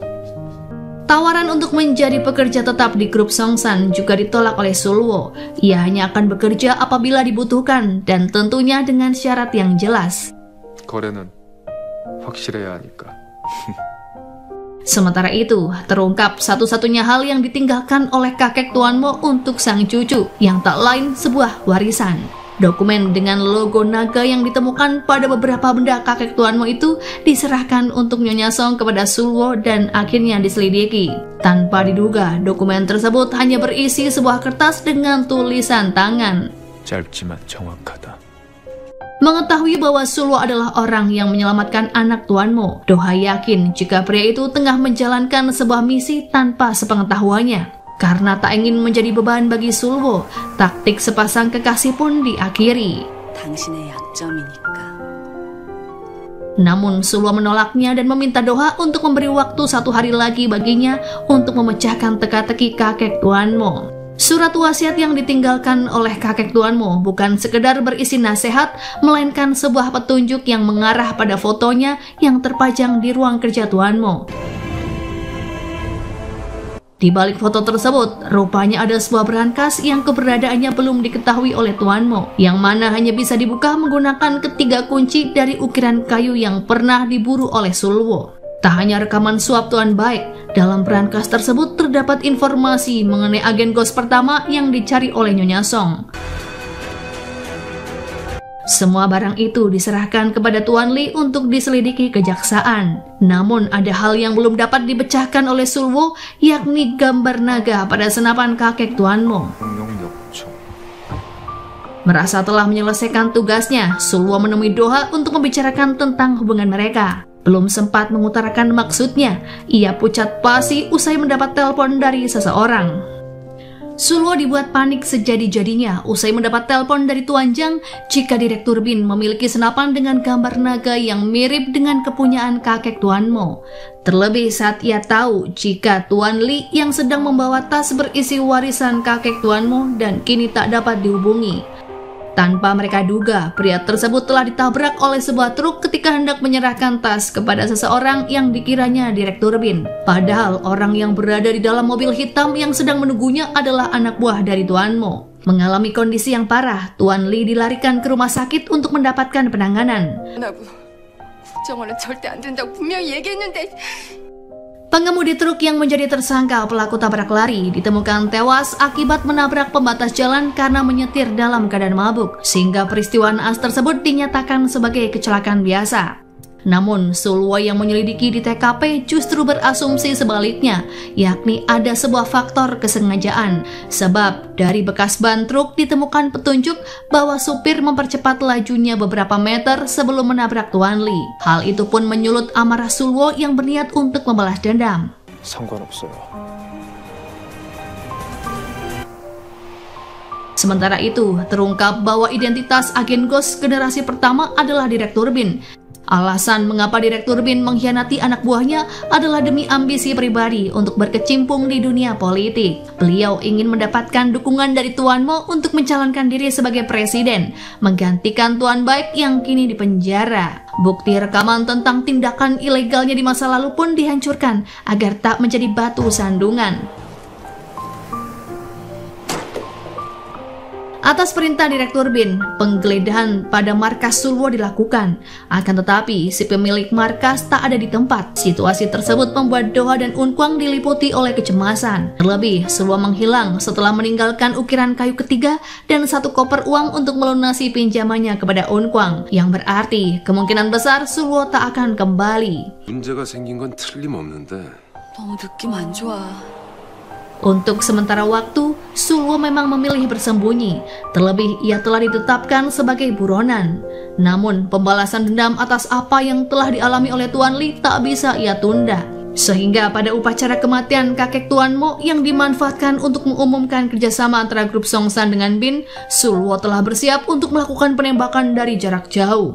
Tawaran untuk menjadi pekerja tetap di grup Songsan juga ditolak oleh Sulwo. Ia hanya akan bekerja apabila dibutuhkan dan tentunya dengan syarat yang jelas. 거래는 확실해야 하니까. Sementara itu, terungkap satu-satunya hal yang ditinggalkan oleh kakek Tuan Mo untuk sang cucu, yang tak lain sebuah warisan. Dokumen dengan logo naga yang ditemukan pada beberapa benda kakek Tuan Mo itu diserahkan untuk Nyonya Song kepada Sulwo dan akhirnya diselidiki. Tanpa diduga, dokumen tersebut hanya berisi sebuah kertas dengan tulisan tangan. 짧지만 정확하다. Mengetahui bahwa Sulwo adalah orang yang menyelamatkan anak Tuan Mo, Doha yakin jika pria itu tengah menjalankan sebuah misi tanpa sepengetahuannya. Karena tak ingin menjadi beban bagi Sulwo, taktik sepasang kekasih pun diakhiri. 당신의 약점이니까. Namun Sulwo menolaknya dan meminta Doha untuk memberi waktu 1 hari lagi baginya untuk memecahkan teka-teki kakek Tuan Mo. Surat wasiat yang ditinggalkan oleh kakek Tuan Mo bukan sekedar berisi nasihat, melainkan sebuah petunjuk yang mengarah pada fotonya yang terpajang di ruang kerja Tuan Mo. Di balik foto tersebut, rupanya ada sebuah berangkas yang keberadaannya belum diketahui oleh Tuan Mo, yang mana hanya bisa dibuka menggunakan ketiga kunci dari ukiran kayu yang pernah diburu oleh Sulwo. Tak hanya rekaman suap Tuan Baik, dalam berangkas tersebut terdapat informasi mengenai agen ghost pertama yang dicari oleh Nyonya Song. Semua barang itu diserahkan kepada Tuan Li untuk diselidiki kejaksaan. Namun ada hal yang belum dapat dipecahkan oleh Sulwo, yakni gambar naga pada senapan kakek Tuan Mo. Merasa telah menyelesaikan tugasnya, Sulwo menemui Doha untuk membicarakan tentang hubungan mereka. Belum sempat mengutarakan maksudnya, ia pucat pasi usai mendapat telepon dari seseorang. Sulwo dibuat panik sejadi-jadinya usai mendapat telepon dari Tuan Jang jika Direktur Bin memiliki senapan dengan gambar naga yang mirip dengan kepunyaan kakek Tuan Mo. Terlebih saat ia tahu jika Tuan Li yang sedang membawa tas berisi warisan kakek Tuan Mo dan kini tak dapat dihubungi. Tanpa mereka duga, pria tersebut telah ditabrak oleh sebuah truk ketika hendak menyerahkan tas kepada seseorang yang dikiranya Direktur Bin. Padahal orang yang berada di dalam mobil hitam yang sedang menunggunya adalah anak buah dari Tuan Mo. Mengalami kondisi yang parah, Tuan Li dilarikan ke rumah sakit untuk mendapatkan penanganan. 국정원은 절대 안 된다고 분명히 얘기했는데. Pengemudi truk yang menjadi tersangka pelaku tabrak lari ditemukan tewas akibat menabrak pembatas jalan karena menyetir dalam keadaan mabuk, sehingga peristiwa naas tersebut dinyatakan sebagai kecelakaan biasa. Namun, Sulwo yang menyelidiki di TKP justru berasumsi sebaliknya, yakni ada sebuah faktor kesengajaan. Sebab dari bekas ban truk ditemukan petunjuk bahwa supir mempercepat lajunya beberapa meter sebelum menabrak Tuan Li. Hal itu pun menyulut amarah Sulwo yang berniat untuk membalas dendam. 상관없어요. Sementara itu, terungkap bahwa identitas agen ghost generasi pertama adalah Direktur Bin. Alasan mengapa Direktur Bin mengkhianati anak buahnya adalah demi ambisi pribadi untuk berkecimpung di dunia politik. Beliau ingin mendapatkan dukungan dari Tuan Mo untuk mencalonkan diri sebagai presiden, menggantikan Tuan Baik yang kini dipenjara. Bukti rekaman tentang tindakan ilegalnya di masa lalu pun dihancurkan agar tak menjadi batu sandungan. Atas perintah Direktur Bin, penggeledahan pada markas Sulwo dilakukan. Akan tetapi, si pemilik markas tak ada di tempat. Situasi tersebut membuat Doha dan Unkwang diliputi oleh kecemasan. Terlebih, Sulwo menghilang setelah meninggalkan ukiran kayu ketiga dan 1 koper uang untuk melunasi pinjamannya kepada Unkwang. Yang berarti, kemungkinan besar Sulwo tak akan kembali. 문제가 생긴 건 틀림없는데 너무 느낌 안 좋아. Untuk sementara waktu, Sulwo memang memilih bersembunyi, terlebih ia telah ditetapkan sebagai buronan. Namun, pembalasan dendam atas apa yang telah dialami oleh Tuan Lee tak bisa ia tunda. Sehingga pada upacara kematian kakek Tuan Mo yang dimanfaatkan untuk mengumumkan kerjasama antara grup Songsan dengan Bin, Sulwo telah bersiap untuk melakukan penembakan dari jarak jauh.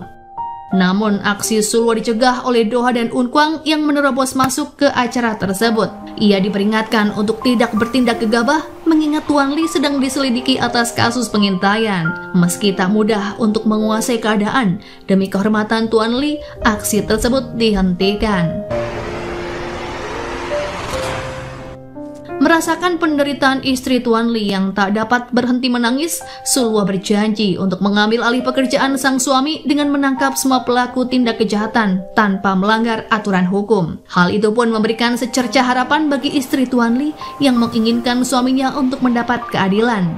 Namun aksi Sulwo dicegah oleh Doha dan Unkwang yang menerobos masuk ke acara tersebut. Ia diperingatkan untuk tidak bertindak gegabah mengingat Tuan Lee sedang diselidiki atas kasus pengintaian. Meski tak mudah untuk menguasai keadaan, demi kehormatan Tuan Lee, aksi tersebut dihentikan. Merasakan penderitaan istri Tuan Lee yang tak dapat berhenti menangis, Sulwo berjanji untuk mengambil alih pekerjaan sang suami dengan menangkap semua pelaku tindak kejahatan tanpa melanggar aturan hukum. Hal itu pun memberikan secerca harapan bagi istri Tuan Lee yang menginginkan suaminya untuk mendapat keadilan.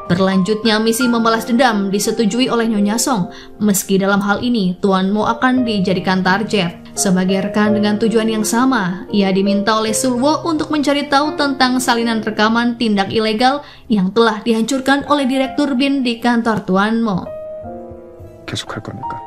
Berlanjutnya misi membalas dendam disetujui oleh Nyonya Song, meski dalam hal ini Tuan Mo akan dijadikan target. Sebagai rekan dengan tujuan yang sama, ia diminta oleh Sulwo untuk mencari tahu tentang salinan rekaman tindak ilegal yang telah dihancurkan oleh Direktur Bin di kantor Tuan Mo. 계속할 겁니까?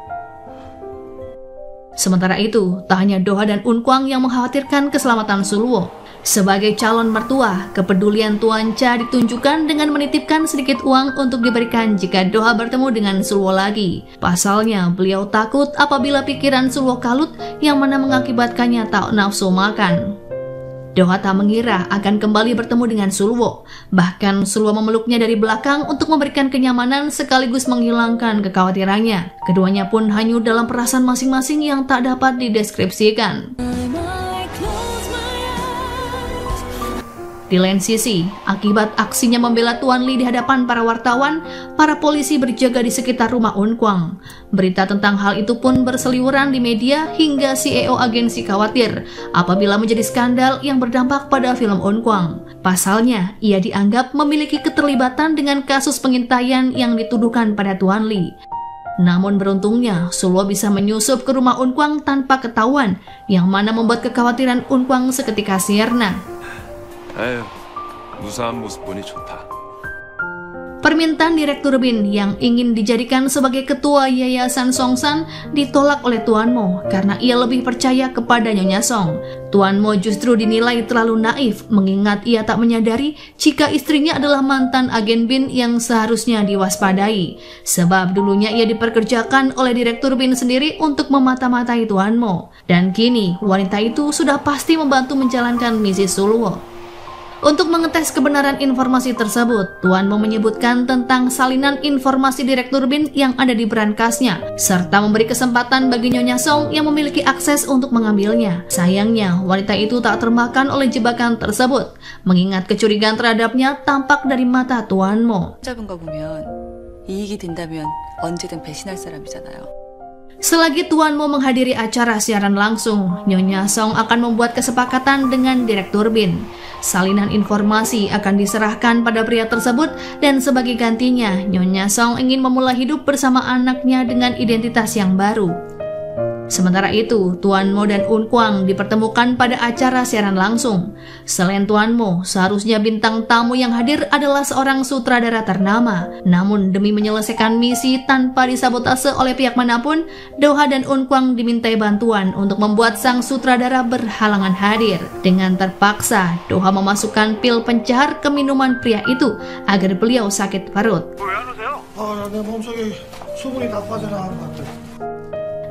Sementara itu, tak hanya Doha dan Unkwang yang mengkhawatirkan keselamatan Sulwo. Sebagai calon mertua, kepedulian Tuan Cha ditunjukkan dengan menitipkan sedikit uang untuk diberikan jika Doha bertemu dengan Sulwo lagi. Pasalnya, beliau takut apabila pikiran Sulwo kalut yang mana mengakibatkannya tak nafsu makan. Doha tak mengira akan kembali bertemu dengan Sulwo. Bahkan Sulwo memeluknya dari belakang untuk memberikan kenyamanan sekaligus menghilangkan kekhawatirannya. Keduanya pun hanyut dalam perasaan masing-masing yang tak dapat dideskripsikan. Di lain sisi, akibat aksinya membela Tuan Lee di hadapan para wartawan, para polisi berjaga di sekitar rumah Unkwang. Berita tentang hal itu pun berseliweran di media hingga CEO agensi khawatir apabila menjadi skandal yang berdampak pada film Unkwang. Pasalnya, ia dianggap memiliki keterlibatan dengan kasus pengintaian yang dituduhkan pada Tuan Lee. Namun beruntungnya, Sulwo bisa menyusup ke rumah Unkwang tanpa ketahuan, yang mana membuat kekhawatiran Unkwang seketika sirna. 에휴, 무사한 모습 보니 좋다. Permintaan Direktur Bin yang ingin dijadikan sebagai ketua Yayasan Songsan ditolak oleh Tuan Mo karena ia lebih percaya kepada Nyonya Song. Tuan Mo justru dinilai terlalu naif mengingat ia tak menyadari jika istrinya adalah mantan agen Bin yang seharusnya diwaspadai. Sebab dulunya ia diperkerjakan oleh Direktur Bin sendiri untuk memata-matai Tuan Mo. Dan kini wanita itu sudah pasti membantu menjalankan misi Sulwo. Untuk mengetes kebenaran informasi tersebut, Tuan Mo menyebutkan tentang salinan informasi Direktur Bin yang ada di berangkasnya, serta memberi kesempatan bagi Nyonya Song yang memiliki akses untuk mengambilnya. Sayangnya, wanita itu tak termakan oleh jebakan tersebut, mengingat kecurigaan terhadapnya tampak dari mata Tuan Mo. 잡은 거 보면 이익이 된다면 언제든 배신할 사람이잖아요. Selagi Tuan Mo menghadiri acara siaran langsung, Nyonya Song akan membuat kesepakatan dengan Direktur Bin. Salinan informasi akan diserahkan pada pria tersebut dan sebagai gantinya, Nyonya Song ingin memulai hidup bersama anaknya dengan identitas yang baru. Sementara itu, Tuan Mo dan Unkwang dipertemukan pada acara siaran langsung. Selain Tuan Mo, seharusnya bintang tamu yang hadir adalah seorang sutradara ternama. Namun demi menyelesaikan misi tanpa disabotase oleh pihak manapun, Doha dan Unkwang dimintai bantuan untuk membuat sang sutradara berhalangan hadir. Dengan terpaksa, Doha memasukkan pil pencahar ke minuman pria itu agar beliau sakit perut.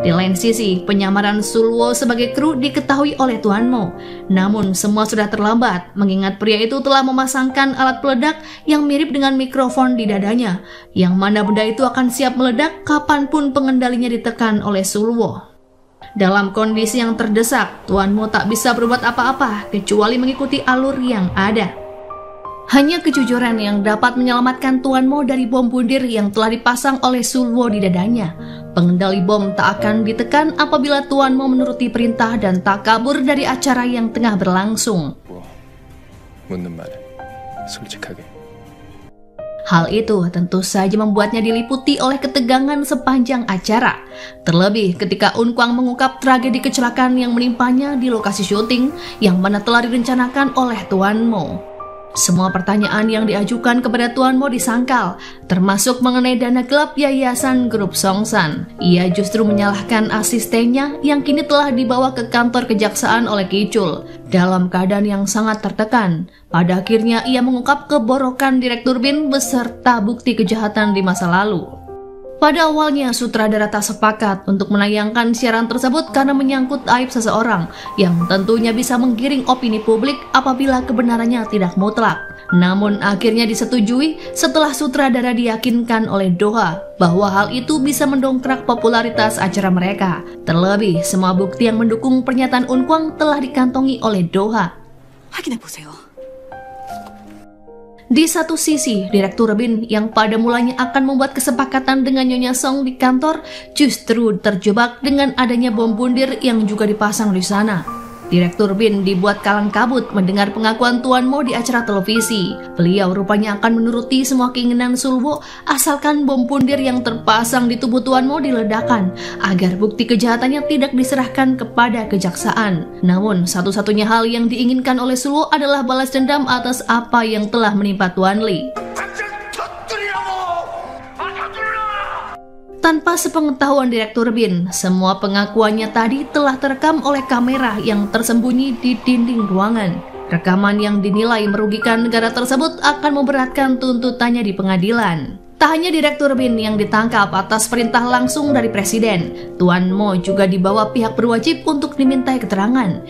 Di lain sisi, penyamaran Sulwo sebagai kru diketahui oleh Tuan Mo. Namun semua sudah terlambat mengingat pria itu telah memasangkan alat peledak yang mirip dengan mikrofon di dadanya, yang mana benda itu akan siap meledak kapanpun pengendalinya ditekan oleh Sulwo. Dalam kondisi yang terdesak, Tuan Mo tak bisa berbuat apa-apa kecuali mengikuti alur yang ada. Hanya kejujuran yang dapat menyelamatkan Tuan Mo dari bom bunuh yang telah dipasang oleh Sulwo di dadanya. Pengendali bom tak akan ditekan apabila Tuan Mo menuruti perintah dan tak kabur dari acara yang tengah berlangsung. 묻는 말은 솔직하게. Hal itu tentu saja membuatnya diliputi oleh ketegangan sepanjang acara. Terlebih ketika Unkwang mengungkap tragedi kecelakaan yang menimpanya di lokasi syuting yang mana telah direncanakan oleh Tuan Mo. Semua pertanyaan yang diajukan kepada Tuan Mo disangkal, termasuk mengenai dana gelap yayasan grup Songsan. Ia justru menyalahkan asistennya yang kini telah dibawa ke kantor kejaksaan oleh Kicul. Dalam keadaan yang sangat tertekan, pada akhirnya ia mengungkap keborokan Direktur Bin beserta bukti kejahatan di masa lalu. Pada awalnya, sutradara tak sepakat untuk menayangkan siaran tersebut karena menyangkut aib seseorang yang tentunya bisa menggiring opini publik apabila kebenarannya tidak mutlak. Namun akhirnya disetujui setelah sutradara diyakinkan oleh Doha bahwa hal itu bisa mendongkrak popularitas acara mereka. Terlebih, semua bukti yang mendukung pernyataan Unkwang telah dikantongi oleh Doha. 확인해보세요. Di satu sisi, Direktur Bin yang pada mulanya akan membuat kesepakatan dengan Nyonya Song di kantor justru terjebak dengan adanya bom bundir yang juga dipasang di sana. Direktur Bin dibuat kalang kabut mendengar pengakuan Tuan Mo di acara televisi. Beliau rupanya akan menuruti semua keinginan Sulwo asalkan bom bundir yang terpasang di tubuh Tuan Mo diledakkan agar bukti kejahatannya tidak diserahkan kepada kejaksaan. Namun satu-satunya hal yang diinginkan oleh Sulwo adalah balas dendam atas apa yang telah menimpa Tuan Lee. Tanpa sepengetahuan Direktur Bin, semua pengakuannya tadi telah terekam oleh kamera yang tersembunyi di dinding ruangan. Rekaman yang dinilai merugikan negara tersebut akan memberatkan tuntutannya di pengadilan. Tak hanya Direktur Bin yang ditangkap atas perintah langsung dari Presiden, Tuan Mo juga dibawa pihak berwajib untuk dimintai keterangan.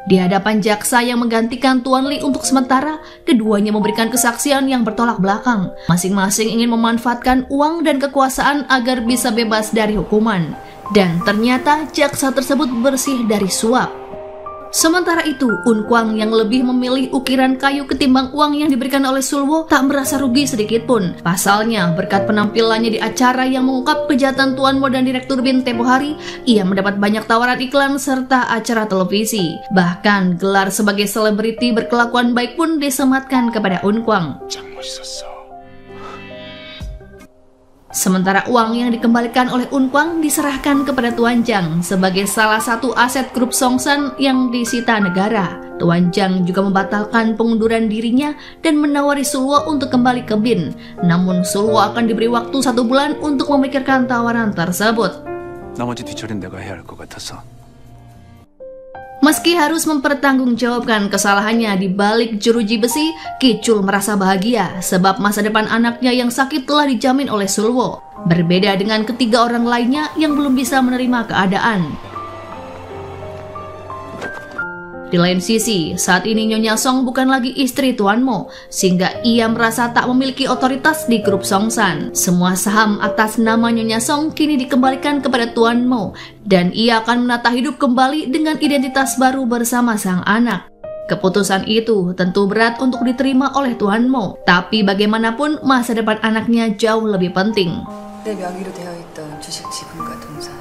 Di hadapan jaksa yang menggantikan Tuan Lee untuk sementara, keduanya memberikan kesaksian yang bertolak belakang. Masing-masing ingin memanfaatkan uang dan kekuasaan agar bisa bebas dari hukuman. Dan ternyata jaksa tersebut bersih dari suap. Sementara itu, Unkwang yang lebih memilih ukiran kayu ketimbang uang yang diberikan oleh Sulwo tak merasa rugi sedikit pun. Pasalnya, berkat penampilannya di acara yang mengungkap kejahatan Tuan Mo dan Direktur Bin tempo hari, ia mendapat banyak tawaran iklan serta acara televisi. Bahkan, gelar sebagai selebriti berkelakuan baik pun disematkan kepada Unkwang. Sementara uang yang dikembalikan oleh Unkwang diserahkan kepada Tuan Jang sebagai salah satu aset grup Songsan yang disita negara. Tuan Jang juga membatalkan pengunduran dirinya dan menawari Sulwo untuk kembali ke Bin. Namun Sulwo akan diberi waktu 1 bulan untuk memikirkan tawaran tersebut. 나머지 뒤처리는 내가 해야 할 것 같아서. Meski harus mempertanggungjawabkan kesalahannya di balik jeruji besi, Kicul merasa bahagia sebab masa depan anaknya yang sakit telah dijamin oleh Sulwo. Berbeda dengan ketiga orang lainnya yang belum bisa menerima keadaan. Di lain sisi, saat ini Nyonya Song bukan lagi istri Tuan Mo, sehingga ia merasa tak memiliki otoritas di grup Songsan. Semua saham atas nama Nyonya Song kini dikembalikan kepada Tuan Mo, dan ia akan menata hidup kembali dengan identitas baru bersama sang anak. Keputusan itu tentu berat untuk diterima oleh Tuan Mo, tapi bagaimanapun masa depan anaknya jauh lebih penting. 내 명의로 되어 있던 주식 지분과 동산.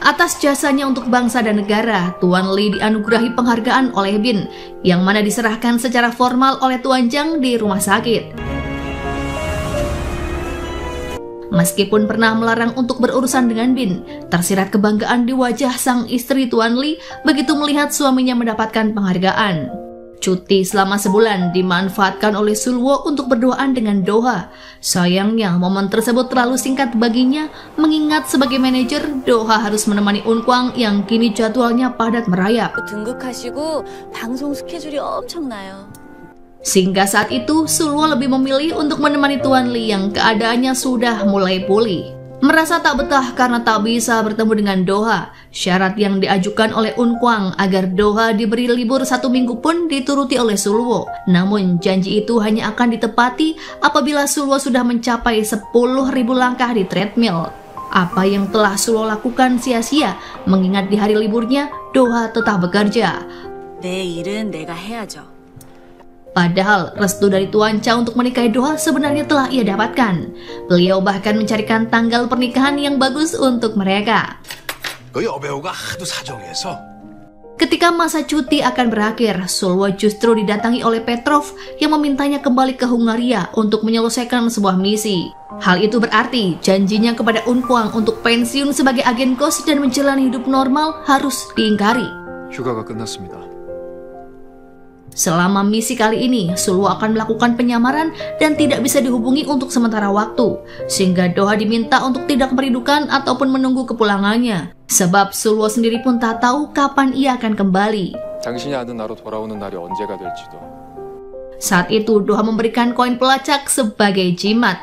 Atas jasanya untuk bangsa dan negara, Tuan Lee dianugerahi penghargaan oleh Bin, yang mana diserahkan secara formal oleh Tuan Jang di rumah sakit. Meskipun pernah melarang untuk berurusan dengan Bin, tersirat kebanggaan di wajah sang istri Tuan Lee begitu melihat suaminya mendapatkan penghargaan. Cuti selama sebulan dimanfaatkan oleh Sulwo untuk berduaan dengan Doha. Sayangnya, momen tersebut terlalu singkat baginya, mengingat sebagai manajer, Doha harus menemani Unkwang yang kini jadwalnya padat merayap. 등극하시고 방송 스케줄이 엄청나요. Sehingga saat itu, Sulwo lebih memilih untuk menemani Tuan Lee yang keadaannya sudah mulai pulih. Merasa tak betah karena tak bisa bertemu dengan Doha, syarat yang diajukan oleh Unkwang agar Doha diberi libur 1 minggu pun dituruti oleh Sulwo. Namun janji itu hanya akan ditepati apabila Sulwo sudah mencapai 10.000 langkah di treadmill. Apa yang telah Sulwo lakukan sia-sia, mengingat di hari liburnya Doha tetap bekerja. 내 일은 내가 해야죠. Padahal restu dari Tuan Cha untuk menikahi Doha sebenarnya telah ia dapatkan. Beliau bahkan mencarikan tanggal pernikahan yang bagus untuk mereka. Ketika masa cuti akan berakhir, Sulwo justru didatangi oleh Petrov yang memintanya kembali ke Hungaria untuk menyelesaikan sebuah misi. Hal itu berarti janjinya kepada Unkwang untuk pensiun sebagai agen kos dan menjalani hidup normal harus diingkari. 휴가가 끝났습니다. Selama misi kali ini, Sulwo akan melakukan penyamaran dan tidak bisa dihubungi untuk sementara waktu, sehingga Doha diminta untuk tidak merindukan ataupun menunggu kepulangannya. Sebab Sulwo sendiri pun tak tahu kapan ia akan kembali. 당신이 아는 나로 돌아오는 날이 언제가 될지도. Saat itu, Doha memberikan koin pelacak sebagai jimat.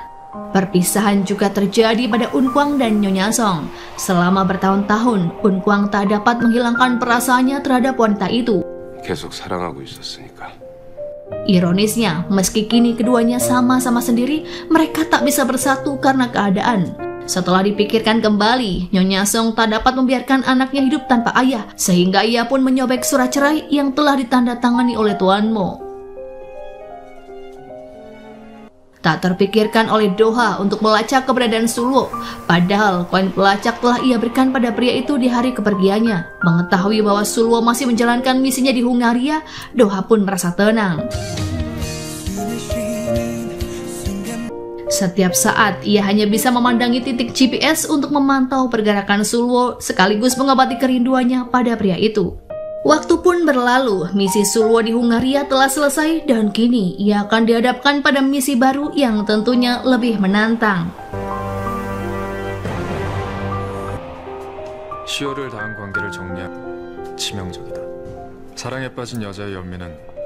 Perpisahan juga terjadi pada Unkwang dan Nyonya Song. Selama bertahun-tahun, Unkwang tak dapat menghilangkan perasaannya terhadap wanita itu. 계속 사랑하고 있었으니까. Ironisnya, meski kini keduanya sama-sama sendiri, mereka tak bisa bersatu karena keadaan. Setelah dipikirkan kembali, Nyonya Song tak dapat membiarkan anaknya hidup tanpa ayah, sehingga ia pun menyobek surat cerai yang telah ditandatangani oleh Tuan Mo. Tak terpikirkan oleh Doha untuk melacak keberadaan Sulwo, padahal koin pelacak telah ia berikan pada pria itu di hari kepergiannya. Mengetahui bahwa Sulwo masih menjalankan misinya di Hungaria, Doha pun merasa tenang. Setiap saat, ia hanya bisa memandangi titik GPS untuk memantau pergerakan Sulwo sekaligus mengobati kerinduannya pada pria itu. Waktu pun berlalu, misi Sulwo di Hungaria telah selesai dan kini ia akan dihadapkan pada misi baru yang tentunya lebih menantang. 시효를 다한 관계를 정리한 치명적이다. 사랑에 빠진 여자의 연민은